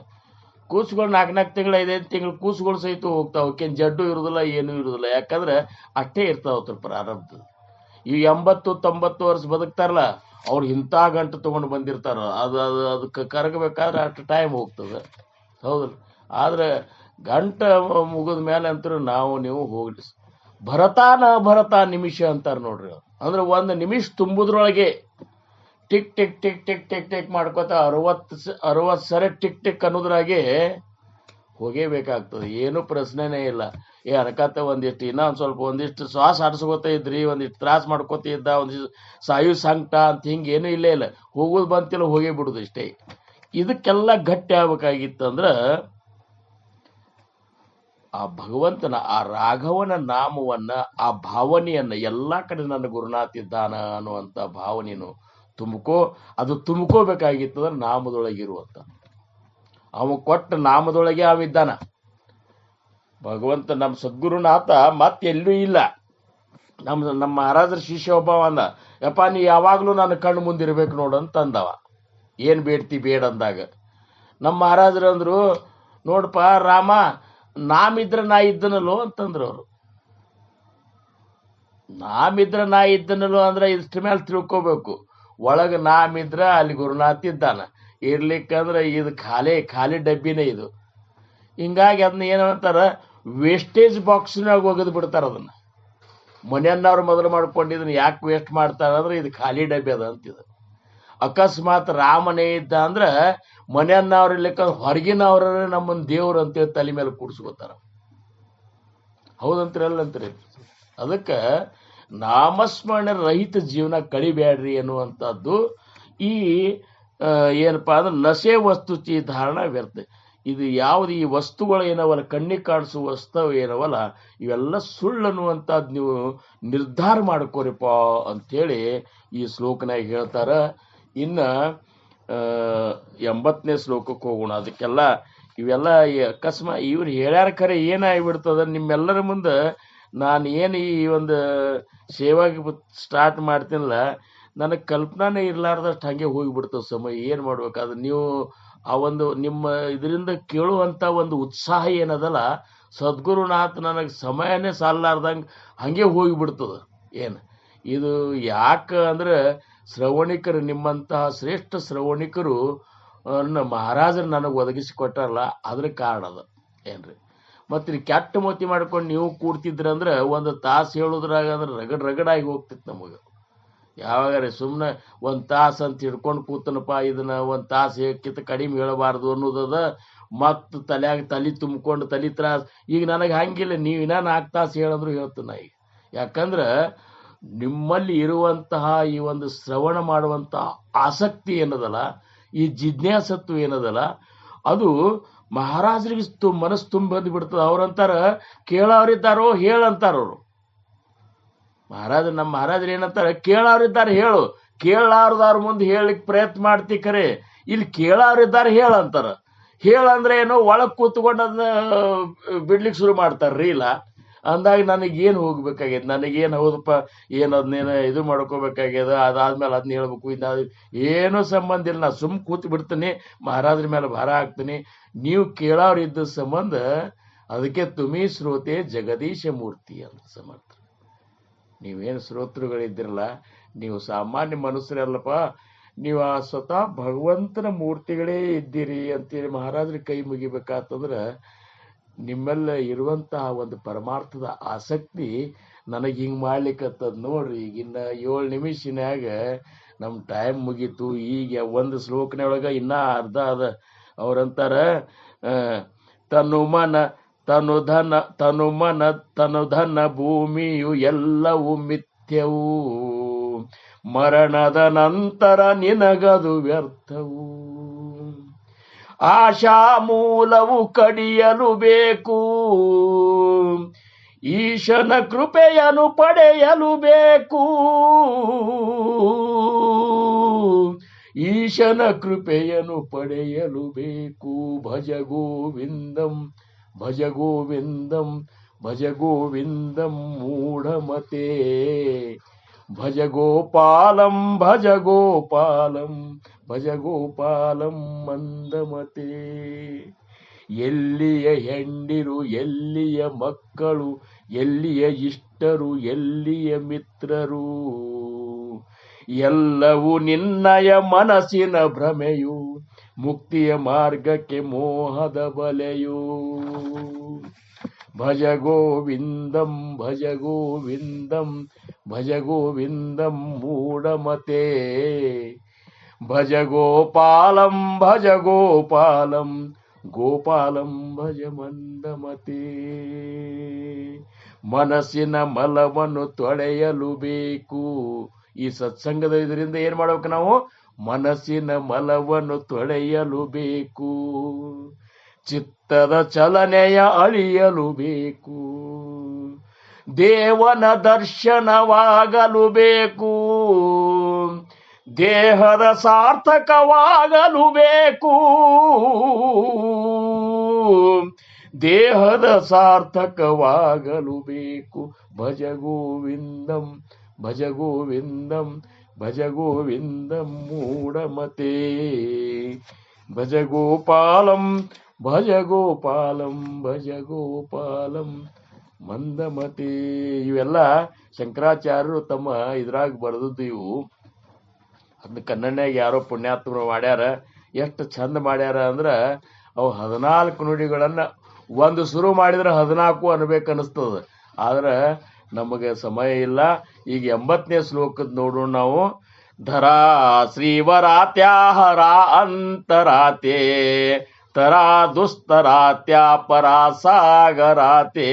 S3: ಕೂಸುಗಳು 4 ತಿಂಗಳು 5 ತಿಂಗಳು ಕೂಸುಗಳು ಸಹಿತ ಹೋಗ್ತಾವ. ಅವಕ್ಕೇನು ಜಡ್ಡು ಇರುದಿಲ್ಲ, ಏನೂ ಇರುದಿಲ್ಲ. ಯಾಕಂದ್ರೆ ಅಷ್ಟೇ ಇರ್ತಾವ ಪ್ರಾರಬ್ಧ. ಈ 80-90 ವರ್ಷ ಬದುಕ್ತಾರಲ್ಲ ಅವ್ರು ಇಂಥ ಗಂಟು ತಗೊಂಡು ಬಂದಿರ್ತಾರ. ಅದಕ್ಕೆ ಕರಗಬೇಕಾದ್ರೆ ಅಷ್ಟು ಟೈಮ್ ಹೋಗ್ತದೆ. ಹೌದಲ್ಲ? ಆದ್ರೆ ಗಂಟ ಮುಗಿದ ಮೇಲೆ ಅಂತೂ ನಾವು ನೀವು ಹೋಗ್ಲಿ. ಭರತ ನಿಮಿಷ ಅಂತಾರೆ ನೋಡ್ರಿ. ಅಂದ್ರೆ 1 ನಿಮಿಷ ತುಂಬುದ್ರೊಳಗೆ tick tick tick tick tick tick ಮಾಡ್ಕೋತ 60 ಸರಿ ಟಿಕ್ ಟಿಕ್ ಅನ್ನೋದ್ರಾಗೆ ಹೋಗೇಬೇಕಾಗ್ತದೆ. ಏನು ಪ್ರಶ್ನೆನೇ ಇಲ್ಲ. ಅನ್ಕತ್ತ ಒಂದಿಷ್ಟು ಒಂದಿಷ್ಟು ಶ್ವಾಸ ಆಡಿಸ್ಕೋತ ಇದ್ರಿ, ಒಂದಿಷ್ಟು ತ್ರಾಸ ಮಾಡ್ಕೋತ ಇದ್ದ, ಒಂದಿಷ್ಟು ಸಾಯು ಸಂಕಟ ಅಂತ ಹಿಂಗೇನು ಇಲ್ಲೇ ಇಲ್ಲ. ಹೋಗೋದು ಬಂತಿಲ್ಲ, ಹೋಗೇ ಬಿಡುದು ಇಷ್ಟೇ. ಇದಕ್ಕೆಲ್ಲ ಗಟ್ಟಿ ಆಗ್ಬೇಕಾಗಿತ್ತಂದ್ರ ಆ ಭಗವಂತನ ಆ ರಾಘವನ ನಾಮವನ್ನ, ಆ ಭಾವನೆಯನ್ನ ಎಲ್ಲಾ ಕಡೆ ನನ್ನ ಗುರುನಾಥ್ ಇದ್ದಾನ ಅನ್ನುವಂಥ ಭಾವನೆಯನ್ನು ಅದು ತುಂಬ್ಕೋಬೇಕಾಗಿತ್ತಂದ್ರೆ ನಾಮದೊಳಗಿರುವಂತ. ಅವ ಕೊಟ್ಟ ನಾಮದೊಳಗೆ ಅವಿದ್ದಾನ ಭಗವಂತ. ನಮ್ಮ ಸದ್ಗುರುನಾಥ ಮತ್ತೆಲ್ಲೂ ಇಲ್ಲ. ನಮ್ಮ ಮಹಾರಾಜರ ಶಿಷ್ಯ ಒಬ್ಬ ಅಂದ, ಯಪ್ಪ ನೀ ಯಾವಾಗ್ಲೂ ನನ್ನ ಕಣ್ಣು ಮುಂದಿರ್ಬೇಕು ನೋಡು ಅಂತ ಅಂದವ. ಏನ್ ಬೇಡ್ತಿ ಬೇಡ ಅಂದಾಗ ನಮ್ಮ ಮಹಾರಾಜರು ಅಂದ್ರು, ನೋಡಪ್ಪ ರಾಮ, ನಾಮಿದ್ರೆ ನಾ ಇದ್ದನಲ್ಲೋ ಅಂತಂದ್ರು ಅವರು. ನಾಮಿದ್ರೆ ನಾ ಇದ್ದನಲ್ಲೋ ಅಂದ್ರೆ ಇಷ್ಟ ಮೇಲೆ ತಿಳ್ಕೋಬೇಕು. ಒಳಗೆ ನಾಮಿದ್ರ ಅಲ್ಲಿ ಗುರುನಾಥ್ ಇದ್ದಾನ. ಇರ್ಲಿಕ್ಕಂದ್ರೆ ಇದು ಖಾಲಿ ಡಬ್ಬಿನೇ ಇದು. ಹಿಂಗಾಗಿ ಅದನ್ನ ಏನಂತಾರ, ವೇಸ್ಟೇಜ್ ಬಾಕ್ಸ್ನಾಗ ಒಗೆದು ಬಿಡ್ತಾರ. ಅದನ್ನ ಮನೆಯನ್ನವ್ರು ಮೊದಲು ಮಾಡ್ಕೊಂಡಿದ್ದನ್ನ ಯಾಕೆ ವೇಸ್ಟ್ ಮಾಡ್ತಾರ ಅಂದ್ರೆ ಇದು ಖಾಲಿ ಡಬ್ಬಿ ಅದ ಅಂತಿದ. ಅಕಸ್ಮಾತ್ ರಾಮನೇ ಇದ್ದ ಅಂದ್ರೆ ಮನೆಯನ್ನವ್ರ ಇರ್ಲಿಕ್ಕ ಹೊರಗಿನವ್ರ ನಮ್ಮನ್ನ ದೇವ್ರು ಅಂತೇಳಿ ತಲೆ ಮೇಲೆ ಕೂಡಿಸ್ಕೋತಾರ. ಹೌದಂತೀರಲ್ಲಂತೀರಿ. ಅದಕ್ಕೆ ನಾಮಸ್ಮರಣೆ ರಹಿತ ಜೀವನ ಕಳಿಬೇಡ್ರಿ ಎನ್ನುವಂಥದ್ದು ಈ ಏನಪ್ಪಾ ಅಂದ್ರೆ ನಶೆ ವಸ್ತುಚಿ ಧಾರಣ ವ್ಯರ್ಥ. ಇದು ಯಾವ್ದು ಈ ವಸ್ತುಗಳು ಏನವಲ್ಲ, ಕಣ್ಣಿಗೆ ಕಾಣಿಸುವ ವಸ್ತು ಏನವಲ್ಲ, ಇವೆಲ್ಲ ಸುಳ್ಳು ಅನ್ನುವಂಥದ್ದು ನೀವು ನಿರ್ಧಾರ ಮಾಡ್ಕೋರಿಪ್ಪ ಅಂಥೇಳಿ ಈ ಶ್ಲೋಕನಾಗ ಹೇಳ್ತಾರ. ಇನ್ನ 80ನೇ ಶ್ಲೋಕಕ್ಕೆ ಹೋಗೋಣ. ಅದಕ್ಕೆಲ್ಲ ಇವೆಲ್ಲ ಅಕಸ್ಮಾತ್ ಇವ್ರು ಹೇಳ್ಯಾರ ಖರೆ ಏನಾಗಿಬಿಡ್ತದ ನಿಮ್ಮೆಲ್ಲರ ಮುಂದೆ. ನಾನು ಏನು ಈ ಒಂದು ಸೇವೆಗೆ ಸ್ಟಾರ್ಟ್ ಮಾಡ್ತೀನಲ್ಲ, ನನಗೆ ಕಲ್ಪನಾನೇ ಇರ್ಲಾರ್ದಷ್ಟು ಹಾಗೆ ಹೋಗಿಬಿಡ್ತದೆ ಸಮಯ. ಏನು ಮಾಡ್ಬೇಕಾದ್ರೆ ನೀವು ಆ ಒಂದು ನಿಮ್ಮ ಇದರಿಂದ ಕೇಳುವಂಥ ಒಂದು ಉತ್ಸಾಹ ಏನದಲ್ಲ, ಸದ್ಗುರುನಾಥ್ ನನಗೆ ಸಮಯನೇ ಸಾಲಾರ್ದಂಗೆ ಹಾಗೆ ಹೋಗಿಬಿಡ್ತದೆ. ಏನು ಇದು ಯಾಕೆ ಅಂದ್ರೆ ಶ್ರವಣಿಕರು, ನಿಮ್ಮಂತಹ ಶ್ರೇಷ್ಠ ಶ್ರವಣಿಕರು ಮಹಾರಾಜರು ನನಗೆ ಒದಗಿಸಿಕೊಟ್ಟಾರಲ್ಲ, ಅದ್ರ ಕಾರಣ ಅದ ಏನ್ರಿ. ಮತ್ತು ಕೆಟ್ಟ ಮೋತಿ ಮಾಡ್ಕೊಂಡು ನೀವು ಕೂಡ್ತಿದ್ರಂದ್ರೆ 1 ತಾಸು ಹೇಳೋದ್ರಾಗ ಅಂದ್ರೆ ರಗಡಾಗಿ ಹೋಗ್ತಿತ್ತು ನಮಗೆ. ಯಾವಾಗಾರೆ ಸುಮ್ಮನೆ 1 ತಾಸು ಅಂತ ಹಿಡ್ಕೊಂಡು ಕೂತನಪ್ಪ, ಇದನ್ನ 1 ತಾಸು ಹೇಳಕ್ಕಿಂತ ಕಡಿಮೆ ಹೇಳಬಾರ್ದು ಅನ್ನೋದದ. ಮತ್ತು ತಲೆ ತುಂಬಿಕೊಂಡು ತಲೆ ತ್ರಾಸ. ಈಗ ನನಗೆ ಹಂಗಿಲ್ಲ, ನೀವು ಇನ್ನ 4 ತಾಸು ಹೇಳಂದ್ರು ಹೇಳ್ತೀನಿ ಈಗ. ಯಾಕಂದ್ರೆ ನಿಮ್ಮಲ್ಲಿ ಇರುವಂತಹ ಈ ಒಂದು ಶ್ರವಣ ಮಾಡುವಂತಹ ಆಸಕ್ತಿ ಏನದಲ್ಲ, ಈ ಜಿಜ್ಞಾಸತ್ವ ಏನದಲ್ಲ, ಅದು ಮಹಾರಾಜರಿಗೆ ಮನಸ್ಸು ತುಂಬ ಬಂದು ಬಿಡ್ತದ. ಅವ್ರಂತಾರ ಕೇಳೋರಿದ್ದಾರೋ ಹೇಳಂತಾರ ಅವರು. ನಮ್ಮ ಮಹಾರಾಜರು ಏನಂತಾರ, ಕೇಳೋರಿದ್ದಾರೆ ಹೇಳು, ಕೇಳಾರ್ದವ್ರ ಮುಂದೆ ಹೇಳಿಕ್ ಪ್ರಯತ್ನ ಮಾಡ್ತಿ ಖರೆ, ಇಲ್ಲಿ ಕೇಳೋರಿದ್ದಾರೆ ಹೇಳಂತಾರ. ಹೇಳಂದ್ರೆ ಏನೋ ಒಳಗ್ ಕೂತ್ಕೊಂಡು ಅದನ್ನ ಬಿಡ್ಲಿಕ್ಕೆ ಶುರು ಮಾಡ್ತಾರ್ರಿ. ಇಲ್ಲ ಅಂದಾಗ ನನಗೇನು ಹೋಗ್ಬೇಕಾಗ್ಯದ, ನನಗೇನು ಹೌದಪ್ಪ, ಏನು ಅದನ್ನೇನು ಇದು ಮಾಡ್ಕೋಬೇಕಾಗ್ಯದ, ಅದಾದ್ಮೇಲೆ ಅದನ್ನ ಹೇಳ್ಬೇಕು, ಏನೂ ಸಂಬಂಧ ಇಲ್ಲ. ನಾ ಸುಮ್ ಕೂತ್ ಬಿಡ್ತೀನಿ, ಮಹಾರಾಜರ ಮೇಲೆ ಭಾರ ಹಾಕ್ತೀನಿ. ನೀವು ಕೇಳೋರು ಇದ್ದ ಸಂಬಂಧ ಅದಕ್ಕೆ ತುಮಿ ಶ್ರೋತೆ ಜಗದೀಶ ಮೂರ್ತಿ ಅಂತ ಸಮರ್ಥ. ನೀವೇನು ಶ್ರೋತೃಗಳಿದ್ದೀರಲ್ಲ, ನೀವು ಸಾಮಾನ್ಯ ಮನುಷ್ಯರಲ್ಲಪ್ಪ, ನೀವು ಆ ಸ್ವತಃ ಭಗವಂತನ ಮೂರ್ತಿಗಳೇ ಇದ್ದೀರಿ ಅಂತೇಳಿ ಮಹಾರಾಜರ ಕೈ ಮುಗಿಬೇಕಾತಂದ್ರ ನಿಮ್ಮೆಲ್ಲ ಇರುವಂತಹ ಒಂದು ಪರಮಾರ್ಥದ ಆಸಕ್ತಿ ನನಗೆ ಹಿಂಗೆ ಮಾಡ್ಲಿಕ್ಕತ್ತದ ನೋಡ್ರಿ. ಈಗಿನ್ನ 7 ನಿಮಿಷನ್ಯಾಗ ನಮ್ಮ ಟೈಮ್ ಮುಗೀತು. ಈಗ ಒಂದು ಶ್ಲೋಕನೊಳಗ ಇನ್ನ ಅರ್ಧ ಅದ. ಅವ್ರಂತಾರ, ತನು ಧನ ಭೂಮಿಯು ಎಲ್ಲವೂ ಮಿಥ್ಯವು, ಮರಣದ ನಂತರ ನಿನಗದು ವ್ಯರ್ಥವು, ಆಶಾ ಮೂಲವು ಕಡಿಯಲು ಬೇಕು, ಈಶನ ಕೃಪೆಯನ್ನು ಪಡೆಯಲು ಬೇಕು, ಈಶನ ಕೃಪೆಯನ್ನು ಪಡೆಯಲು ಬೇಕು. ಭಜ ಗೋವಿಂದಂ ಭಜ ಗೋವಿಂದಂ ಭಜ ಗೋವಿಂದಂ ಮೂಢಮತೆ, ಭಜ ಗೋಪಾಲಂ ಭಜ ಗೋಪಾಲಂ ಭಜ ಗೋಪಾಲಂ ಮಂದಮತೆ. ಎಲ್ಲಿಯ ಹೆಂಡಿರು, ಎಲ್ಲಿಯ ಮಕ್ಕಳು, ಎಲ್ಲಿಯ ಇಷ್ಟರು, ಎಲ್ಲಿಯ ಮಿತ್ರರು, ಎಲ್ಲವೂ ನಿನ್ನಯ ಮನಸ್ಸಿನ ಭ್ರಮೆಯು, ಮುಕ್ತಿಯ ಮಾರ್ಗಕ್ಕೆ ಮೋಹದ ಬಲೆಯು. ಭಜ ಗೋವಿಂದಂ ಭಜ ಗೋವಿಂದಂ ಭಜ ಗೋವಿಂದಂ ಮೂಢಮತೆ, ಭಜ ಗೋಪಾಲಂ ಭಜ ಗೋಪಾಲಂ ಗೋಪಾಲಂ ಭಜ ಮಂದಮತೆ. ಮನಸ್ಸಿನ ಮಲವನ್ನು ತೊಳೆಯಲು ಬೇಕು. ಈ ಸತ್ಸಂಗದ ಇದರಿಂದ ಏನ್ ಮಾಡ್ಬೇಕು ನಾವು? ಮನಸ್ಸಿನ ಮಲವನ್ನು ತೊಳೆಯಲು ಬೇಕು, ಚಿತ್ತದ ಚಲನೆಯ ಅಳಿಯಲು ಬೇಕು, ದೇವನ ದರ್ಶನವಾಗಲು ಬೇಕು, ದೇಹದ ಸಾರ್ಥಕವಾಗಲು ಬೇಕು, ದೇಹದ ಸಾರ್ಥಕವಾಗಲು ಬೇಕು. ಭಜ ಗೋವಿಂದಂ ಭಜ ಗೋವಿಂದಂ ಭಜ ಗೋವಿಂದಂ ಮೂಢಮತೆ, ಭಜ ಗೋಪಾಲಂ ಭಜ ಗೋಪಾಲಂ ಭಜ ಗೋಪಾಲಂ ಮಂದಮತಿ. ಇವೆಲ್ಲ ಶಂಕರಾಚಾರ್ಯರು ತಮ್ಮ ಇದ್ರಾಗ ಬರೆದದ್ದು ಇವು. ಅದನ್ನ ಕನ್ನಡನಾಗ ಯಾರೋ ಪುಣ್ಯಾತ್ಮರು ಮಾಡ್ಯಾರ. ಎಷ್ಟು ಚಂದ ಮಾಡ್ಯಾರ ಅಂದ್ರೆ ಅವು 14 ನುಡಿಗಳನ್ನ ಒಂದು ಶುರು ಮಾಡಿದ್ರೆ 14 ಅನ್ಬೇಕನ್ನಿಸ್ತದ. ಆದ್ರೆ ನಮಗೆ ಸಮಯ ಇಲ್ಲ. ಈಗ 80ನೇ ಶ್ಲೋಕದ ನೋಡೋಣ ನಾವು. ಧರಾ ಶ್ರೀವರಾತ್ಯಾ ಹರಾ ಅಂತರಾತೆ, ತರಾ ದುಸ್ತರಾತ್ಯಾ ಪರಾ ಸಾಗರಾತೆ,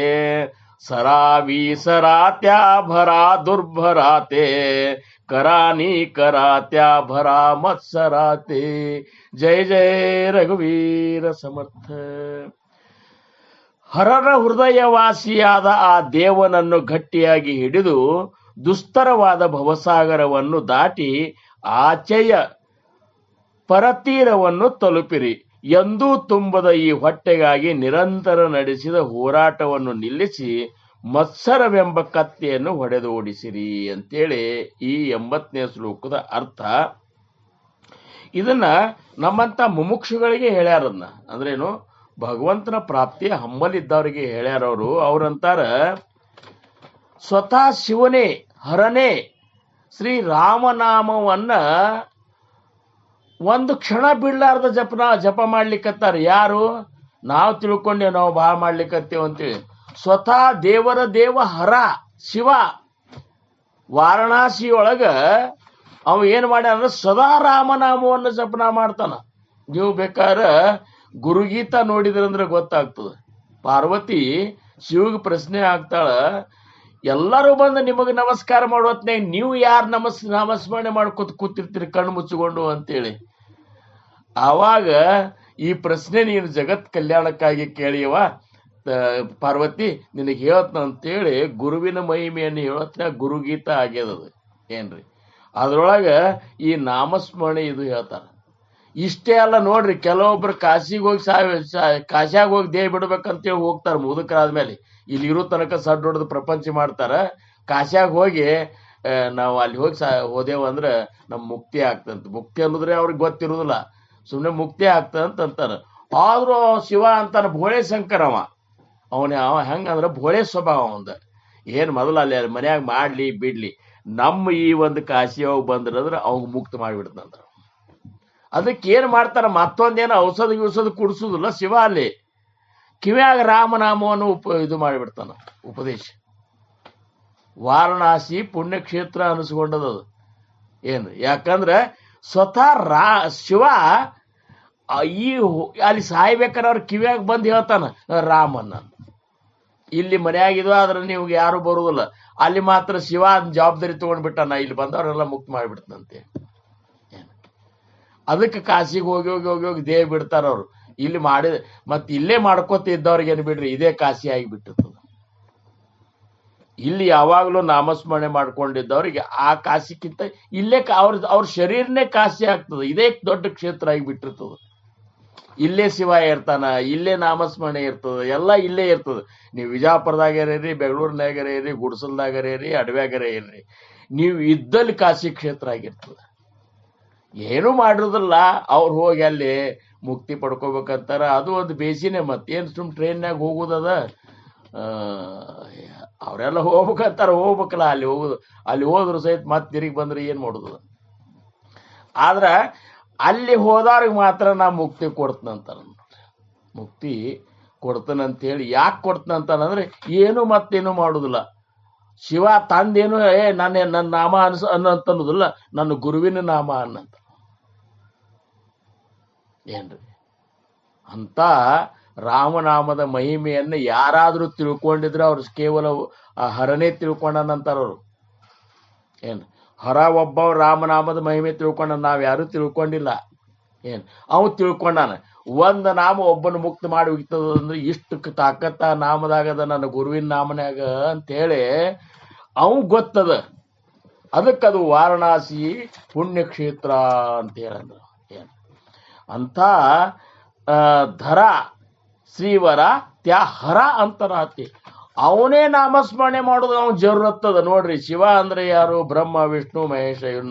S3: ಸರಾವಿ ಸರಾತ್ಯಾ ಭರಾ ದುರ್ಭರಾತೆ, ಕರಾನಿ ಕರಾತ್ಯಾ ಭರಾ ಮತ್ಸರಾತೆ. ಜಯ ಜಯ ರಘುವೀರ ಸಮರ್ಥ. ಹರರ ಹೃದಯವಾಸಿಯಾದ ಆ ದೇವನನ್ನು ಗಟ್ಟಿಯಾಗಿ ಹಿಡಿದು ದುಸ್ತರವಾದ ಭವಸಾಗರವನ್ನು ದಾಟಿ ಆಚೆಯ ಪರತೀರವನ್ನು ತಲುಪಿರಿ. ಎಂದೂ ತುಂಬದ ಈ ಹೊಟ್ಟೆಗಾಗಿ ನಿರಂತರ ನಡೆಸಿದ ಹೋರಾಟವನ್ನು ನಿಲ್ಲಿಸಿ ಮತ್ಸರವೆಂಬ ಕತ್ತೆಯನ್ನು ಹೊಡೆದು ಓಡಿಸಿರಿ ಅಂತೇಳಿ ಈ 80ನೇ ಶ್ಲೋಕದ ಅರ್ಥ. ಇದನ್ನ ನಮ್ಮಂತ ಮುಮುಕ್ಷುಗಳಿಗೆ ಹೇಳ್ಯಾರನ್ನ. ಅಂದ್ರೇನು? ಭಗವಂತನ ಪ್ರಾಪ್ತಿಯ ಹಂಬಲಿದ್ದವರಿಗೆ ಹೇಳ್ಯಾರವರು. ಅವ್ರಂತಾರ, ಸ್ವತಃ ಶಿವನೇ ಹರನೇ ಶ್ರೀರಾಮನಾಮವನ್ನ ಒಂದು ಕ್ಷಣ ಬಿಡ್ಲಾರ್ದ ಜಪ ಮಾಡ್ಲಿಕ್ಕತ್ತಾರ. ಯಾರು? ನಾವು ತಿಳ್ಕೊಂಡೇವ್, ನಾವು ಬಾ ಮಾಡ್ಲಿಕ್ಕತ್ತೇವ್ ಅಂತೇಳಿ. ಸ್ವತಃ ದೇವರ ದೇವ ಹರ ಶಿವ ವಾರಣಾಸಿಯೊಳಗ ಅವ ಏನ್ ಮಾಡ್ಯಾನ? ಸದಾ ರಾಮನಾಮವನ್ನು ಜಪನ ಮಾಡ್ತಾನ. ನೀವು ಬೇಕಾದ್ರ ಗುರುಗೀತ ನೋಡಿದ್ರಂದ್ರೆ ಗೊತ್ತಾಗ್ತದೆ. ಪಾರ್ವತಿ ಶಿವಗೆ ಪ್ರಶ್ನೆ ಆಗ್ತಾಳ, ಎಲ್ಲರೂ ಬಂದು ನಿಮಗೆ ನಮಸ್ಕಾರ ಮಾಡುವತ್ನಾಗ ನೀವು ಯಾರು ನಾಮಸ್ಮರಣೆ ಮಾಡ್ಕೊತ ಕೂತಿರ್ತೀರಿ ಕಣ್ಣು ಮುಚ್ಚಿಕೊಂಡು ಅಂತೇಳಿ. ಆವಾಗ ಈ ಪ್ರಶ್ನೆ ನೀನು ಜಗತ್ ಕಲ್ಯಾಣಕ್ಕಾಗಿ ಕೇಳಿಯವ ಪಾರ್ವತಿ ನಿನಗೆ ಹೇಳ್ತನ ಅಂತೇಳಿ ಗುರುವಿನ ಮಹಿಮೆಯನ್ನು ಹೇಳತ್ನ ಗುರುಗೀತ ಆಗ್ಯದದು ಏನ್ರಿ. ಅದ್ರೊಳಗ ಈ ನಾಮಸ್ಮರಣೆ ಇದು ಹೇಳ್ತಾರ. ಇಷ್ಟೇ ಅಲ್ಲ ನೋಡ್ರಿ, ಕೆಲವೊಬ್ರು ಕಾಶಿಗೆ ಹೋಗಿ ಕಾಶ್ಯಾಗ ಹೋಗಿ ದೇಹ ಬಿಡ್ಬೇಕಂತೇಳಿ ಹೋಗ್ತಾರ ಮುದುಕರಾದ್ಮೇಲೆ. ಇಲ್ಲಿ ಇರೋ ತನಕ ಸಡ್ ಹೊಡೆದು ಪ್ರಪಂಚ ಮಾಡ್ತಾರ. ಕಾಶ್ಯಾಗ ಹೋಗಿ ನಾವು ಅಲ್ಲಿ ಹೋಗಿ ಹೋದೇವ ಅಂದ್ರೆ ನಮ್ ಮುಕ್ತಿ ಆಗ್ತಂತ. ಮುಕ್ತಿ ಅನ್ನೋದ್ರೆ ಅವ್ರಿಗೆ ಗೊತ್ತಿರುದಿಲ್ಲ, ಸುಮ್ಮನೆ ಮುಕ್ತಿ ಆಗ್ತದಂತ ಅಂತಾನ. ಆದ್ರೂ ಶಿವ ಅಂತಾನ ಭೋಳೆ ಶಂಕರ ಅವ ಹೆಂಗಂದ್ರ ಭೋಳೆ ಸ್ವಭಾವ ಅವಂದ. ಏನ್ ಮೊದಲು ಅಲ್ಲಿ ಮನ್ಯಾಗ ಮಾಡ್ಲಿ ಬಿಡ್ಲಿ, ನಮ್ಮ ಈ ಒಂದು ಕಾಶಿ ಹೋಗಿ ಬಂದ್ರಂದ್ರ ಅವಾಗ ಮುಕ್ತ ಮಾಡಿಬಿಡ್ತಂದ್ರ. ಅದಕ್ಕೆ ಏನ್ ಮಾಡ್ತಾರ, ಮತ್ತೊಂದೇನು ಔಷಧ ಕುಡಿಸುದಿಲ್ಲ ಶಿವ. ಅಲ್ಲಿ ಕಿವ್ಯಾಗ ರಾಮನಾಮವನ್ನು ಇದು ಮಾಡಿಬಿಡ್ತಾನ ಉಪದೇಶ. ವಾರಣಾಸಿ ಪುಣ್ಯಕ್ಷೇತ್ರ ಅನಿಸ್ಕೊಂಡದ ಏನು, ಯಾಕಂದ್ರೆ ಸ್ವತಃ ಶಿವ ಈ ಅಲ್ಲಿ ಸಾಯ್ಬೇಕಾರೆ ಅವ್ರ ಕಿವ್ಯಾಗ ಬಂದು ಹೇಳ್ತಾನ ರಾಮನ್ನ. ಇಲ್ಲಿ ಮನೆಯಾಗಿದ್ವ ಆದ್ರೆ ನೀವು ಯಾರು ಬರುದಿಲ್ಲ, ಅಲ್ಲಿ ಮಾತ್ರ ಶಿವ ಜವಾಬ್ದಾರಿ ತಗೊಂಡ್ಬಿಟ್ಟಾನ, ಇಲ್ಲಿ ಬಂದವರೆಲ್ಲ ಮುಕ್ತ ಮಾಡಿಬಿಡ್ತಂತೆ. ಅದಕ್ಕೆ ಕಾಶಿಗೆ ಹೋಗಿ ಹೋಗಿ ಹೋಗಿ ಹೋಗಿ ದೇಹ ಬಿಡ್ತಾರ ಅವ್ರು. ಇಲ್ಲಿ ಮಾಡಿದ ಮತ್ತೆ ಇಲ್ಲೇ ಮಾಡ್ಕೋತ ಇದ್ದವ್ರಿಗೆ ಏನ್ ಬಿಡ್ರಿ, ಇದೇ ಕಾಶಿ ಆಗಿಬಿಟ್ಟಿರ್ತದ. ಇಲ್ಲಿ ಯಾವಾಗ್ಲೂ ನಾಮಸ್ಮರಣೆ ಮಾಡ್ಕೊಂಡಿದ್ದವ್ರಿಗೆ ಆ ಕಾಶಿಕ್ಕಿಂತ ಇಲ್ಲೇ ಅವ್ರ ಶರೀರನೇ ಕಾಶಿ ಆಗ್ತದೆ. ಇದೇ ದೊಡ್ಡ ಕ್ಷೇತ್ರ ಆಗಿಬಿಟ್ಟಿರ್ತದ. ಇಲ್ಲೇ ಶಿವ ಇರ್ತಾನ, ಇಲ್ಲೇ ನಾಮಸ್ಮರಣೆ ಇರ್ತದ, ಎಲ್ಲ ಇಲ್ಲೇ ಇರ್ತದ. ನೀವು ವಿಜಾಪುರದಾಗರ ಇರ್ರಿ, ಬೆಂಗಳೂರಿನಾಗರ ಇರ್ರಿ, ಗುಡ್ಸಲ್ದಾಗರ ಇರ್ರಿ, ಅಡವ್ಯಾಗರ ಇರ್ರಿ, ನೀವು ಇದ್ದಲ್ಲಿ ಕಾಶಿ ಕ್ಷೇತ್ರ ಆಗಿರ್ತದ. ಏನು ಮಾಡಿರೋದಿಲ್ಲ, ಅವ್ರು ಹೋಗಿ ಅಲ್ಲಿ ಮುಕ್ತಿ ಪಡ್ಕೋಬೇಕಂತಾರ. ಅದು ಒಂದು ಬೇಸಿನೇ. ಮತ್ತೇನು ಸುಮ್ ಟ್ರೈನ್ಯಾಗ ಹೋಗುದದ, ಅವರೆಲ್ಲ ಹೋಗ್ಬೇಕಂತಾರ, ಹೋಗ್ಬೇಕಲ್ಲ. ಅಲ್ಲಿ ಹೋದ್ರು ಸಹಿತ ಮತ್ತೆ ತಿರುಗಿ ಬಂದ್ರೆ ಏನ್ ಮಾಡುದು. ಆದ್ರ ಅಲ್ಲಿ ಹೋದವ್ರಿಗೆ ಮಾತ್ರ ನಾ ಮುಕ್ತಿ ಕೊಡ್ತನಂತಾರ. ಮುಕ್ತಿ ಕೊಡ್ತಾನಂತೇಳಿ ಯಾಕೆ ಕೊಡ್ತಾನಂತಾನಂದ್ರೆ ಏನು ಮತ್ತೇನು ಮಾಡುದಿಲ್ಲ. ಶಿವ ತಂದೇನು ನನ್ನ ನಾಮ ಅನ್ನೋದಿಲ್ಲ, ನನ್ನ ಗುರುವಿನ ನಾಮ ಅನ್ನಂತ ಏನ್ರಿ. ಅಂತ ರಾಮನಾಮದ ಮಹಿಮೆಯನ್ನು ಯಾರಾದ್ರೂ ತಿಳ್ಕೊಂಡಿದ್ರೆ ಅವ್ರು ಕೇವಲ ಆ ಹರನೇ ತಿಳ್ಕೊಂಡನಂತಾರ ಅವ್ರು. ಏನ್ ಹರ ಒಬ್ಬ ರಾಮನಾಮದ ಮಹಿಮೆ ತಿಳ್ಕೊಂಡ, ನಾವ್ ಯಾರು ತಿಳ್ಕೊಂಡಿಲ್ಲ. ಏನ್ ಅವ್ ತಿಳ್ಕೊಂಡಾನ. ಒಂದ್ ನಾಮ ಒಬ್ಬನ ಮುಕ್ತ ಮಾಡಿ ಹೋಗ್ತದಂದ್ರೆ ಇಷ್ಟು ತಾಕತ್ತ ನಾಮದಾಗದ, ನನ್ನ ಗುರುವಿನ ನಾಮನ್ಯಾಗ ಅಂತೇಳಿ ಅವ್ ಗೊತ್ತದ. ಅದಕ್ಕದು ವಾರಣಾಸಿ ಪುಣ್ಯಕ್ಷೇತ್ರ ಅಂತ ಹೇಳಂದ್ರು. ಏನ್ ಅಂತ ಧರ ಶ್ರೀವರ ತ್ಯಾ ಹರ ಅಂತರಾತಿ. ಅವನೇ ನಾಮಸ್ಮರಣೆ ಮಾಡೋದು ಅವ್ನು ಜರುರತ್ತದ. ನೋಡ್ರಿ, ಶಿವ ಅಂದ್ರೆ ಯಾರು? ಬ್ರಹ್ಮ ವಿಷ್ಣು ಮಹೇಶ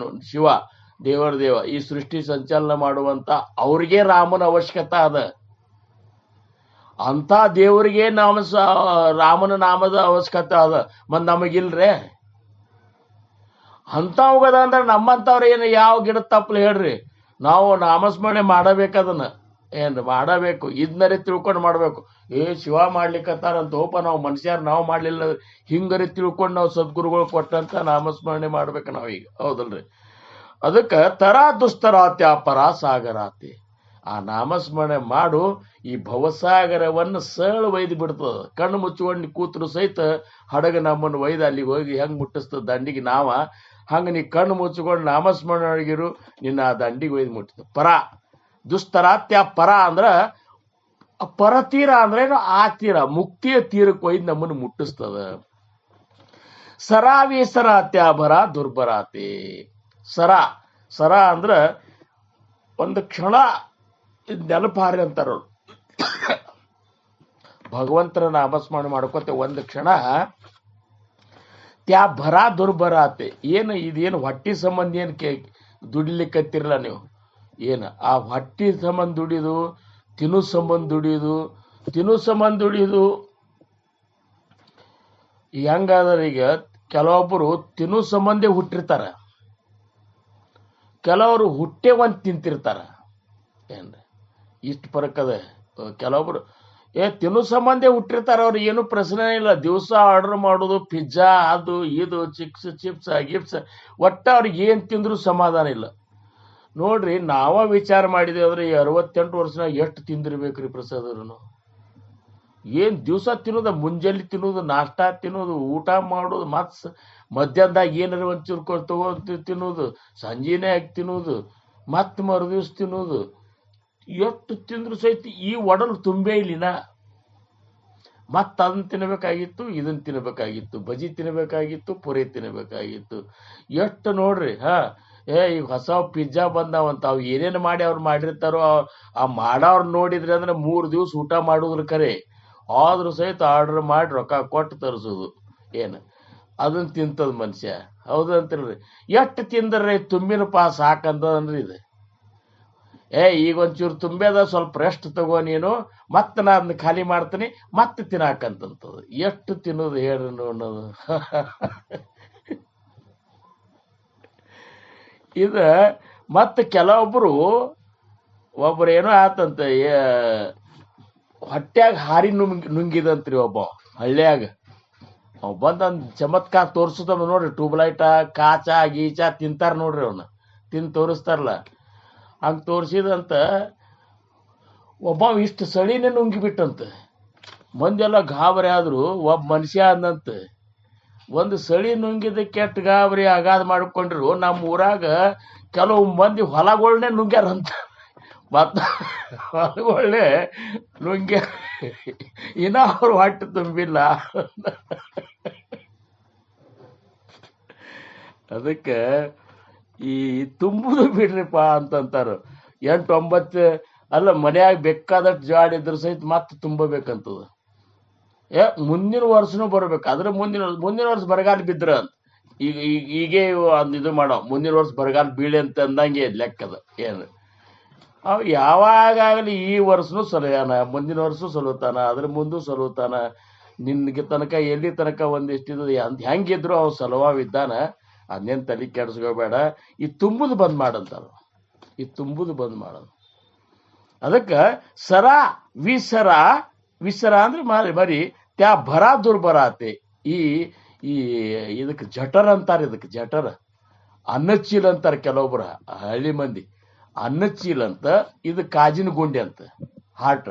S3: ಶಿವ, ದೇವರ ದೇವ. ಈ ಸೃಷ್ಟಿ ಸಂಚಾಲನ ಮಾಡುವಂತ ಅವ್ರಿಗೆ ರಾಮನ ಅವಶ್ಯಕತೆ ಅದ. ಅಂತ ದೇವರಿಗೆ ರಾಮನ ನಾಮದ ಅವಶ್ಯಕತೆ ಅದ. ಮತ್ ನಮಗಿಲ್ರೇ ಅಂತವಗದ ಅಂದ್ರೆ ನಮ್ಮಂತವ್ರ ಏನು ಯಾವ ಗಿಡ ತಪ್ಪಲು ಹೇಳ್ರಿ. ನಾವು ನಾಮಸ್ಮರಣೆ ಮಾಡಬೇಕದನ್ನ, ಏನ್ರಿ ಮಾಡಬೇಕು. ಇದನ್ನರಿ ತಿಳ್ಕೊಂಡು ಮಾಡ್ಬೇಕು. ಶಿವ ಮಾಡ್ಲಿಕ್ಕತ್ತಾರಂತ ಹೋಪ ನಾವು ಮನುಷ್ಯರು ನಾವು ಮಾಡ್ಲಿಲ್ಲ, ಹಿಂಗರಿ ತಿಳ್ಕೊಂಡು ನಾವು ಸದ್ಗುರುಗಳು ಕೊಟ್ಟಂತ ನಾಮಸ್ಮರಣೆ ಮಾಡ್ಬೇಕು ನಾವೀಗ, ಹೌದಲ್ರಿ. ಅದಕ್ಕೆ ತರ ದುಸ್ತರಾತ್ಯ ಪರ ಸಾಗರಾತಿ. ಆ ನಾಮಸ್ಮರಣೆ ಮಾಡು, ಈ ಭವಸಾಗರವನ್ನು ಸರಳ ಒಯ್ದು ಬಿಡ್ತದ. ಕಣ್ಣು ಮುಚ್ಕೊಂಡು ಕೂತರು ಸಹಿತ ಹಡಗ ನಮ್ಮನ್ನು ಒಯ್ದು ಅಲ್ಲಿಗೆ ಹೋಗಿ ಹೆಂಗ್ ಮುಟ್ಟಿಸ್ತದ ದಂಡಿಗೆ ನಾವ, ಹಂಗ ನೀ ಕಣ್ಣು ಮುಚ್ಕೊಂಡು ನಾಮಸ್ಮರಣೆ ಒಳಗಿರು, ನಿನ್ನ ಆ ದಂಡಿಗೆ ಒಯ್ದು ಮುಟ್ಟಿಸ್ತದ. ಪರ ದುಸ್ತರಾತ್ಯ ಪರ ಅಂದ್ರ ಪರತೀರ ಅಂದ್ರೆ ಆ ತೀರ, ಮುಕ್ತಿಯ ತೀರಕ್ಕೆ ಒಯ್ದು ನಮ್ಮನ್ನು ಮುಟ್ಟಿಸ್ತದ. ಸರಾವೀಸರಾತ್ಯ ಭರ ದುರ್ಬರಾತಿ. ಸರ ಅಂದ್ರ ಒಂದು ಕ್ಷಣ ನೆನಪಾರಿ ಅಂತಾರ. ಭಗವಂತನ ನಾಮಸ್ಮರಣೆ ಮಾಡ್ಕೋತೆ ಒಂದು ಕ್ಷಣ ತ್ಯಾ ಭರ ದುರ್ಬರಾತಿ. ಏನು ಇದೇನು ಹೊಟ್ಟಿ ಸಂಬಂಧ ಏನು ದುಡಿಲಿಕ್ಕತ್ತಿರಲ್ಲ ನೀವು. ಏನು ಆ ಹೊಟ್ಟಿ ಸಂಬಂಧ ದುಡಿದು, ತಿನ್ನು ಸಂಬಂಧ ದುಡಿದು ಹೆಂಗಾದ್ರೆ ಈಗ ಕೆಲವೊಬ್ಬರು ತಿನ್ನು ಸಂಬಂಧೇ ಹುಟ್ಟಿರ್ತಾರ, ಕೆಲವರು ಹುಟ್ಟೆ ಒಂದು ತಿಂತಿರ್ತಾರ. ಏನ್ರಿ ಇಷ್ಟು ಫರಕ್ ಅದ. ಕೆಲವೊಬ್ರು ತಿನ್ನು ಸಂಬಂಧೇ ಹುಟ್ಟಿರ್ತಾರ, ಅವ್ರು ಏನು ಪ್ರಶ್ನೆ ಇಲ್ಲ. ದಿವಸ ಆರ್ಡರ್ ಮಾಡೋದು ಪಿಜ್ಜಾ, ಅದು ಇದು, ಚಿಪ್ಸ್ ಗಿಪ್ಸ್, ಒಟ್ಟ ಅವ್ರಿಗೆ ಏನ್ ತಿಂದ್ರು ಸಮಾಧಾನ ಇಲ್ಲ. ನೋಡ್ರಿ, ನಾವ ವಿಚಾರ ಮಾಡಿದೇವೆ ಅಂದ್ರೆ 68 ವರ್ಷನಾಗ ಎಷ್ಟು ತಿಂದಿರ್ಬೇಕ್ರಿ ಪ್ರಸಾದನು. ಏನ್ ದಿವಸ ತಿನ್ನೋದು, ಮುಂಜಾನೆ ತಿನ್ನೋದು, ನಾಷ್ಟಾ ತಿನ್ನೋದು, ಊಟ ಮಾಡೋದು, ಮತ್ ಮಧ್ಯಾಹ್ನದಾಗ ಏನಾರ ಒಂಚೂರು ತಗೊಂಡು ತಿನ್ನೋದು, ಸಂಜೆನೇ ಹಾಕಿ ತಿನ್ನೋದು, ಮತ್ ಮರುದಿವ್ಸ ತಿನ್ನೋದು. ಎಷ್ಟು ತಿಂದ್ರು ಸಹಿತ ಈ ಒಡಲು ತುಂಬೇ ಇಲ್ಲಿನ. ಮತ್ತ ಅದನ್ನ ತಿನ್ನಬೇಕಾಗಿತ್ತು, ಇದನ್ನ ತಿನ್ನಬೇಕಾಗಿತ್ತು, ಬಜಿ ತಿನ್ನಬೇಕಾಗಿತ್ತು, ಪುರಿ ತಿನ್ನಬೇಕಾಗಿತ್ತು. ಎಷ್ಟು ನೋಡ್ರಿ ಈಗ ಹೊಸ ಪಿಜ್ಜಾ ಬಂದಾವಂತ ಅವ್ ಏನೇನು ಮಾಡಿ ಅವ್ರು ಮಾಡಿರ್ತಾರೋ ಆ ಮಾಡೋರ್ ನೋಡಿದ್ರಿ ಅಂದ್ರೆ 3 ದಿವಸ ಊಟ ಮಾಡುದ್ರ ಕರೆ. ಆದ್ರೂ ಸಹಿತ ಆರ್ಡರ್ ಮಾಡಿ ರೊಕ್ಕ ಕೊಟ್ಟು ತರಿಸೋದು ಏನು ಅದನ್ನ ತಿಂತದ ಮನುಷ್ಯ. ಹೌದಂತಿಲ್ರಿ? ಎಷ್ಟು ತಿಂದ್ರಿ ತುಂಬಿನ ಪಾಸ್ ಸಾಕಂತದನ್ರಿ ಇದು. ಈಗ ಒಂಚೂರು ತುಂಬ್ಯದ, ಸ್ವಲ್ಪ ರೆಸ್ಟ್ ತಗೋ ನೀನು, ಮತ್ತೆ ನಾ ಅದನ್ನ ಖಾಲಿ ಮಾಡ್ತೀನಿ, ಮತ್ತೆ ತಿನ್ನಾಕಂತಂತದ. ಎಷ್ಟು ತಿನ್ನೋದು ಹೇಳ್ರಿ ಅನ್ನೋದು. ಇದ ಮತ್ತೆ ಕೆಲವೊಬ್ರು ಒಬ್ರು ಏನೋ ಆತಂತ, ಹೊಟ್ಯಾಗ ಹಾರಿ ನುಂಗಿದಂತ್ರಿ ಒಬ್ಬ ಹಳ್ಳಿಯಾಗ. ಅವ್ ಬಂದ್ ಚಮತ್ಕಾರ ತೋರ್ಸುತ್ತ ನೋಡ್ರಿ, ಟ್ಯೂಬ್ಲೈಟ ಕಾಚ ಗೀಚ ತಿಂತಾರ ನೋಡ್ರಿ, ಅವನ್ನ ತಿಂದು ತೋರಿಸ್ತಾರಲ್ಲ. ಹಂಗ ತೋರಿಸಿದಂತ ಒಬ್ಬ ಇಷ್ಟು ಸಳಿನೇ ನುಂಗಿಬಿಟ್ಟಂತ. ಮಂದೆಲ್ಲ ಗಾಬರಿ ಆದ್ರು. ಒಬ್ಬ ಮನುಷ್ಯ ಅಂದಂತ, ಒಂದು ಸಳಿ ನುಂಗಿದ ಕೆಟ್ಟ ಗಾಬರಿ ಅಗಾಧ ಮಾಡ್ಕೊಂಡ್ರು. ನಮ್ಮ ಊರಾಗ ಕೆಲವು ಮಂದಿ ಹೊಲಗಳನ್ನೇ ನುಂಗ್ಯಾರಂತ. ಮತ್ತ ಹೊಲಗಳನ್ನೇ ನುಂಗ್ಯ, ಇನ್ನ ಅವ್ರು ಹೊಟ್ಟೆ ತುಂಬಿಲ್ಲ. ಅದಕ್ಕೆ ಈ ತುಂಬುದು ಬಿಡ್ರಿಪ್ಪ ಅಂತಂತಾರ. 8-9 ಅಲ್ಲ, ಮನ್ಯಾಗ ಬೇಕಾದಷ್ಟು ಜಾಡಿದ್ರ ಸಹಿತ ಮತ್ತೆ ತುಂಬಬೇಕಂತದ. ಮುಂದಿನ ವರ್ಷನೂ ಬರ್ಬೇಕು. ಆದ್ರೆ ಮುಂದಿನ ವರ್ಷ ಬರಗಾಲ ಬಿದ್ರ ಅಂತ ಈಗೇ ಇದು ಮಾಡೋ, ಮುಂದಿನ ವರ್ಷ ಬರಗಾಲ ಬೀಳಿ ಅಂತ ಅಂದಂಗೆ ಲೆಕ್ಕದ. ಏನು ಅವ್ ಯಾವಾಗಲಿ ಈ ವರ್ಷನೂ ಸಲುಯಾನ, ಮುಂದಿನ ವರ್ಷ ಸಲುತಾನ, ಅದ್ರ ಮುಂದೂ ಸಲುತಾನ. ನಿನ್ಗೆ ತನಕ ಎಲ್ಲಿ ತನಕ ಒಂದಿಷ್ಟಿದ್ ಹೆಂಗಿದ್ರು ಅವ್ ಸಲುವಾಗಿದ್ದಾನ. ಅದನ್ನೇನು ತಲೆ ಕೆಡಿಸ್ಕೋಬೇಡ. ಈ ತುಂಬುದು ಬಂದ್ ಮಾಡಂತಾರ, ಈ ತುಂಬುದು ಬಂದ್ ಮಾಡೋದು. ಅದಕ್ಕೆ ವಿಸರ ಅಂದ್ರೆ ಮರಿ ತ್ಯಾ ಭರ ದುರ್ಬರಾತೆ. ಈ ಇದಕ್ಕೆ ಜಠರ್ ಅಂತಾರೆ, ಇದಕ್ಕೆ ಜಠರ್. ಅನ್ನಚೀಲ ಅಂತಾರೆ ಕೆಲವೊಬ್ರ ಹಳ್ಳಿ ಮಂದಿ. ಅನ್ನಚೀಲ ಅಂತ, ಇದು ಕಾಜಿನ ಗುಂಡಿ ಅಂತ. ಹಾರ್ಟ್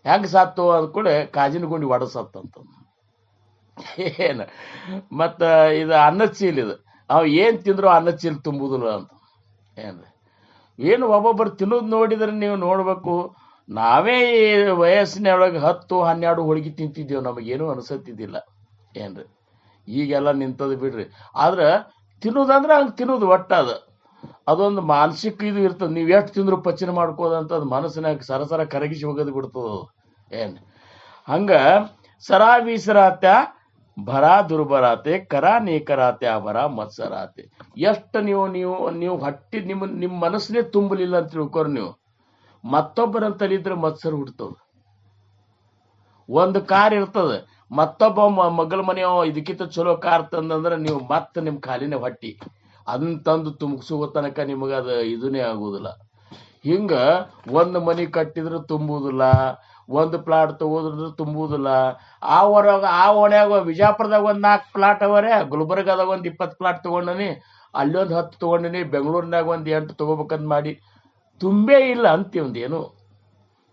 S3: ಹೆಂಗ್ ಸತ್ತು ಅಂದ್ಕೂಡೆ ಕಾಜಿನ ಗುಂಡಿ ಒಡಸತ್ತಂತ. ಏನ ಮತ್ತ ಇದು ಅನ್ನಚೀಲ, ಇದು ಅವ್ ಏನ್ ತಿಂದ್ರು ಅನ್ನಚೀಲ ತುಂಬುದಿಲ್ಲ ಅಂತ. ಏನು ಒಬ್ಬೊಬ್ಬರು ತಿನ್ನೋದು ನೋಡಿದ್ರೆ ನೀವು ನೋಡ್ಬೇಕು. ನಾವೇ ವಯಸ್ಸಿನೊಳಗೆ 10-12 ಹೋಳಿಗೆ ತಿಂತಿದ್ದೇವೆ, ನಮಗೇನು ಅನ್ಸತ್ತಿದ್ದಿಲ್ಲ. ಏನ್ರಿ ಈಗೆಲ್ಲ ನಿಂತದ್ ಬಿಡ್ರಿ. ಆದ್ರೆ ತಿನ್ನೋದಂದ್ರೆ ಹಂಗೆ ತಿನ್ನೋದು ಒಟ್ಟದ. ಅದೊಂದು ಮಾನಸಿಕ ಇದು ಇರ್ತದೆ. ನೀವು ಎಷ್ಟು ತಿಂದ್ರು ಪಚನ ಮಾಡ್ಕೋದಂತ ಅದು ಮನಸ್ಸಿನಾಗ ಸರಸರ ಕರಗಿಸಿ ಹೋಗೋದು ಬಿಡ್ತದ. ಏನ್ ಹಂಗ ಸರಾವೀಸರಾತ್ಯ ಭರ ದುರ್ಬರಾತೆ ಕರ ನೀಕರಾತೆ ಭರ ಮತ್ಸರಾತೆ. ಎಷ್ಟು ನೀವು ಹೊಟ್ಟಿ ನಿಮ್ಮ ಮನಸ್ಸನ್ನೇ ತುಂಬಲಿಲ್ಲ ಅಂತ ತಿಳ್ಕೊರ್ ನೀವು, ಮತ್ತೊಬ್ಬರಂತ ತಲಿದ್ರೆ ಮತ್ಸರ ಹುಡ್ತದ. ಒಂದು ಕಾರ್ ಇರ್ತದ, ಮತ್ತೊಬ್ಬ ಮಗಳ ಮನೆಯವ ಇದಕ್ಕಿಂತ ಚಲೋ ಕಾರ್ ತಂದಂದ್ರೆ ನೀವು ಮತ್ತೆ ನಿಮ್ ಖಾಲಿನೇ ಹೊಟ್ಟಿ ಅದನ್ನ ತಂದು ತುಂಬಿಸುವ ತನಕ ನಿಮಗದ ಇದನ್ನೇ ಆಗುದಿಲ್ಲ. ಹಿಂಗ ಒಂದು ಮನಿ ಕಟ್ಟಿದ್ರು ತುಂಬುದಿಲ್ಲ, ಒಂದು ಪ್ಲಾಟ್ ತಗೋದ್ರ ತುಂಬುದಿಲ್ಲ. ಆ ಓಣ್ಯಾಗ ವಿಜಾಪುರದಾಗ 4 ಪ್ಲಾಟ್ ಅವರೇ, ಗುಲ್ಬರ್ಗಾದಾಗ 20 ಪ್ಲಾಟ್ ತಗೊಂಡನಿ, ಅಲ್ಲಿ 10 ತಗೊಂಡಿನಿ, ಬೆಂಗಳೂರಿನಾಗ 8 ತಗೋಬೇಕಂತ ಮಾಡಿ ತುಂಬೇ ಇಲ್ಲ ಅಂತೀವಂದೇನು.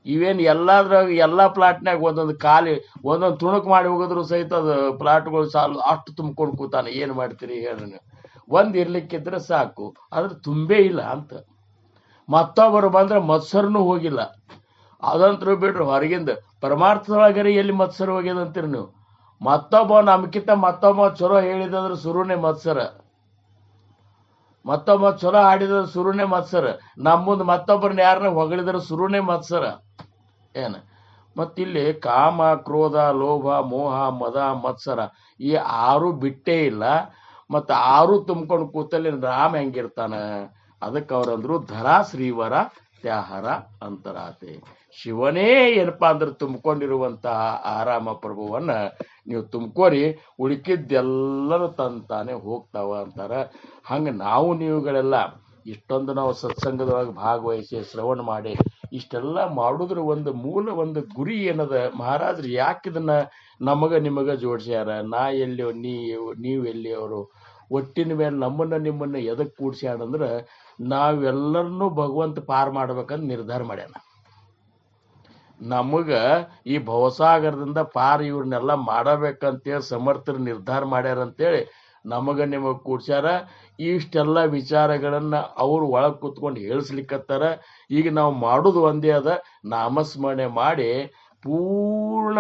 S3: ಇವೇನು ಎಲ್ಲಾ ಪ್ಲಾಟ್ನಾಗ ಒಂದೊಂದು ಖಾಲಿ ಒಂದೊಂದು ತುಣುಕ್ ಮಾಡಿ ಹೋಗಿದ್ರು ಸಹಿತ ಅದು ಪ್ಲಾಟ್ಗಳು ಸಾಲು ಅಷ್ಟು ತುಂಬ್ಕೊಂಡು ಕೂತಾನೆ. ಏನ್ ಮಾಡ್ತೀರಿ ಹೇಳ್ರಿ ನೀವು? ಒಂದ್ ಇರ್ಲಿಕ್ಕಿದ್ರೆ ಸಾಕು, ಆದ್ರೆ ತುಂಬೇ ಇಲ್ಲ ಅಂತ. ಮತ್ತೊಬ್ಬರು ಬಂದ್ರೆ ಮತ್ಸರನು ಹೋಗಿಲ್ಲ. ಅದಂತರೂ ಬಿಡ್ರಿ, ಹೊರಗಿಂದ ಪರಮಾರ್ಥದೊಳಗರಿ ಎಲ್ಲಿ ಮತ್ಸರ ಹೋಗ್ಯದಂತೀರಿ ನೀವು? ನಮ್ಕಿಂತ ಮತ್ತೊಬ್ಬ ಚಲೋ ಹೇಳಿದಂದ್ರೆ ಸುರುನೇ ಮತ್ಸರ, ಮತ್ತೊಬ್ಬ ಚಲೋ ಆಡಿದ್ರೆ ಸುರುನೇ ಮತ್ಸರ, ಮುಂದೆ ಮತ್ತೊಬ್ಬರನ್ನ ಯಾರನ್ನ ಹೊಗಳಿದ್ರೆ ಸುರುನೇ ಮತ್ಸರ. ಮತ್ತಿಲ್ಲಿ ಕಾಮ, ಕ್ರೋಧ, ಲೋಭ, ಮೋಹ, ಮದ, ಮತ್ಸರ ಈ 6 ಬಿಟ್ಟೇ ಇಲ್ಲ. ಮತ್ತ 6 ತುಂಬ್ಕೊಂಡು ಕೂತಲ್ಲಿ ರಾಮ ಹೆಂಗಿರ್ತಾನ? ಅದಕ್ಕೆ ಅವ್ರಂದ್ರು ಧರಾ ಶ್ರೀವರ ತ್ಯಾಹರ ಅಂತರಾತೆ. ಶಿವನೇ ಏನಪ್ಪಾ ಅಂದ್ರೆ ತುಂಬಿಕೊಂಡಿರುವಂತಹ ಆರಾಮ ಪ್ರಭುವನ್ನ ನೀವು ತುಂಬ್ಕೋರಿ, ಉಳಿಕಿದ್ದೆಲ್ಲರೂ ತಂತಾನೆ ಹೋಗ್ತಾವ ಅಂತಾರ. ಹಂಗ ನೀವುಗಳೆಲ್ಲ ಇಷ್ಟೊಂದು ನಾವು ಸತ್ಸಂಗದೊಳಗೆ ಭಾಗವಹಿಸಿ ಶ್ರವಣ ಮಾಡಿ ಇಷ್ಟೆಲ್ಲ ಮಾಡುದ್ರ ಒಂದು ಗುರಿ ಏನದ? ಮಹಾರಾಜರು ಯಾಕಿದನ್ನ ನಿಮಗ ಜೋಡಿಸ್ಯಾರ? ನಾ ಎಲ್ಲಿಯೋ ನೀವು ಎಲ್ಲಿಯವರು? ಒಟ್ಟಿನ ಮೇಲೆ ನಿಮ್ಮನ್ನ ಎದಕ್ ಕೂಡ್ಸ್ಯಾಡಂದ್ರ ನಾವೆಲ್ಲರನ್ನೂ ಭಗವಂತ ಪಾರ್ ಮಾಡ್ಬೇಕಂತ ನಿರ್ಧಾರ ಮಾಡ್ಯಾನ. ನಮಗ ಈ ಭವಸಾಗರದಿಂದ ಪಾರ್ ಇವ್ರನ್ನೆಲ್ಲ ಮಾಡಬೇಕಂತೇಳಿ ಸಮರ್ಥರು ನಿರ್ಧಾರ ಮಾಡ್ಯಾರಂತೇಳಿ ನಮಗ ನಿಮಗ್ ಕೂಡ್ಸ್ಯಾರ. ಇಷ್ಟೆಲ್ಲ ವಿಚಾರಗಳನ್ನ ಅವ್ರು ಒಳಗ್ ಕೂತ್ಕೊಂಡು ಹೇಳಿಸ್ಲಿಕ್ಕತ್ತಾರ. ಈಗ ನಾವು ಮಾಡೋದು ಒಂದೇ ಅದ, ನಾಮಸ್ಮರಣೆ ಮಾಡಿ ಪೂರ್ಣ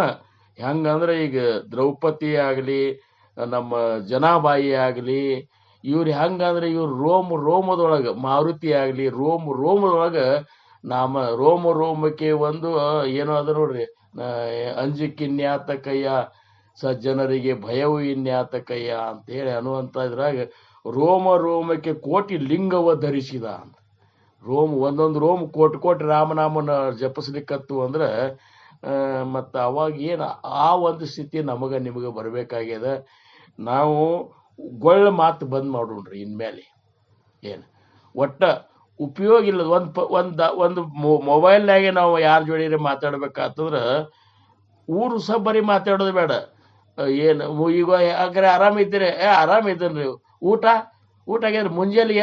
S3: ಹೆಂಗಂದ್ರೆ ಈಗ ದ್ರೌಪದಿ ಆಗಲಿ, ನಮ್ಮ ಜನಾಬಾಯಿ ಆಗಲಿ, ಇವ್ರು ಹೆಂಗಂದ್ರೆ ಇವ್ರು ರೋಮದೊಳಗ ಮಾರುತಿ ಆಗಲಿ, ರೋಮದೊಳಗ ರೋಮಕ್ಕೆ ಒಂದು ಏನೋ ಅದ ನೋಡ್ರಿ, ಅಂಜಿಕಿನ್ಯಾತಕಯ್ಯ ಸಜ್ಜನರಿಗೆ ಭಯವು ಇನ್ಯಾತಕಯ್ಯ ಅಂತ ಹೇಳಿ ಅನ್ನುವಂತ ಇದ್ರಾಗ ರೋಮಕ್ಕೆ ಕೋಟಿ ಲಿಂಗವ ಧರಿಸಿದ ಅಂತ. ಒಂದೊಂದು ರೋಮ್ ಕೋಟಿ ರಾಮನಾಮನ ಜಪಿಸ್ಲಿಕ್ಕತ್ತು ಅಂದ್ರೆ ಮತ್ತ ಅವಾಗ ಏನ ಆ ಒಂದು ಸ್ಥಿತಿ ನಮಗ ನಿಮಗ ಬರ್ಬೇಕಾಗ್ಯದ. ನಾವು ಗೊಳ್ಳ ಮಾತು ಬಂದ್ ಮಾಡೋಣ್ರಿ ಇನ್ಮೇಲೆ. ಏನು ಒಟ್ಟ ಉಪಯೋಗ ಇಲ್ಲದ ಒಂದು ಮೊಬೈಲ್ನಾಗೆ ನಾವು ಯಾರ ಜೋಡಿ ಮಾತಾಡ್ಬೇಕಾತಂದ್ರ ಊರು ಸಹ ಬರೀ ಮಾತಾಡೋದು ಬೇಡ. ಏನು ಈಗ ಯಾಕ್ರೆ ಆರಾಮಿದ್ದೀರಿ? ಆರಾಮಿದ್ದೀರಿ. ಊಟ ಆಗ್ಯದ್ರಿ? ಮುಂಜಾನೆ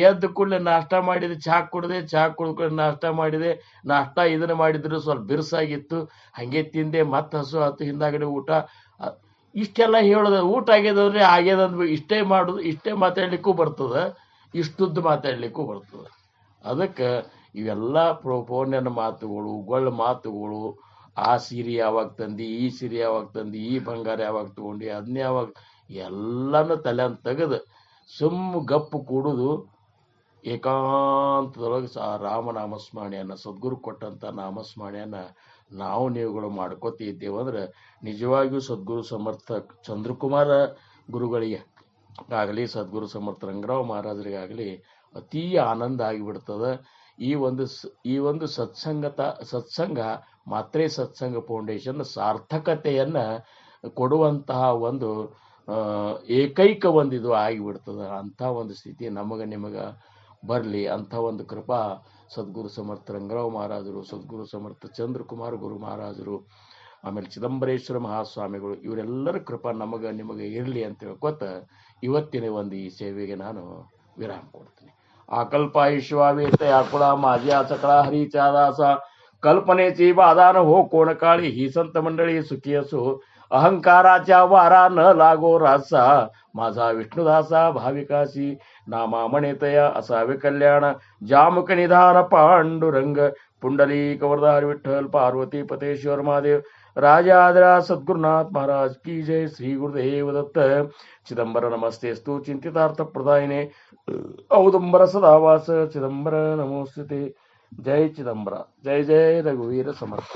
S3: ಎದ್ದು ಕೂಡಲೇ ನಾಷ್ಟ ಮಾಡಿದೆ, ಚಹಾ ಕುಡ್ಕೊಂಡು ನಾಷ್ಟ ಮಾಡಿದೆ. ನಾಷ್ಟ ಇದನ್ನ ಮಾಡಿದ್ರು ಸ್ವಲ್ಪ ಬಿರುಸಾಗಿತ್ತು, ಹಂಗೆ ತಿಂದೆ, ಮತ್ತೆ ಹಸು ಆತು, ಹಿಂದಾಗಡೆ ಊಟ. ಇಷ್ಟೆಲ್ಲ ಹೇಳೋದು ಊಟ ಆಗ್ಯದಂದ್ರೆ ಆಗ್ಯದಂದ್ರೆ ಇಷ್ಟೇ ಮಾತಾಡ್ಲಿಕ್ಕೂ ಬರ್ತದ, ಇಷ್ಟುದ್ದು ಮಾತಾಡ್ಲಿಕ್ಕೂ ಬರ್ತದ. ಅದಕ್ಕೆ ಇವೆಲ್ಲ ಫೋನಿನ ಮಾತುಗಳು, ಗೊಳ್ಳ ಮಾತುಗಳು, ಆ ಸೀರೆ ಯಾವಾಗ ತಂದು, ಈ ಸೀರೆ ಯಾವಾಗ ತಂದು, ಈ ಬಂಗಾರ ಯಾವಾಗ ತಗೊಂಡು, ಅದನ್ನ ಯಾವಾಗ, ಎಲ್ಲನೂ ತಲೆ ಅಂತ ತೆಗೆದು ಗಪ್ಪು ಕೂಡುದು ಏಕಾಂತದೊಳಗೆ ರಾಮನಾಮಸ್ಮರಣೆಯನ್ನ, ಸದ್ಗುರು ಕೊಟ್ಟಂತ ನಾಮಸ್ಮರಣೆಯನ್ನ ನಾವು ನೀವುಗಳು ಮಾಡ್ಕೋತಿದ್ದೇವಂದ್ರೆ ನಿಜವಾಗಿಯೂ ಸದ್ಗುರು ಸಮರ್ಥ ಚಂದ್ರಕುಮಾರ ಗುರುಗಳಿಗೆ ಆಗಲಿ, ಸದ್ಗುರು ಸಮರ್ಥ ರಂಗರಾವ್ ಮಹಾರಾಜರಿಗಾಗಲಿ ಅತೀ ಆನಂದ ಆಗಿಬಿಡ್ತದ. ಈ ಒಂದು ಸತ್ಸಂಗ ಮಾತ್ರೆ ಸತ್ಸಂಗ ಫೌಂಡೇಶನ್ ಸಾರ್ಥಕತೆಯನ್ನ ಕೊಡುವಂತಹ ಒಂದು ಏಕೈಕ ಇದು ಆಗಿಬಿಡ್ತದ. ಅಂಥ ಒಂದು ಸ್ಥಿತಿ ನಮಗ ನಿಮಗ ಬರಲಿ. ಅಂಥ ಒಂದು ಕೃಪಾ ಸದ್ಗುರು ಸಮರ್ಥ ರಂಗರಾವ್ ಮಹಾರಾಜರು, ಸದ್ಗುರು ಸಮರ್ಥ ಚಂದ್ರಕುಮಾರ್ ಗುರು ಮಹಾರಾಜರು, ಆಮೇಲೆ ಚಿದಂಬರೇಶ್ವರ ಮಹಾಸ್ವಾಮಿಗಳು, ಇವರೆಲ್ಲರ ಕೃಪಾ ನಮಗ ನಿಮಗೆ ಇರಲಿ ಅಂತ ಹೇಳ್ಕೊತ ಇವತ್ತಿನ ಒಂದು ಈ ಸೇವೆಗೆ ನಾನು ವಿರಾಮ ಕೊಡ್ತೀನಿ. आकल्पाईश्वावेत याकुळा माझ्या चकडा हरीच्या दासा कल्पनेची बाधा न हो कोण काळी ही संत मंडळी सुखी असो अहंकाराच्या वारा न लागो रासा माझा विष्णुदासा भाविकाशी नामा म्हणेतया असावे कल्याण जामुक निधान पांडुरंग पुंडलिक वरदार विठ्ठल पार्वती पतेश्वर महादेव राजाद्रा सद्गुरुनाथ महाराज की जय. श्री गुरुदेव दत्त. चिदंबर नमस्तेस्तु चिंतितार्थ प्रदायिने औदुंबर सदावास चिदंबर नमोस्तुते. जय चिदंबर. जय जय रघुवीर समर्थ.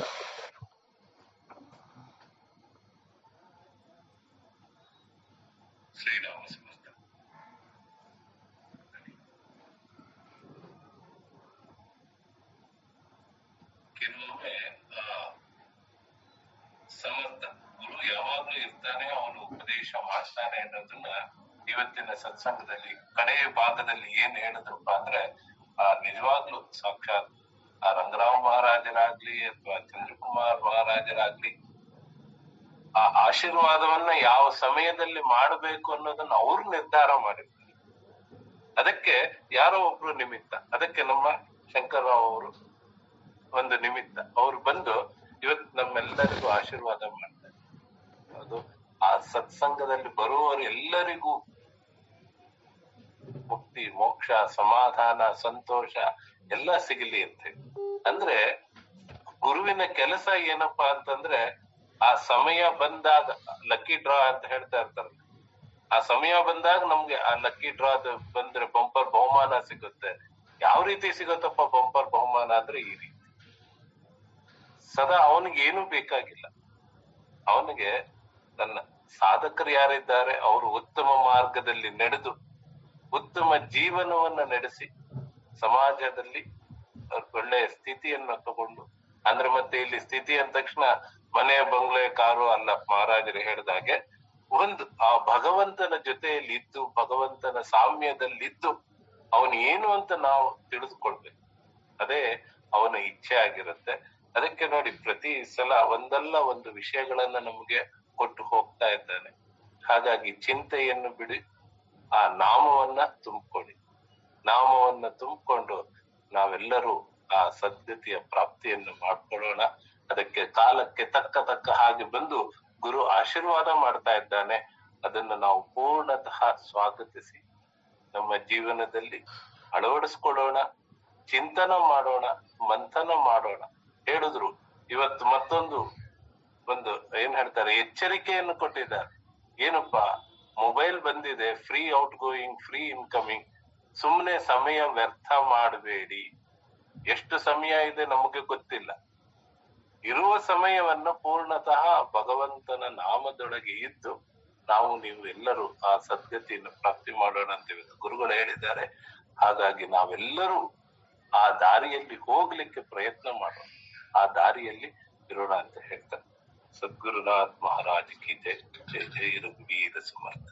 S2: ಮಾಡ್ತಾನೆ ಅನ್ನೋದನ್ನ ಇವತ್ತಿನ ಸತ್ಸಂಗದಲ್ಲಿ ಕಡೆಯ ಭಾಗದಲ್ಲಿ ಏನ್ ಹೇಳಿದ್ರಪ್ಪ ಅಂದ್ರೆ ನಿಜವಾಗ್ಲೂ ಸಾಕ್ಷಾತ್ ರಂಗರಾವ್ ಮಹಾರಾಜರಾಗ್ಲಿ ಅಥವಾ ಚಂದ್ರಕುಮಾರ್ ಮಹಾರಾಜರಾಗ್ಲಿ ಆ ಆಶೀರ್ವಾದವನ್ನ ಯಾವ ಸಮಯದಲ್ಲಿ ಮಾಡಬೇಕು ಅನ್ನೋದನ್ನ ಅವ್ರು ನಿರ್ಧಾರ ಮಾಡಿರ್ತಾರೆ. ಅದಕ್ಕೆ ಯಾರೋ ಒಬ್ರು ನಿಮಿತ್ತ, ಅದಕ್ಕೆ ನಮ್ಮ ಶಂಕರ್ರಾವ್ ಅವರು ಒಂದು ನಿಮಿತ್ತ. ಅವ್ರು ಬಂದು ಇವತ್ತು ನಮ್ಮೆಲ್ಲರಿಗೂ ಆಶೀರ್ವಾದ ಮಾಡ್ತಾರೆ. ಅದು ಆ ಸತ್ಸಂಗದಲ್ಲಿ ಬರುವವರು ಎಲ್ಲರಿಗೂ ಮುಕ್ತಿ, ಮೋಕ್ಷ, ಸಮಾಧಾನ, ಸಂತೋಷ ಎಲ್ಲ ಸಿಗಲಿ ಅಂತ. ಅಂದ್ರೆ ಗುರುವಿನ ಕೆಲಸ ಏನಪ್ಪಾ ಅಂತಂದ್ರೆ ಆ ಸಮಯ ಬಂದಾಗ ಲಕ್ಕಿ ಡ್ರಾ ಅಂತ ಹೇಳ್ತಾ ಇರ್ತಾರೆ. ಆ ಸಮಯ ಬಂದಾಗ ನಮ್ಗೆ ಆ ಲಕ್ಕಿ ಡ್ರಾ ಬಂದ್ರೆ ಬಂಪರ್ ಬಹುಮಾನ ಸಿಗುತ್ತೆ. ಯಾವ ರೀತಿ ಸಿಗುತ್ತಪ್ಪ ಬಂಪರ್ ಬಹುಮಾನ ಅಂದ್ರೆ ಈ ರೀತಿ ಸದಾ ಅವನಿಗೆ ಏನು ಬೇಕಾಗಿಲ್ಲ. ಅವನಿಗೆ ತನ್ನ ಸಾಧಕರು ಯಾರಿದ್ದಾರೆ ಅವರು ಉತ್ತಮ ಮಾರ್ಗದಲ್ಲಿ ನಡೆದು ಉತ್ತಮ ಜೀವನವನ್ನ ನಡೆಸಿ ಸಮಾಜದಲ್ಲಿ ಒಳ್ಳೆಯ ಸ್ಥಿತಿಯನ್ನ ತಗೊಂಡು, ಅಂದ್ರೆ ಮತ್ತೆ ಇಲ್ಲಿ ಸ್ಥಿತಿ ಅಂದ ತಕ್ಷಣ ಮನೆ, ಬಂಗ್ಲೆ, ಕಾರು ಅಲ್ಲ. ಮಹಾರಾಜರು ಹೇಳಿದಾಗೆ ಒಂದು ಆ ಭಗವಂತನ ಜೊತೆಯಲ್ಲಿ ಇದ್ದು, ಭಗವಂತನ ಸಾಮ್ಯದಲ್ಲಿದ್ದು ಅವನು ಏನು ಅಂತ ನಾವು ತಿಳಿದುಕೊಳ್ಬೇಕು. ಅದೇ ಅವನ ಇಚ್ಛೆ ಆಗಿರುತ್ತೆ. ಅದಕ್ಕೆ ನೋಡಿ ಪ್ರತಿ ಸಲ ಒಂದಲ್ಲ ಒಂದು ವಿಷಯಗಳನ್ನ ನಮ್ಗೆ ಕೊಟ್ಟು ಹೋಗ್ತಾ ಇದ್ದಾನೆ. ಹಾಗಾಗಿ ಚಿಂತೆಯನ್ನು ಬಿಡಿ, ಆ ನಾಮವನ್ನ ತುಂಬಿಕೊಳ್ಳಿ. ನಾಮವನ್ನ ತುಂಬಿಕೊಂಡು ನಾವೆಲ್ಲರೂ ಆ ಸದ್ಗತಿಯ ಪ್ರಾಪ್ತಿಯನ್ನು ಮಾಡ್ಕೊಳ್ಳೋಣ. ಅದಕ್ಕೆ ಕಾಲಕ್ಕೆ ತಕ್ಕ ಹಾಗೆ ಬಂದು ಗುರು ಆಶೀರ್ವಾದ ಮಾಡ್ತಾ ಇದ್ದಾನೆ. ಅದನ್ನು ನಾವು ಪೂರ್ಣತಃ ಸ್ವಾಗತಿಸಿ ನಮ್ಮ ಜೀವನದಲ್ಲಿ ಅಳವಡಿಸ್ಕೊಳ್ಳೋಣ, ಚಿಂತನ ಮಾಡೋಣ, ಮಂಥನ ಮಾಡೋಣ. ಹೇಳಿದ್ರು ಇವತ್ತು ಮತ್ತೊಂದು ಏನ್ ಹೇಳ್ತಾರೆ, ಎಚ್ಚರಿಕೆಯನ್ನು ಕೊಟ್ಟಿದ್ದಾರೆ. ಏನಪ್ಪಾ, ಮೊಬೈಲ್ ಬಂದಿದೆ, free out going, free incoming, ಸುಮ್ನೆ ಸಮಯ ವ್ಯರ್ಥ ಮಾಡಬೇಡಿ. ಎಷ್ಟು ಸಮಯ ಇದೆ ನಮಗೆ ಗೊತ್ತಿಲ್ಲ. ಇರುವ ಸಮಯವನ್ನು ಪೂರ್ಣತಃ ಭಗವಂತನ ನಾಮದೊಳಗೆ ಇದ್ದು ನೀವು ಎಲ್ಲರೂ ಆ ಸದ್ಗತಿಯನ್ನು ಪ್ರಾಪ್ತಿ ಮಾಡೋಣ ಅಂತ ಗುರುಗಳು ಹೇಳಿದ್ದಾರೆ. ಹಾಗಾಗಿ ನಾವೆಲ್ಲರೂ ಆ ದಾರಿಯಲ್ಲಿ ಹೋಗ್ಲಿಕ್ಕೆ ಪ್ರಯತ್ನ ಮಾಡೋಣ, ಆ ದಾರಿಯಲ್ಲಿ ಇರೋಣ ಅಂತ ಹೇಳ್ತಾರೆ. ಸದ್ಗುರುನಾಥ್ ಮಹಾರಾಜ್ ಕಿ ಜೈ. ಜೈ ಜೈ ರಘುವೀರ ಸಮರ್ಥ.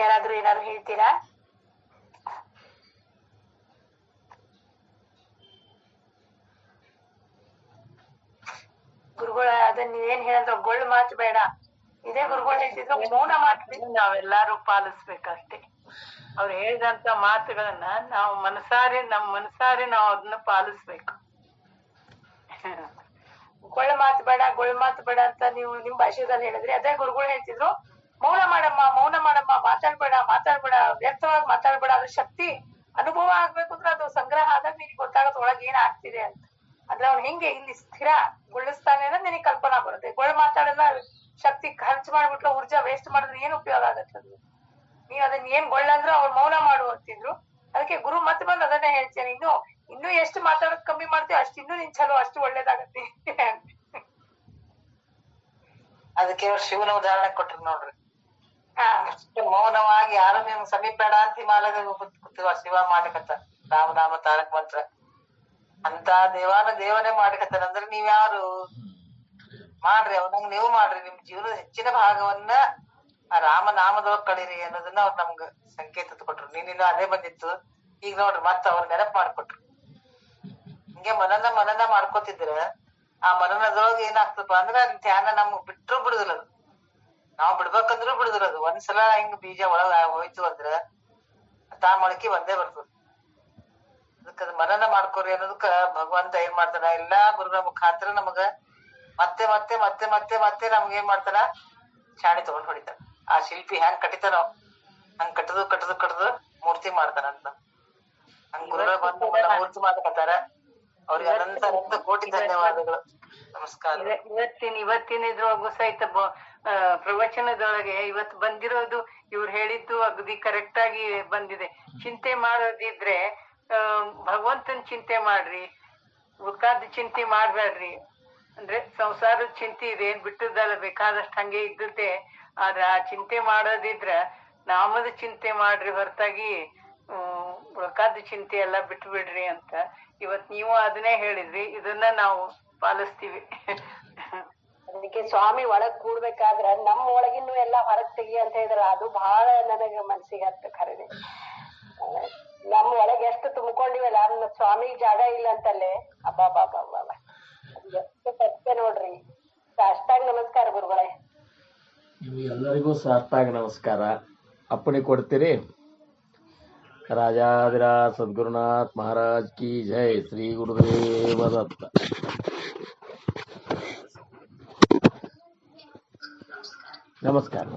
S4: ಯಾರಾದ್ರೂ ಏನಾದ್ರು ಹೇಳ್ತೀರಾ? ಗುರುಗಳ ಅದನ್ನ ನೀವೇನ್ ಹೇಳಿದ್ರು, ಗೊಳ್ಳು ಮಾತು ಬೇಡ, ಇದೇ ಗುರುಗಳು ಹೇಳ್ತಿದ್ರು, ಮೌನ ಮಾತು ನಾವೆಲ್ಲಾರು ಪಾಲಿಸ್ಬೇಕಷ್ಟೇ. ಅವ್ರು ಹೇಳಿದಂತ ಮಾತುಗಳನ್ನ ನಾವು ನಮ್ಮ ಮನಸಾರೆ ನಾವು ಅದನ್ನ ಪಾಲಿಸ್ಬೇಕು. ಗೊಳ್ಳು ಮಾತು ಬೇಡ, ಗೊಳ್ಳು ಮಾತು ಬೇಡ ಅಂತ ನೀವು ನಿಮ್ ಭಾಷೆದಲ್ಲಿ ಹೇಳಿದ್ರಿ. ಅದೇ ಗುರುಗಳು ಹೇಳ್ತಿದ್ರು, ಮೌನ ಮಾಡಮ್ಮ, ಮೌನ ಮಾಡಮ್ಮ, ಮಾತಾಡ್ಬೇಡ, ವ್ಯರ್ಥವಾಗಿ ಮಾತಾಡ್ಬೇಡ. ಅದ್ರ ಶಕ್ತಿ ಅನುಭವ ಆಗ್ಬೇಕು ಅಂದ್ರೆ ಅದು ಸಂಗ್ರಹ ಆದಾಗ ನಿನಗೆ ಗೊತ್ತಾಗತ್ತೆ ಒಳಗೆ ಏನ್ ಆಗ್ತಿದೆ ಅಂತ. ಅಂದ್ರೆ ಅವ್ನು ಹೆಂಗೆ ಇಲ್ಲಿ ಸ್ಥಿರಗೊಳಿಸ್ತಾನೆ ಅನ್ನೋದು ನಿನಗೆ ಕಲ್ಪನಾ ಬರುತ್ತೆ. ಗೊಳ್ಳು ಮಾತಾಡಲ್ಲ, ಶಕ್ತಿ ಖರ್ಚು ಮಾಡ್ಬಿಟ್ಲ, ಊರ್ಜಾ ವೇಸ್ಟ್ ಮಾಡಿದ್ರೆ ಏನ್ ಉಪಯೋಗ ಆಗತ್ತೆ? ನೀವ್ ಅದನ್ನ ಏನ್ ಗೊಳ್ಳಂದ್ರು ಅವ್ರು ಮೌನ ಮಾಡು ಅಂತಿದ್ರು. ಅದಕ್ಕೆ ಗುರು ಮತ್ತೆ ಬಂದು ಅದನ್ನೇ ಹೇಳ್ತೇನೆ, ಇನ್ನು ಎಷ್ಟು ಮಾತಾಡೋದ್ ಕಮ್ಮಿ ಮಾಡ್ತೀವಿ ಅಷ್ಟು ಇನ್ನೂ ನಿನ್ ಚಲೋ, ಅಷ್ಟು ಒಳ್ಳೇದಾಗತ್ತೆ.
S5: ಅದಕ್ಕೆ ಅವ್ರು ಶಿವನ ಉದಾಹರಣೆ ಕೊಟ್ರು ನೋಡ್ರಿ. ಮೌನವಾಗಿ ಯಾರು ನಿಮ್ ಸಮೀಪ ಬೇಡ ಅಂತ ಹಿಮಾಲಯದ ಕೂತಿವ ಶಿವ ಮಾಡ್ಲಿಕತ್ತ ರಾಮನಾಮ ತಾರಕ ಮಂತ್ರ ಅಂತ ದೇವನೇ ಮಾಡ್ಲಿಕತ್ತಾರ. ಅಂದ್ರೆ ನೀವ್ಯಾರು ಮಾಡ್ರಿ, ಅವನಂಗ್ ನೀವು ಮಾಡ್ರಿ, ನಿಮ್ ಜೀವನದ ಹೆಚ್ಚಿನ ಭಾಗವನ್ನ ಆ ರಾಮನಾಮದೊಳಗ್ ಕಳೀರಿ ಅನ್ನೋದನ್ನ ಅವ್ರು ನಮ್ಗ ಸಂಕೇತ ಕೊಟ್ರು. ನೀನಿನ್ನು ಅದೇ ಬಂದಿತ್ತು, ಈಗ ನೋಡ್ರಿ ಮತ್ತ ಅವ್ರ ನೆನಪು ಮಾಡ್ಕೊಟ್ರು. ಹಿಂಗೆ ಮನನ ಮಾಡ್ಕೋತಿದ್ರ ಆ ಮನನದೊಳಗ ಏನಾಗ್ತದಪ್ಪ ಅಂದ್ರ ಅಲ್ಲಿ ಧ್ಯಾನ ನಮ್ಗ್ ಬಿಟ್ರು ಬಿಡುದಿಲ್ಲ, ಅದು ನಾವ್ ಬಿಡ್ಬೇಕಂದ್ರು ಬಿಡುದಿಲ್ಲ. ಅದು ಒಂದ್ಸಲ ಹಿಂಗ್ ಬೀಜ ಒಳಗ ಹೋಯ್ತು ಅಂದ್ರ ತಾ ಮೊಳಕೆ ಬಂದೇ ಬರ್ತದ. ಅದಕ್ಕ ಮನನ ಮಾಡ್ಕೋರಿ ಅನ್ನೋದಕ್ಕ ಭಗವಂತ ಏನ್ ಮಾಡ್ತಾನ, ಎಲ್ಲಾ ಗುರುಗಳ ಮುಖಾಂತರ ನಮಗ ಮತ್ತೆ ಮತ್ತೆ ಮತ್ತೆ ಮತ್ತೆ ಮತ್ತೆ ನಮ್ಗ ಏನ್ ಮಾಡ್ತಾನ, ಶಾಣಿ ತಗೊಂಡ್ ಹೊಡಿತಾನ. ಆ ಶಿಲ್ಪಿ ಹೆಂಗ್ ಕಟ್ಟಿತಾನೋ ಹಂಗ್ ಕಟ್ಟದು ಮೂರ್ತಿ ಮಾಡ್ತಾನಂತ. ಹಂಗ ಗುರುಗಳು ಬಂದು ಮೂರ್ತಿ ಮಾಡ್ಕತ್ತಾರ. ಅವ್ರಿಗೆ ಅನಂತ ಕೋಟಿ ಧನ್ಯವಾದಗಳು, ನಮಸ್ಕಾರ.
S4: ಇವತ್ತಿನ ಇದ್ರೊಳಗೂ ಸಹಿತ ಪ್ರವಚನದೊಳಗೆ ಇವತ್ತು ಬಂದಿರೋದು ಇವ್ರು ಹೇಳಿದ್ದು ಅಗದಿ ಕರೆಕ್ಟ್ ಆಗಿ ಬಂದಿದೆ. ಚಿಂತೆ ಮಾಡೋದಿದ್ರೆ ಭಗವಂತನ ಚಿಂತೆ ಮಾಡ್ರಿ, ಉಳ್ಕಾದ ಚಿಂತೆ ಮಾಡ್ಬೇಡ್ರಿ. ಅಂದ್ರೆ ಸಂಸಾರದ ಚಿಂತೆ ಇದೆ, ಏನ್ ಬಿಟ್ಟದಲ್ಲ, ಬೇಕಾದಷ್ಟು ಹಂಗೆ ಇದ್ದದ್ದೇ. ಆದ್ರೆ ಆ ಚಿಂತೆ ಮಾಡೋದಿದ್ರ ನಾಮದ ಚಿಂತೆ ಮಾಡ್ರಿ ಹೊರತಾಗಿ ಉಳ್ಕಾದ ಚಿಂತೆ ಎಲ್ಲ ಬಿಟ್ಟು ಬಿಡ್ರಿ ಅಂತ ಇವತ್ ನೀವು ಅದನ್ನೇ ಹೇಳಿದ್ರಿ. ಇದನ್ನ ನಾವು ಪಾಲಿಸ್ತೀವಿ.
S6: ಅದಕ್ಕೆ ಸ್ವಾಮಿ ಒಳಗ್ ಕೂಡ್ಬೇಕಾದ್ರ ನಮ್ಮ ಒಳಗಿನ್ನು ಎಲ್ಲಾ ಹೊರಗ್ ತೆಗಿ ಅಂತ ಹೇಳಿದ್ರ ಅದು ಬಹಳ ನನಗ ಮನ್ಸಿಗೆ ಹತ್ತ ಖರೇನೆ. ನಮ್ಮ ಒಳಗೆ ಎಷ್ಟು ತುಂಬಿಕೊಂಡಿವಲ್ಲ, ಸ್ವಾಮಿಗ್ ಜಾಗ ಇಲ್ಲ ಅಂತಲ್ಲೇ. ಅಬ್ಬಾ ಎಷ್ಟು ಸತ್ಯ ನೋಡ್ರಿ. ಸಾಷ್ಟಾಂಗ ನಮಸ್ಕಾರ ಗುರುಗಳೇ.
S3: ಎಲ್ಲರಿಗೂ ಸಾಷ್ಟಾಂಗ ನಮಸ್ಕಾರ. ಅಪ್ಪಣೆ ಕೊಡ್ತೀರಿ? ರಾಜಾದಿರಾಜ ಸದ್ಗುರುನಾಥ್ ಮಹಾರಾಜ್ ಕಿ ಜೈ. ಶ್ರೀ ಗುರುದೇವ ದತ್ತ. ನಮಸ್ಕಾರ.